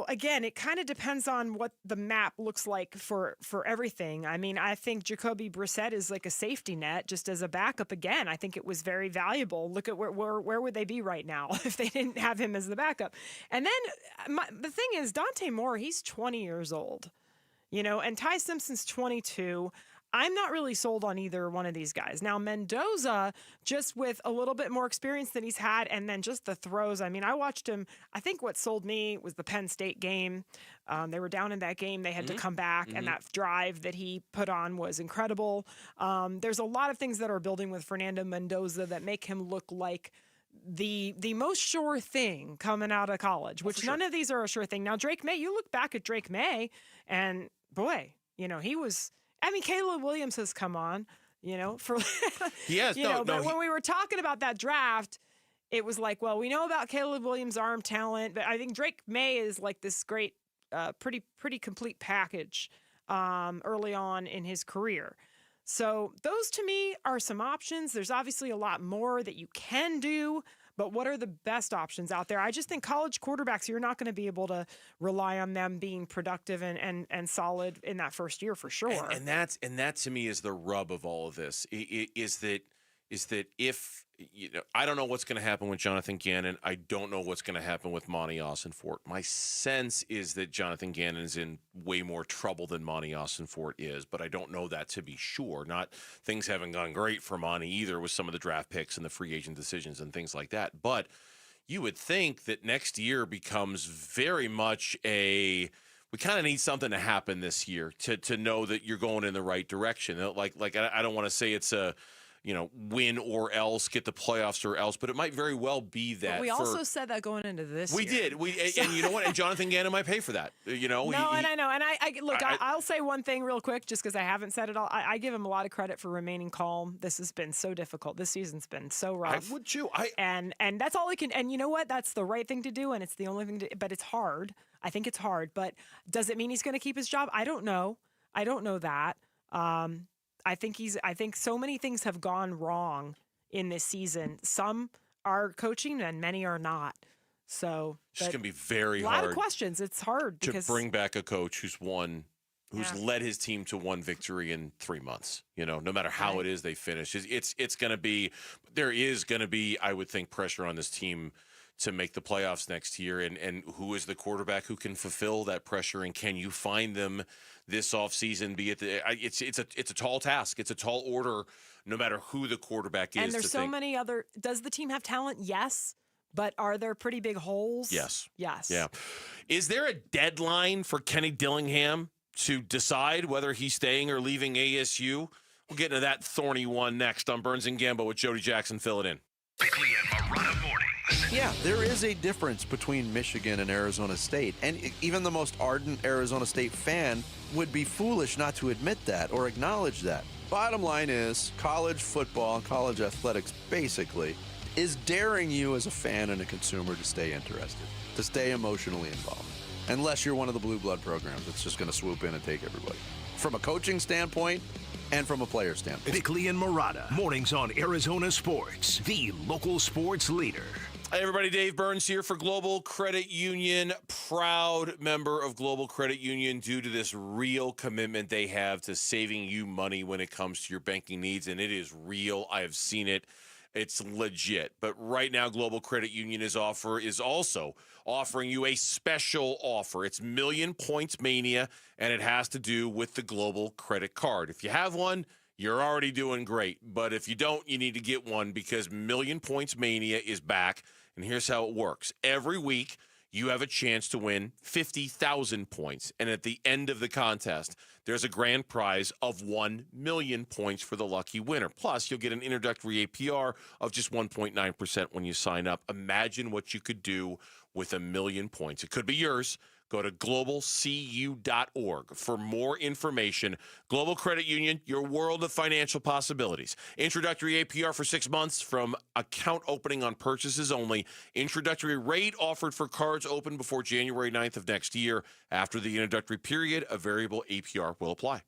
again, it kind of depends on what the map looks like for everything. I mean, I think Jacoby Brissett is like a safety net just as a backup. Again, I think it was very valuable. Look at where would they be right now if they didn't have him as the backup? And then the thing is, Dante Moore, he's 20 years old, and Ty Simpson's 22. I'm not really sold on either one of these guys. Now, Mendoza, just with a little bit more experience than he's had, and then just the throws. I mean, I watched him. I think what sold me was the Penn State game. They were down in that game. They had to come back, and that drive that he put on was incredible. There's a lot of things that are building with Fernando Mendoza that make him look like the most sure thing coming out of college, which none of these are a sure thing. Now, Drake May, you look back at Drake May, and boy, he was... I mean, Caleb Williams has come on. for Yes, but when we were talking about that draft, it was like, well, we know about Caleb Williams' arm talent, but I think Drake May is like this great, pretty complete package early on in his career. So those to me are some options. There's obviously a lot more that you can do, but what are the best options out there? I just think college quarterbacks, you're not going to be able to rely on them being productive and solid in that first year for sure. And that to me is the rub of all of this. Is that if I don't know what's going to happen with Jonathan Gannon. I don't know what's going to happen with Monty Austinfort. My sense is that Jonathan Gannon is in way more trouble than Monty Austinfort is, but I don't know that to be sure. Things haven't gone great for Monty either with some of the draft picks and the free agent decisions and things like that. But you would think that next year becomes very much we kind of need something to happen this year to know that you're going in the right direction. Like I don't want to say it's a win or else, get the playoffs or else, but it might very well be that. But we also said that going into this we year. did. And you know what? And Jonathan Gannon might pay for that. No, and I know. And I'll say one thing real quick, just because I haven't said it all. I give him a lot of credit for remaining calm. This has been so difficult. This season's been so rough. I would too. And that's all he can. And you know what? That's the right thing to do, and it's the only thing to. But it's hard. I think it's hard. But does it mean he's going to keep his job? I don't know. I don't know that. I think so many things have gone wrong in this season. Some are coaching and many are not. So it's going to be very hard. hard. A lot of questions. It's hard to bring back a coach who's led his team to one victory in 3 months. No matter how it is they finish, it's going to be. There is going to be, I would think, pressure on this team to make the playoffs next year. And who is the quarterback who can fulfill that pressure? And can you find them this offseason? It's a tall task. It's a tall order, no matter who the quarterback is. And there's many other. Does the team have talent? Yes. But are there pretty big holes? Yes. Yes. Yeah. Is there a deadline for Kenny Dillingham to decide whether he's staying or leaving ASU? We'll get into that thorny one next on Burns and Gambo with Jody Jackson. Fill it in. Quickly and Marana mornings. Yeah, there is a difference between Michigan and Arizona State. And even the most ardent Arizona State fan would be foolish not to admit that or acknowledge that. Bottom line is, college football, college athletics, basically, is daring you as a fan and a consumer to stay interested, to stay emotionally involved. Unless you're one of the blue blood programs that's just going to swoop in and take everybody. From a coaching standpoint, and from a player standpoint. Bickley and Murata, mornings on Arizona Sports, the local sports leader. Hey everybody, Dave Burns here for Global Credit Union, proud member of Global Credit Union due to this real commitment they have to saving you money when it comes to your banking needs, and it is real. I have seen it. It's legit. But right now, Global Credit Union is also offering you a special offer. It's Million Points Mania, and it has to do with the Global Credit Card. If you have one, you're already doing great. But if you don't, you need to get one because Million Points Mania is back. And here's how it works. Every week, you have a chance to win 50,000 points. And at the end of the contest, there's a grand prize of 1 million points for the lucky winner. Plus, you'll get an introductory APR of just 1.9% when you sign up. Imagine what you could do with 1 million points. It could be yours. Go to globalcu.org for more information. Global Credit Union, your world of financial possibilities. Introductory APR for 6 months from account opening on purchases only. Introductory rate offered for cards open before January 9th of next year. After the introductory period, a variable APR will apply.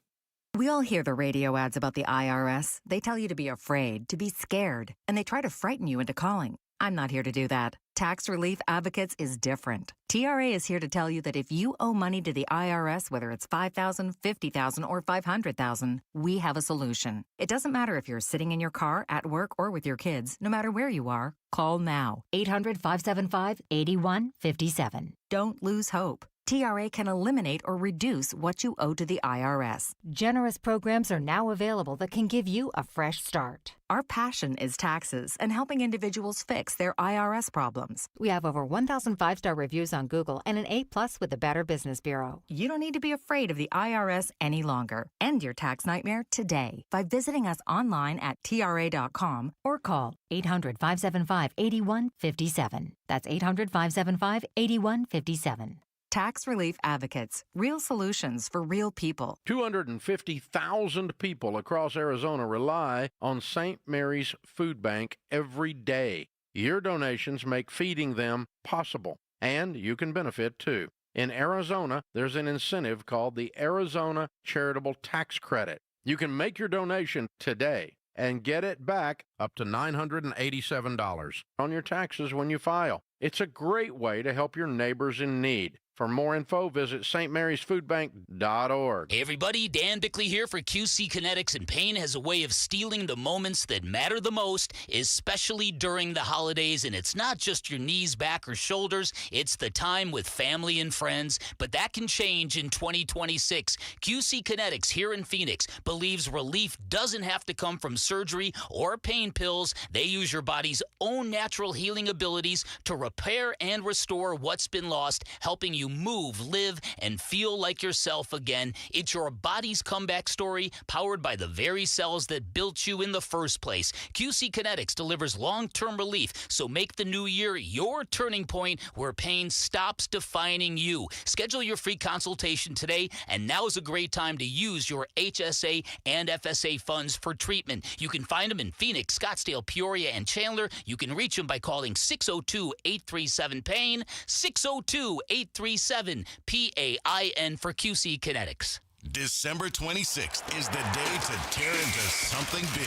We all hear the radio ads about the IRS. They tell you to be afraid, to be scared, and they try to frighten you into calling. I'm not here to do that. Tax Relief Advocates is different. TRA is here to tell you that if you owe money to the IRS, whether it's $5,000, $50,000, or $500,000, we have a solution. It doesn't matter if you're sitting in your car, at work, or with your kids. No matter where you are, call now. 800-575-8157. Don't lose hope. TRA can eliminate or reduce what you owe to the IRS. Generous programs are now available that can give you a fresh start. Our passion is taxes and helping individuals fix their IRS problems. We have over 1,000 5-star reviews on Google and an A+ with the Better Business Bureau. You don't need to be afraid of the IRS any longer. End your tax nightmare today by visiting us online at TRA.com or call 800-575-8157. That's 800-575-8157. Tax Relief Advocates, real solutions for real people. 250,000 people across Arizona rely on St. Mary's Food Bank every day. Your donations make feeding them possible, and you can benefit too. In Arizona, there's an incentive called the Arizona Charitable Tax Credit. You can make your donation today and get it back up to $987 on your taxes when you file. It's a great way to help your neighbors in need. For more info, visit stmarysfoodbank.org. Hey everybody, Dan Bickley here for QC Kinetics, and pain has a way of stealing the moments that matter the most, especially during the holidays. And it's not just your knees, back, or shoulders. It's the time with family and friends. But that can change in 2026. QC Kinetics here in Phoenix believes relief doesn't have to come from surgery or pain pills. They use your body's own natural healing abilities to repair and restore what's been lost, helping you move, live, and feel like yourself again. It's your body's comeback story, powered by the very cells that built you in the first place. QC Kinetics delivers long-term relief, so make the new year your turning point where pain stops defining you. Schedule your free consultation today, and now is a great time to use your HSA and FSA funds for treatment. You can find them in Phoenix, Scottsdale, Peoria, and Chandler. You can reach them by calling 602-837-PAIN, 602-837-PAIN for QC Kinetics. December 26th is the day to tear into something big.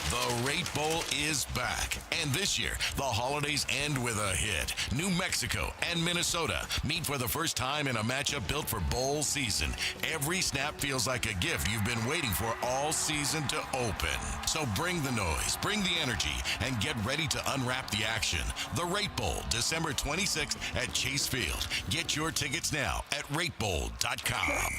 The Rate Bowl is back. And this year, the holidays end with a hit. New Mexico and Minnesota meet for the first time in a matchup built for bowl season. Every snap feels like a gift you've been waiting for all season to open. So bring the noise, bring the energy, and get ready to unwrap the action. The Rate Bowl, December 26th at Chase Field. Get your tickets now at ratebowl.com.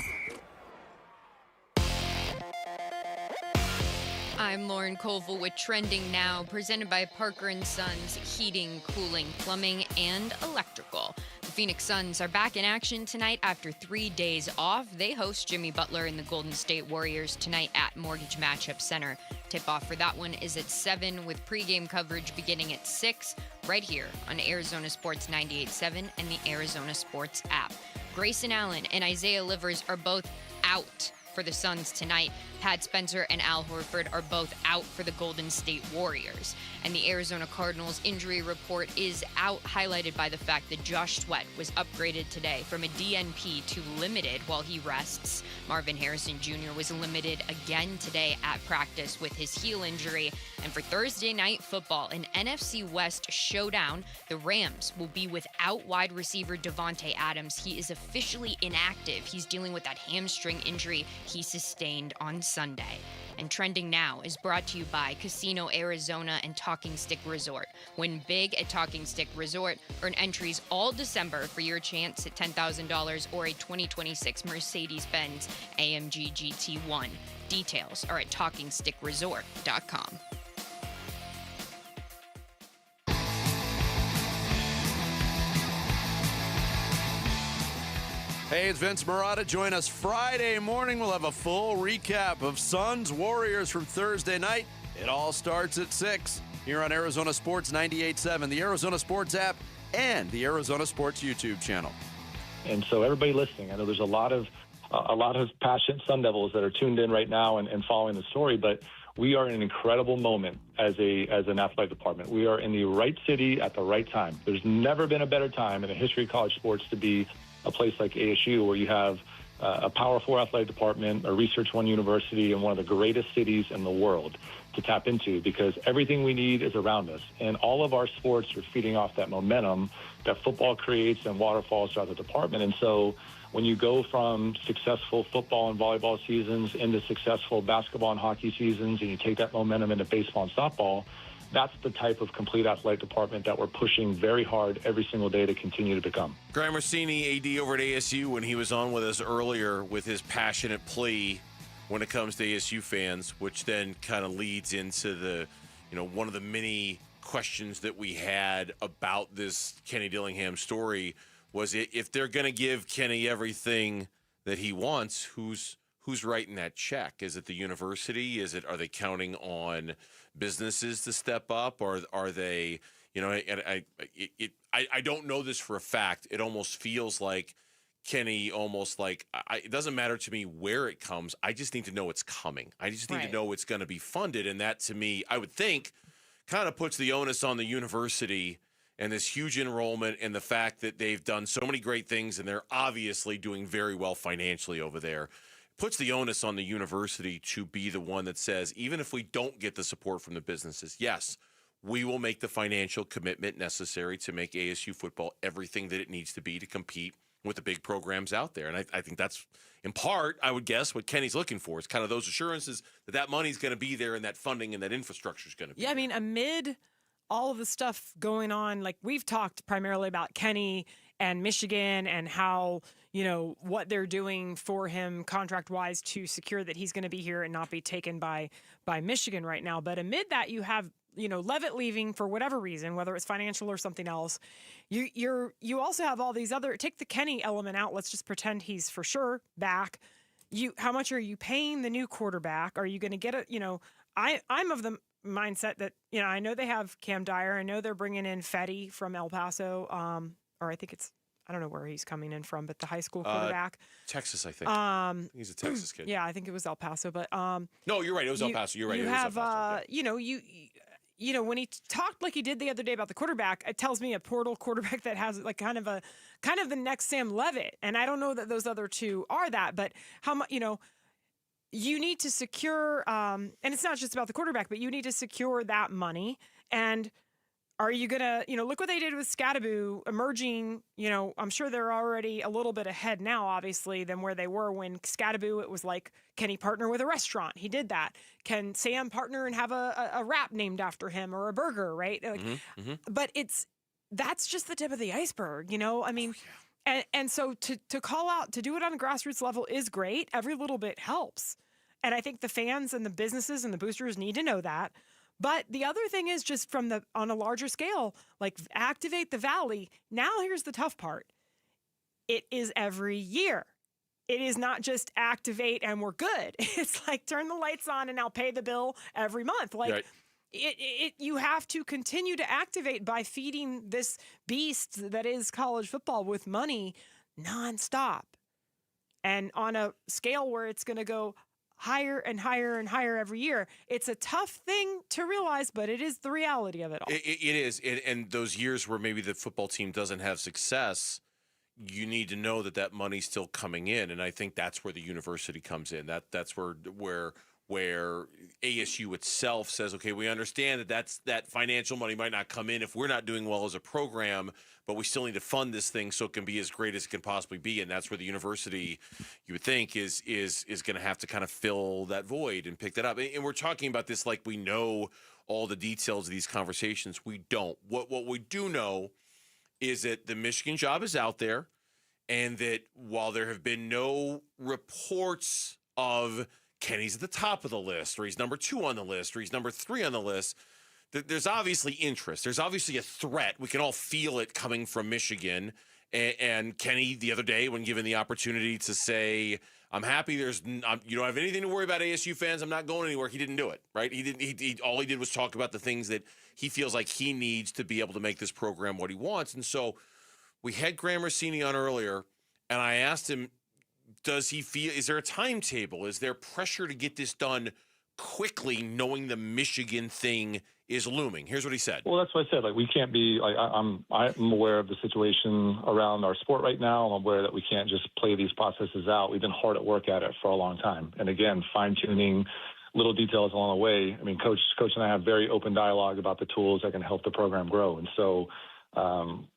I'm Lauren Koval with Trending Now, presented by Parker & Sons Heating, Cooling, Plumbing, and Electrical. The Phoenix Suns are back in action tonight after 3 days off. They host Jimmy Butler and the Golden State Warriors tonight at Mortgage Matchup Center. Tip-off for that one is at 7, with pregame coverage beginning at 6, right here on Arizona Sports 98.7 and the Arizona Sports app. Grayson Allen and Isaiah Livers are both out for the Suns tonight. Pat Spencer and Al Horford are both out for the Golden State Warriors. And the Arizona Cardinals injury report is out, highlighted by the fact that Josh Sweat was upgraded today from a DNP to limited while he rests. Marvin Harrison Jr. was limited again today at practice with his heel injury. And for Thursday night football, an NFC West showdown, the Rams will be without wide receiver Devontae Adams. He is officially inactive. He's dealing with that hamstring injury he sustained on Sunday. And Trending Now is brought to you by Casino Arizona and Talking Stick Resort. Win big at Talking Stick Resort. Earn entries all December for your chance at $10,000 or a 2026 Mercedes-Benz AMG GT1. Details are at TalkingStickResort.com. Hey, it's Vince Marotta. Join us Friday morning. We'll have a full recap of Suns Warriors from Thursday night. It all starts at 6 here on Arizona Sports 98.7, the Arizona Sports app, and the Arizona Sports YouTube channel. And so everybody listening, I know there's a lot of passionate Sun Devils that are tuned in right now and following the story, but we are in an incredible moment as an athletic department. We are in the right city at the right time. There's never been a better time in the history of college sports to be a place like ASU, where you have a Power 4 athletic department, a Research One university, and one of the greatest cities in the world to tap into, because everything we need is around us. And all of our sports are feeding off that momentum that football creates and waterfalls throughout the department. And so when you go from successful football and volleyball seasons into successful basketball and hockey seasons, and you take that momentum into baseball and softball, that's the type of complete athletic department that we're pushing very hard every single day to continue to become. Graham Rossini, AD over at ASU, when he was on with us earlier with his passionate plea when it comes to ASU fans, which then kind of leads into the, one of the many questions that we had about this Kenny Dillingham story was, if they're going to give Kenny everything that he wants, who's writing that check? Is it the university? Are they counting on businesses to step up, or are they, I don't know this for a fact. It almost feels like Kenny almost like, it doesn't matter to me where it comes. I just need to know it's coming. I just need to know it's going to be funded. And that, to me, I would think, kind of puts the onus on the university and this huge enrollment and the fact that they've done so many great things and they're obviously doing very well financially over there. Puts the onus on the university to be the one that says, even if we don't get the support from the businesses, yes, we will make the financial commitment necessary to make ASU football everything that it needs to be to compete with the big programs out there. And I think that's, in part, I would guess, what Kenny's looking for. It's kind of those assurances that that money's going to be there and that funding and that infrastructure is going to be there. I mean, amid all of the stuff going on, like we've talked primarily about Kenny and Michigan and how, what they're doing for him contract-wise to secure that he's going to be here and not be taken by Michigan right now. But amid that, you have Leavitt leaving for whatever reason, whether it's financial or something else. You also have all these other, take the Kenny element out. Let's just pretend he's for sure back. How much are you paying the new quarterback? Are you going to get I'm of the mindset that, I know they have Cam Dyer. I know they're bringing in Fetty from El Paso. Or I think I don't know where he's coming in from, but the high school quarterback. Texas, I think. He's a Texas kid. Yeah, I think it was El Paso, but no, you're right. It was El Paso. You're right. You it have, was El Paso, when he talked like he did the other day about the quarterback, it tells me a portal quarterback that has like kind of the next Sam Leavitt. And I don't know that those other two are that, but how much, you need to secure, and it's not just about the quarterback, but you need to secure that money. And are you going to, look what they did with Scadaboo emerging, I'm sure they're already a little bit ahead now, obviously, than where they were when Scadaboo, it was like, can he partner with a restaurant? He did that. Can Sam partner and have a wrap named after him or a burger, right? Like, But that's just the tip of the iceberg, I mean, and so to call out, to do it on a grassroots level is great. Every little bit helps. And I think the fans and the businesses and the boosters need to know that. But the other thing is just on a larger scale, like activate the Valley. Now here's the tough part. It is every year. It is not just activate and we're good. It's like turn the lights on and I'll pay the bill every month. Like you have to continue to activate by feeding this beast that is college football with money nonstop. And on a scale where it's going to go higher and higher and higher every year. It's a tough thing to realize, but it is the reality of it all. It is. And those years where maybe the football team doesn't have success, you need to know that money's still coming in. And I think that's where the university comes in. That's where ASU itself says, okay, we understand that financial money might not come in if we're not doing well as a program, but we still need to fund this thing so it can be as great as it can possibly be. And that's where the university, you would think, is going to have to kind of fill that void and pick that up. And we're talking about this like we know all the details of these conversations. We don't. What we do know is that the Michigan job is out there, and that while there have been no reports of Kenny's at the top of the list, or he's number 2 on the list, or he's number 3 on the list, there's obviously interest. There's obviously a threat. We can all feel it coming from Michigan. And Kenny, the other day, when given the opportunity to say, I'm happy you don't have anything to worry about, ASU fans, I'm not going anywhere, he didn't do it, right? All he did was talk about the things that he feels like he needs to be able to make this program what he wants. And so we had Graham Rossini on earlier, and I asked him, does he feel, is there a timetable? Is there pressure to get this done quickly, knowing the Michigan thing is looming? Here's what he said. Well, that's what I said. Like, we can't be like, I'm aware of the situation around our sport right now. I'm aware that we can't just play these processes out. We've been hard at work at it for a long time. And again, fine tuning little details along the way. I mean, coach and I have very open dialogue about the tools that can help the program grow. And so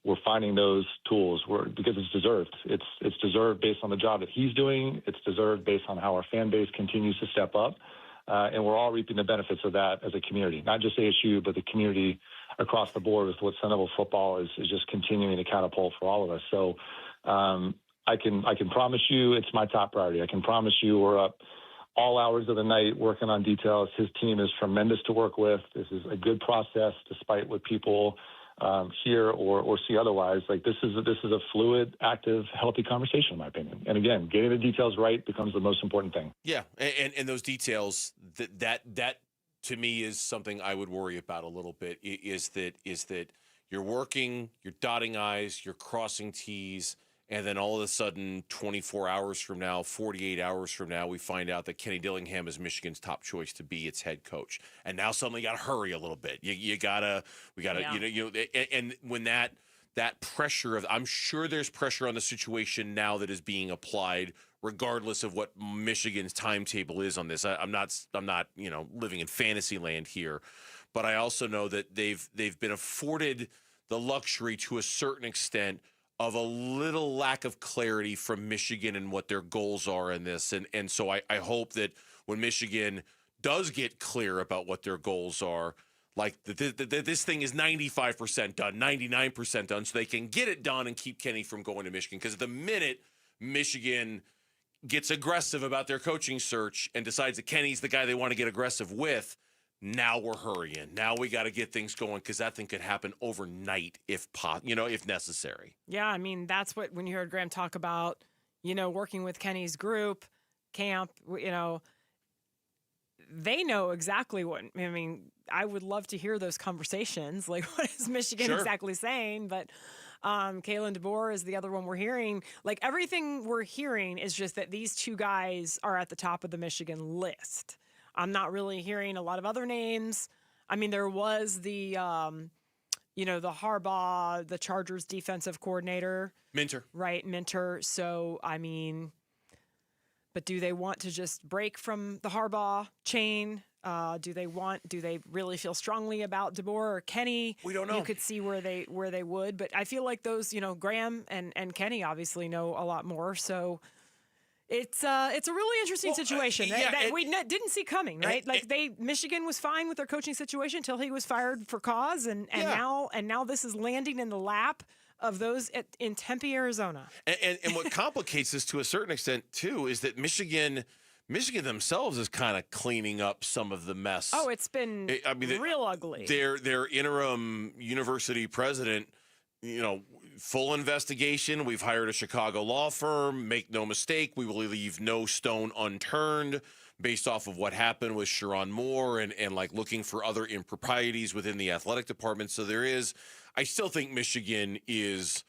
we're finding those tools because it's deserved. It's deserved based on the job that he's doing. It's deserved based on how our fan base continues to step up. And we're all reaping the benefits of that as a community, not just ASU, but the community across the board with what Sun Devil football is just continuing to catapult for all of us. So I can promise you it's my top priority. I can promise you we're up all hours of the night working on details. His team is tremendous to work with. This is a good process, despite what people hear or see otherwise. Like this is a fluid, active, healthy conversation, in my opinion. And again, getting the details right becomes the most important thing. Yeah, and those details that to me is something I would worry about a little bit. Is that you're working, you're dotting I's, you're crossing T's, And then all of a sudden, 24 hours from now, 48 hours from now, we find out that Kenny Dillingham is Michigan's top choice to be its head coach. And now suddenly you got to hurry a little bit. We got to, and when that pressure I'm sure there's pressure on the situation now that is being applied, regardless of what Michigan's timetable is on this. I'm not living in fantasy land here, but I also know that they've been afforded the luxury to a certain extent of a little lack of clarity from Michigan and what their goals are in this. And so I hope that when Michigan does get clear about what their goals are, like this thing is 95% done, 99% done, so they can get it done and keep Kenny from going to Michigan. Because the minute Michigan gets aggressive about their coaching search and decides that Kenny's the guy they want to get aggressive with, now we're hurrying. Now we got to get things going because that thing could happen overnight if necessary. Yeah, I mean, that's what, when you heard Graham talk about, working with Kenny's group, camp, they know exactly what, I mean, I would love to hear those conversations. Like, what is Michigan exactly saying? But Kalen DeBoer is the other one we're hearing. Like, everything we're hearing is just that these two guys are at the top of the Michigan list. I'm not really hearing a lot of other names. I mean, there was the Harbaugh, the Chargers defensive coordinator. Minter. Right, Minter. So, I mean, but do they want to just break from the Harbaugh chain? Do they really feel strongly about DeBoer or Kenny? We don't know. You could see where they would, but I feel like those, Graham and Kenny obviously know a lot more. So it's a really interesting situation that we didn't see coming, right? Michigan was fine with their coaching situation until he was fired for cause, and now this is landing in the lap of those in Tempe, Arizona. And what complicates this to a certain extent too is that Michigan themselves is kind of cleaning up some of the mess. Oh, it's been real ugly. Their interim university president, full investigation. We've hired a Chicago law firm. Make no mistake, we will leave no stone unturned based off of what happened with Sharon Moore and like looking for other improprieties within the athletic department. So I still think Michigan is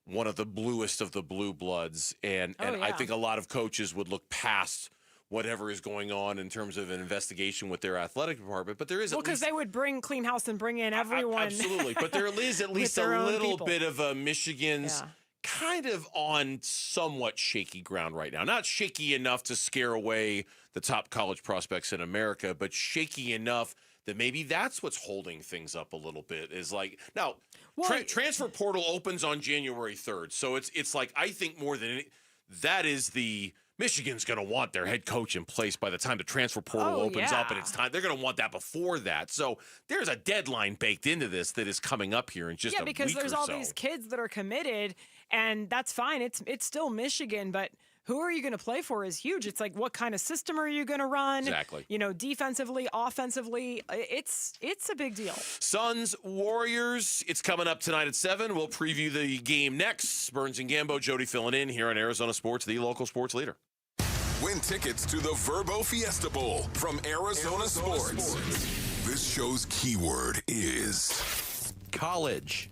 one of the bluest of the blue bloods. And I think a lot of coaches would look past whatever is going on in terms of an investigation with their athletic department. But there is because they would bring clean house and bring in everyone. Absolutely. But there is at least a little bit of a Michigan's kind of on somewhat shaky ground right now. Not shaky enough to scare away the top college prospects in America, but shaky enough that maybe that's what's holding things up a little bit. Is like now, transfer portal opens on January 3rd, so it's like I think more than that is the Michigan's going to want their head coach in place by the time the transfer portal opens up and it's time. They're going to want that before that. So there's a deadline baked into this that is coming up here in just a week or so. Yeah, because there's all these kids that are committed, and that's fine. It's still Michigan, but who are you going to play for is huge. It's like, what kind of system are you going to run? Exactly. Defensively, offensively, it's a big deal. Suns, Warriors, it's coming up tonight at 7. We'll preview the game next. Burns and Gambo, Jody filling in here on Arizona Sports, the local sports leader. Win tickets to the Verbo Fiesta Bowl from Arizona Sports. This show's keyword is college.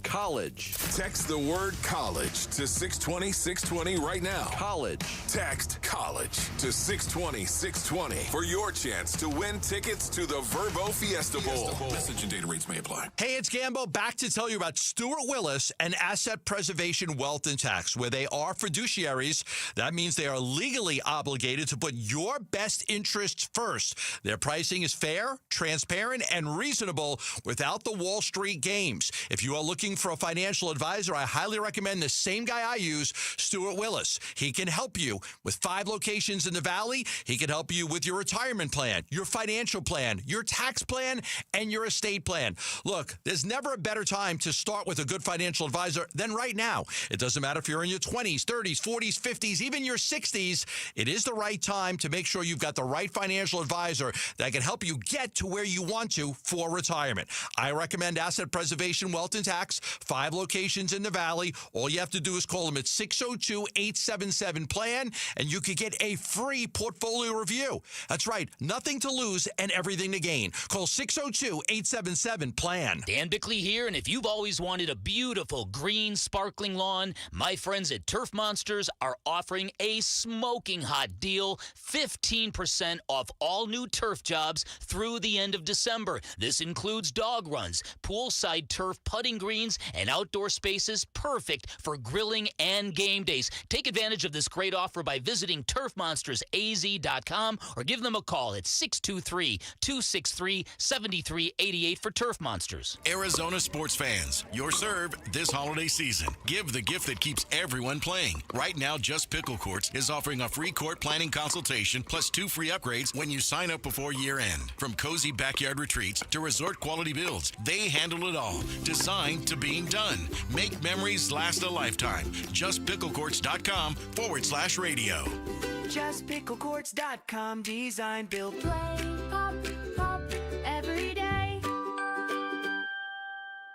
College. Text the word college to 620-620 right now. College. Text college to 620-620 for your chance to win tickets to the Verbo Fiesta Bowl. Message and data rates may apply. Hey, it's Gambo back to tell you about Stuart Willis and Asset Preservation Wealth and Tax, where they are fiduciaries. That means they are legally obligated to put your best interests first. Their pricing is fair, transparent, and reasonable without the Wall Street games. If you are looking for a financial advisor, I highly recommend the same guy I use, Stuart Willis. He can help you with 5 locations in the Valley. He can help you with your retirement plan, your financial plan, your tax plan, and your estate plan. Look, there's never a better time to start with a good financial advisor than right now. It doesn't matter if you're in your 20s, 30s, 40s, 50s, even your 60s. It is the right time to make sure you've got the right financial advisor that can help you get to where you want to for retirement. I recommend Asset Preservation Wealth and Tax. 5 locations in the Valley. All you have to do is call them at 602-877-PLAN, and you could get a free portfolio review. That's right, nothing to lose and everything to gain. Call 602-877-PLAN. Dan Bickley here, and if you've always wanted a beautiful green sparkling lawn, my friends at Turf Monsters are offering a smoking hot deal, 15% off all new turf jobs through the end of December. This includes dog runs, poolside turf putting greens, and outdoor spaces perfect for grilling and game days. Take advantage of this great offer by visiting turfmonstersaz.com or give them a call at 623-263-7388 for Turf Monsters. Arizona sports fans, you're served this holiday season. Give the gift that keeps everyone playing. Right now, Just Pickle Courts is offering a free court planning consultation plus 2 free upgrades when you sign up before year end. From cozy backyard retreats to resort quality builds, they handle it all. Designed to being done. Make memories last a lifetime. JustPickleCourts.com/radio. JustPickleCourts.com. Design, build, play, pop, pop, every day.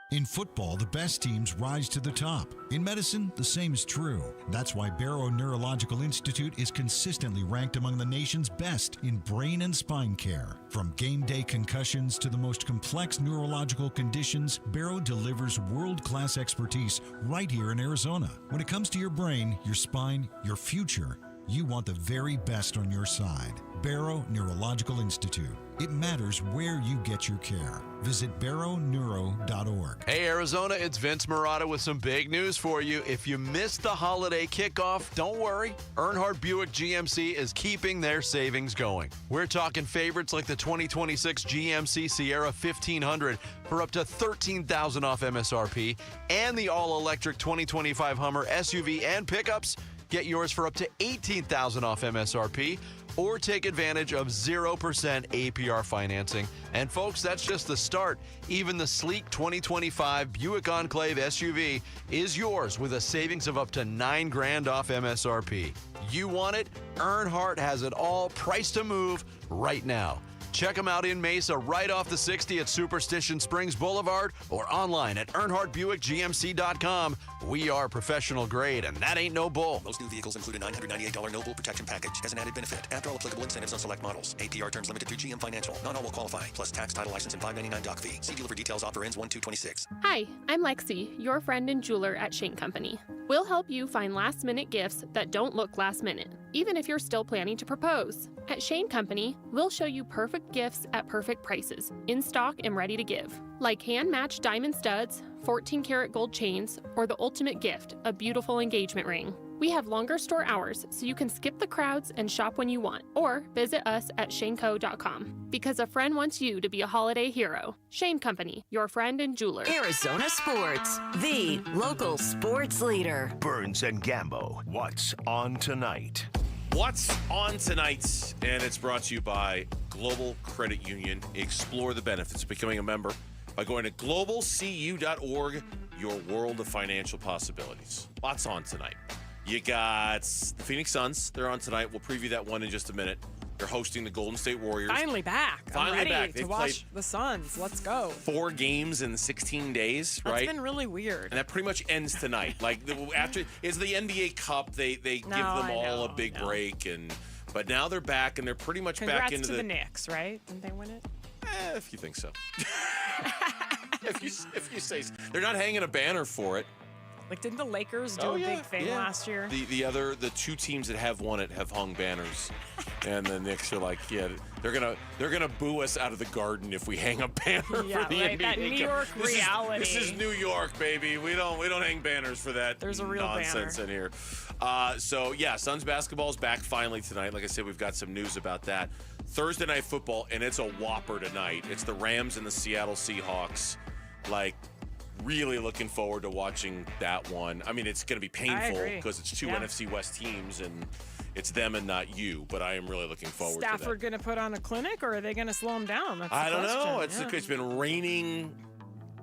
In football, the best teams rise to the top. In medicine, the same is true. That's why Barrow Neurological Institute is consistently ranked among the nation's best in brain and spine care. From game day concussions to the most complex neurological conditions, Barrow delivers world-class expertise right here in Arizona. When it comes to your brain, your spine, your future, you want the very best on your side. Barrow Neurological Institute. It matters where you get your care. Visit barrowneuro.org. Hey, Arizona, it's Vince Marotta with some big news for you. If you missed the holiday kickoff, don't worry. Earnhardt Buick GMC is keeping their savings going. We're talking favorites like the 2026 GMC Sierra 1500 for up to $13,000 off MSRP, and the all-electric 2025 Hummer SUV and pickups. Get yours for up to $18,000 off MSRP, or take advantage of 0% APR financing. And folks, that's just the start. Even the sleek 2025 Buick Enclave SUV is yours with a savings of up to $9,000 off MSRP. You want it? Earnhardt has it all, priced to move right now. Check them out in Mesa, right off the 60 at Superstition Springs Boulevard, or online at EarnhardtBuickGMC.com. We are professional grade, and that ain't no bull. Most new vehicles include a $998 no bull protection package as an added benefit. After all applicable incentives on select models. APR terms limited through GM Financial. Not all will qualify. Plus tax, title, license, and $599 doc fee. See dealer for details. Offer ends 1/2/26. Hi, I'm Lexi, your friend and jeweler at Shane Company. We'll help you find last-minute gifts that don't look last-minute, even if you're still planning to propose. At Shane Company, we'll show you perfect gifts at perfect prices, in stock and ready to give. Like hand-matched diamond studs, 14-karat gold chains, or the ultimate gift, a beautiful engagement ring. We have longer store hours, so you can skip the crowds and shop when you want, or visit us at shaneco.com. Because a friend wants you to be a holiday hero. Shane Company, your friend and jeweler. Arizona Sports, the local sports leader. Burns and Gambo, what's on tonight? What's on tonight? And it's brought to you by Global Credit Union. Explore the benefits of becoming a member by going to globalcu.org, your world of financial possibilities. Lots on tonight. You got the Phoenix Suns. They're on tonight. We'll preview that one in just a minute. They're hosting the Golden State Warriors. Finally back. Finally I'm ready back. to watch the Suns. Let's go. 4 games in 16 days, right? That's been really weird. And that pretty much ends tonight. Like after it's the NBA Cup, they give them all a big break, but now they're back and they're pretty much back into the Knicks, right? Didn't they win it? If you think so. if you say so. They're not hanging a banner for it. Like, didn't the Lakers do a big thing last year? The 2 teams that have won it have hung banners, and the Knicks are like, they're gonna boo us out of the Garden if we hang a banner for the NBA. That New York reality. This is New York, baby. We don't hang banners for that. There's a real nonsense banner in here. Suns basketball is back finally tonight. Like I said, we've got some news about that. Thursday night football, and it's a whopper tonight. It's the Rams and the Seattle Seahawks. Really looking forward to watching that one. I mean, it's going to be painful because it's 2 NFC West teams, and it's them and not you. But I am really looking forward to that. Stafford going to put on a clinic, or are they going to slow him down? That's I don't know. It's been raining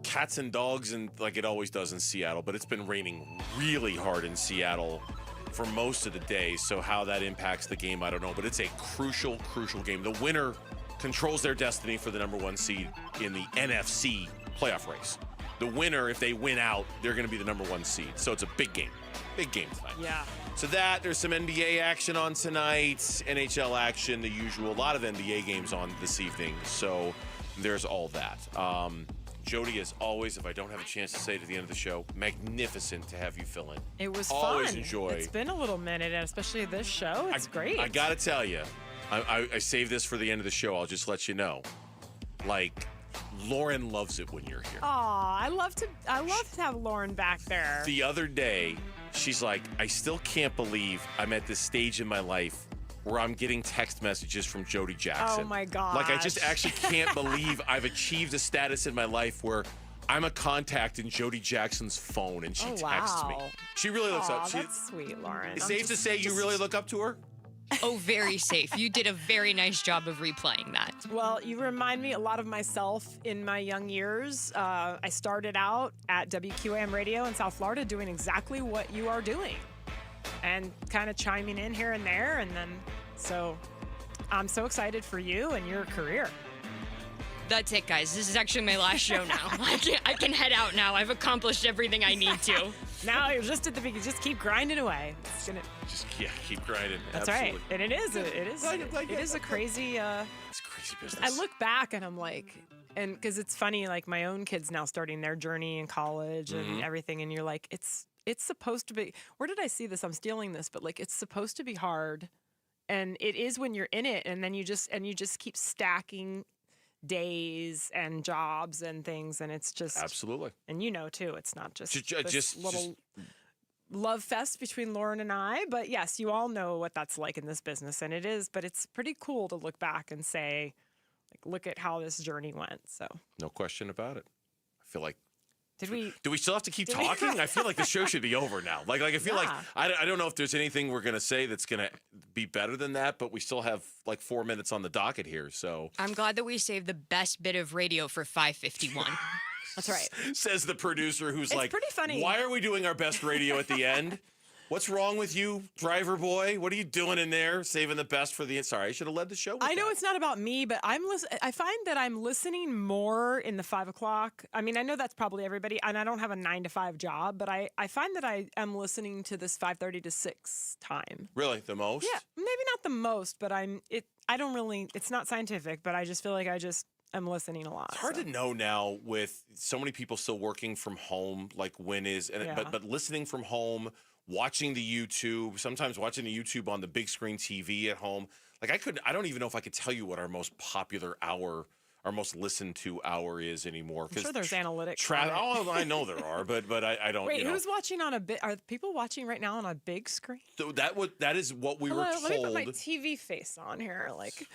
cats and dogs, and like it always does in Seattle. But it's been raining really hard in Seattle for most of the day. So how that impacts the game, I don't know. But it's a crucial game. The winner controls their destiny for the number 1 seed in the NFC playoff race. the winner, if they win out, they're going to be the number 1 seed. So it's a big game. Big game tonight. Yeah. So there's some NBA action on tonight, NHL action, the usual. A lot of NBA games on this evening. So there's all that. Jody, as always, if I don't have a chance to say it at the end of the show, magnificent to have you fill in. It was always fun. Enjoy. It's been a little minute, and especially this show. It's great. I got to tell you, I saved this for the end of the show. I'll just let you know. Like, Lauren loves it when you're here. Aw, I love to have Lauren back there. The other day, she's like, I still can't believe I'm at this stage in my life where I'm getting text messages from Jody Jackson. Oh my gosh. Like, I just actually can't believe I've achieved a status in my life where I'm a contact in Jody Jackson's phone and she texts me. She really looks up. That's sweet, Lauren. It's safe to say you really look up to her? Oh, very safe. You did a very nice job of replaying that. Well, you remind me a lot of myself in my young years. I started out at WQAM Radio in South Florida doing exactly what you are doing and kind of chiming in here and there. And then, so I'm so excited for you and your career. That's it, guys. This is actually my last show now. I can head out now. I've accomplished everything I need to. Now you're just at the beginning. Just keep grinding away. It's gonna. Keep grinding. That's Absolutely. right. And it is a crazy. It's crazy business. I look back and I'm like, and because it's funny, like my own kids now starting their journey in college and everything, and you're like, it's supposed to be. Where did I see this? I'm stealing this, but like it's supposed to be hard, and it is when you're in it, and then you just keep stacking days and jobs and things, and it's just absolutely. And too, it's not just this little love fest between Lauren and I, but yes, you all know what that's like in this business, and it is. But it's pretty cool to look back and say, like, look at how this journey went. So no question about it. I feel like. Do we still have to keep talking? I feel like the show should be over now. Like I feel like I don't know if there's anything we're gonna say that's gonna be better than that, but we still have like 4 minutes on the docket here. So I'm glad that we saved the best bit of radio for 5:51. That's right. Says the producer, who's It's like, pretty funny. Why are we doing our best radio at the end? What's wrong with you, driver boy? What are you doing in there, saving the best for the end? Sorry, I should have led the show. I know it's not about me, but I find that I'm listening more in the 5 o'clock. I mean, I know that's probably everybody, and I don't have a 9 to 5 job, but I find that I am listening to this 5:30 to 6 time. Really, the most? Yeah, maybe not the most, but I don't really. It's not scientific, but I just feel like I'm listening a lot. It's hard to know now with so many people still working from home, like when is, but listening from home, watching the YouTube, sometimes watching the YouTube on the big screen TV at home. Like I don't even know if I could tell you what our most popular hour, our most listened to hour is anymore. I'm sure there's analytics. I know there are, but I don't. Wait, who's watching on a bit? Are people watching right now on a big screen? So that is what we were told. Let me put my TV face on here, like.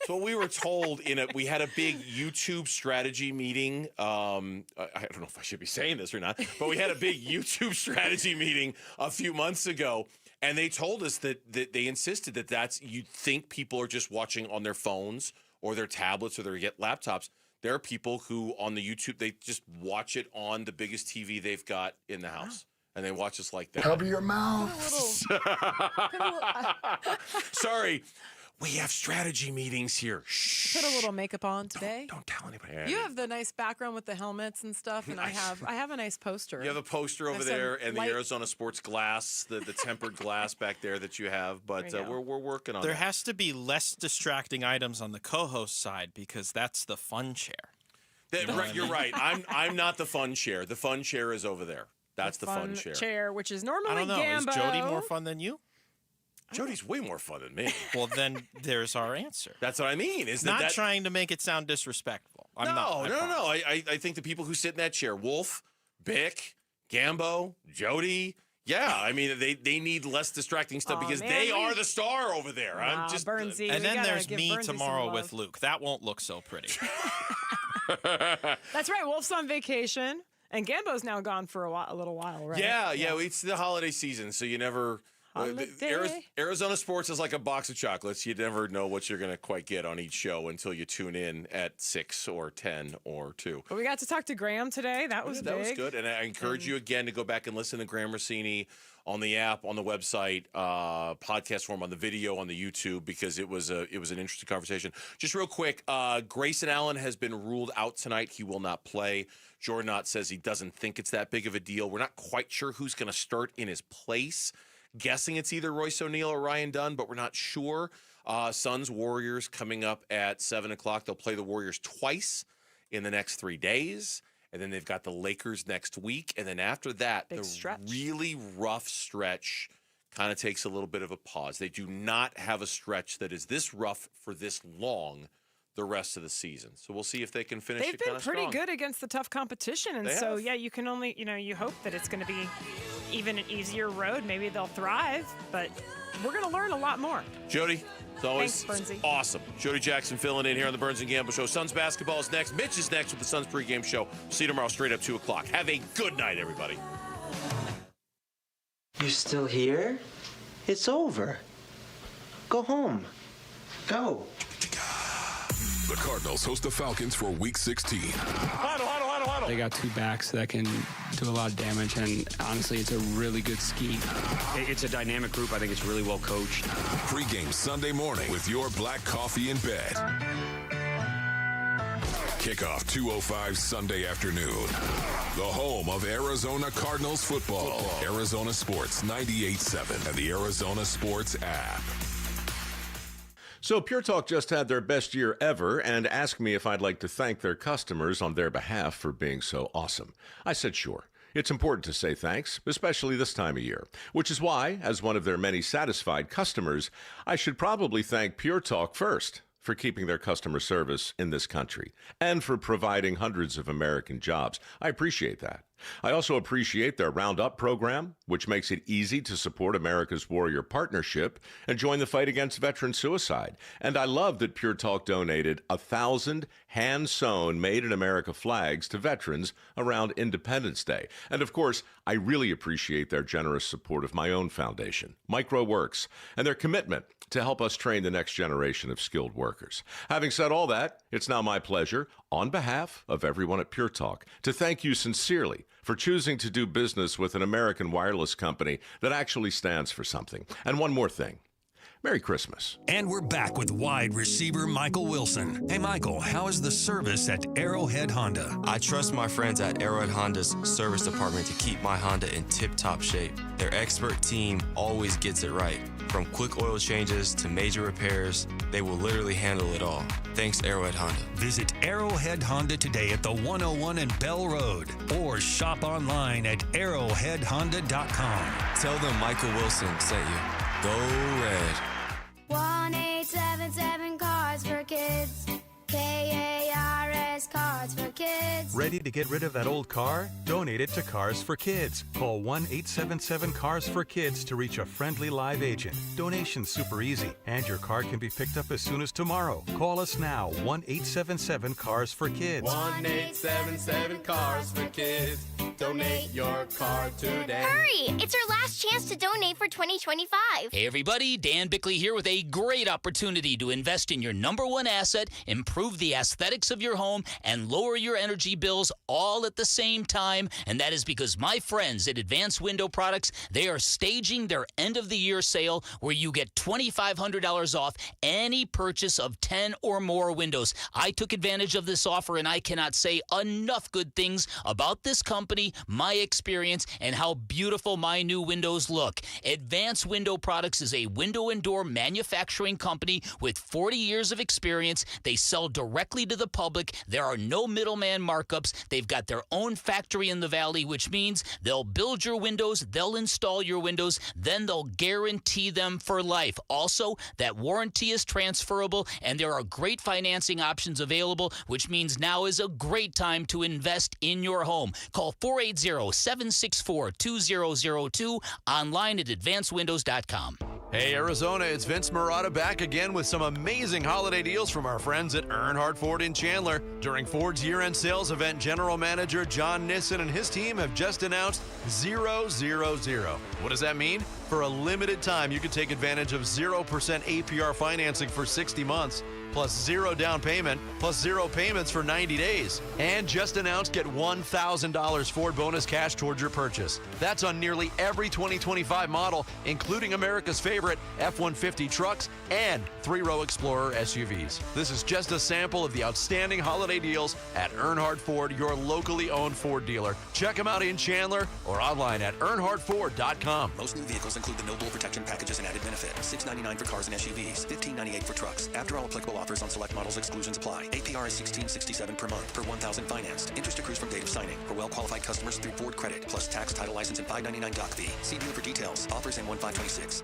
So we were told we had a big YouTube strategy meeting. I don't know if I should be saying this or not, but we had a big YouTube strategy meeting a few months ago, and they told us that they insisted that you think people are just watching on their phones or their tablets or their laptops. There are people who on the YouTube, they just watch it on the biggest TV they've got in the house. And they watch us like that. Cover your mouth. Sorry. We have strategy meetings here. Shh. Put a little makeup on today. Don't tell anybody. You have the nice background with the helmets and stuff, and I have a nice poster. You have a poster over there, and the Arizona Sports glass, the tempered glass back there that you have. But we're working on. There has to be less distracting items on the co-host side because that's the fun chair. You're right. I'm not the fun chair. The fun chair is over there. That's the fun chair, which is normally I don't know. Gambo. Is Jody more fun than you? Jody's way more fun than me. Well, then there's our answer. That's what I mean. Not trying to make it sound disrespectful. I'm not. No. I think the people who sit in that chair, Wolf, Bick, Gambo, Jody, yeah, I mean, they need less distracting stuff because they are the star over there. I'm just Bernsey, and then there's me tomorrow with Luke. That won't look so pretty. That's right. Wolf's on vacation, and Gambo's now gone for a little while, right? Yeah. It's the holiday season, so you never. Arizona sports is like a box of chocolates. You never know what you're going to quite get on each show until you tune in at 6 or 10 or 2. But we got to talk to Graham today. That was big. That was good. And I encourage you again to go back and listen to Graham Rossini on the app, on the website, podcast form, on the video, on the YouTube, because it was an interesting conversation. Just real quick, Grayson Allen has been ruled out tonight. He will not play. Jordan Ott says he doesn't think it's that big of a deal. We're not quite sure who's going to start in his place. Guessing it's either Royce O'Neal or Ryan Dunn, but we're not sure. Suns Warriors coming up at 7 o'clock. They'll play the Warriors twice in the next 3 days. And then they've got the Lakers next week. And then after that, really rough stretch kind of takes a little bit of a pause. They do not have a stretch that is this rough for this long the rest of the season. So we'll see if they can finish it kind of strong. They've been pretty good against the tough competition. And so, yeah, you can only, you hope that it's going to be even an easier road. Maybe they'll thrive, but we're going to learn a lot more. Jody, as always, Thanks, Bernsey. Awesome. Jody Jackson filling in here on the Burns and Gamble Show. Suns basketball is next. Mitch is next with the Suns pregame show. See you tomorrow straight up 2 o'clock. Have a good night, everybody. You're still here? It's over. Go home. Go. The Cardinals host the Falcons for Week 16. They got two backs that can do a lot of damage, and honestly, it's a really good scheme. It's a dynamic group. I think it's really well coached. Pre-game Sunday morning with your black coffee in bed. Kickoff 2:05 Sunday afternoon. The home of Arizona Cardinals football. Arizona Sports 98.7 and the Arizona Sports app. So Pure Talk just had their best year ever and asked me if I'd like to thank their customers on their behalf for being so awesome. I said sure. It's important to say thanks, especially this time of year, which is why, as one of their many satisfied customers, I should probably thank Pure Talk first for keeping their customer service in this country and for providing hundreds of American jobs. I appreciate that. I also appreciate their Roundup program, which makes it easy to support America's Warrior Partnership and join the fight against veteran suicide. And I love that Pure Talk donated 1,000 hand-sewn Made-in-America flags to veterans around Independence Day. And of course, I really appreciate their generous support of my own foundation, MicroWorks, and their commitment to help us train the next generation of skilled workers. Having said all that, it's now my pleasure, on behalf of everyone at Pure Talk, to thank you sincerely for choosing to do business with an American wireless company that actually stands for something. And one more thing. Merry Christmas. And we're back with wide receiver Michael Wilson. Hey, Michael, how is the service at Arrowhead Honda? I trust my friends at Arrowhead Honda's service department to keep my Honda in tip-top shape. Their expert team always gets it right. From quick oil changes to major repairs, they will literally handle it all. Thanks, Arrowhead Honda. Visit Arrowhead Honda today at the 101 and Bell Road or shop online at arrowheadhonda.com. Tell them Michael Wilson sent you. Go Red. 1-877 Cars for Kids. KARS Cars for Kids. Ready to get rid of that old car? Donate it to Cars for Kids. Call 1-877 for Kids to reach a friendly live agent. Donation's super easy, and your car can be picked up as soon as tomorrow. Call us now, 1-877 for Kids. 1-877 for Kids. Donate your car today. Hurry! It's our last chance to donate for 2025. Hey everybody, Dan Bickley here with a great opportunity to invest in your number one asset, improve the aesthetics of your home, and lower your energy bills all at the same time. And that is because my friends at Advanced Window Products, they are staging their end of the year sale where you get $2,500 off any purchase of 10 or more windows. I took advantage of this offer and I cannot say enough good things about this company, my experience, and how beautiful my new windows look. Advanced Window Products is a window and door manufacturing company with 40 years of experience. They sell directly to the public. There are no middleman markups. They've got their own factory in the valley, which means they'll build your windows, they'll install your windows, then they'll guarantee them for life. Also, that warranty is transferable, and there are great financing options available, which means now is a great time to invest in your home. Call 480-764-2002, online at advancedwindows.com. Hey, Arizona, it's Vince Marotta back again with some amazing holiday deals from our friends at Earnhardt Ford in Chandler. During Ford's year-end sales event, General Manager John Nissen and his team have just announced 000. What does that mean? For a limited time, you can take advantage of 0% APR financing for 60 months. Plus 0 down payment, plus 0 payments for 90 days. And just announced, get $1,000 Ford bonus cash towards your purchase. That's on nearly every 2025 model, including America's favorite F-150 trucks and 3-row Explorer SUVs. This is just a sample of the outstanding holiday deals at Earnhardt Ford, your locally owned Ford dealer. Check them out in Chandler or online at earnhardtford.com. Most new vehicles include the No Bull Protection Package as an added benefit. $699 for cars and SUVs, $1598 for trucks. After all applicable offers on select models, exclusions apply. APR is $1667 per month per $1,000 financed. Interest accrues from date of signing for well-qualified customers through Ford Credit, plus tax, title, license, and $599 doc fee. See dealer for details. Offers in 1526.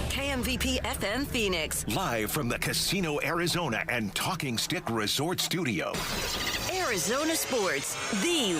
KMVP FM Phoenix. Live from the Casino Arizona and Talking Stick Resort Studio. Arizona Sports, the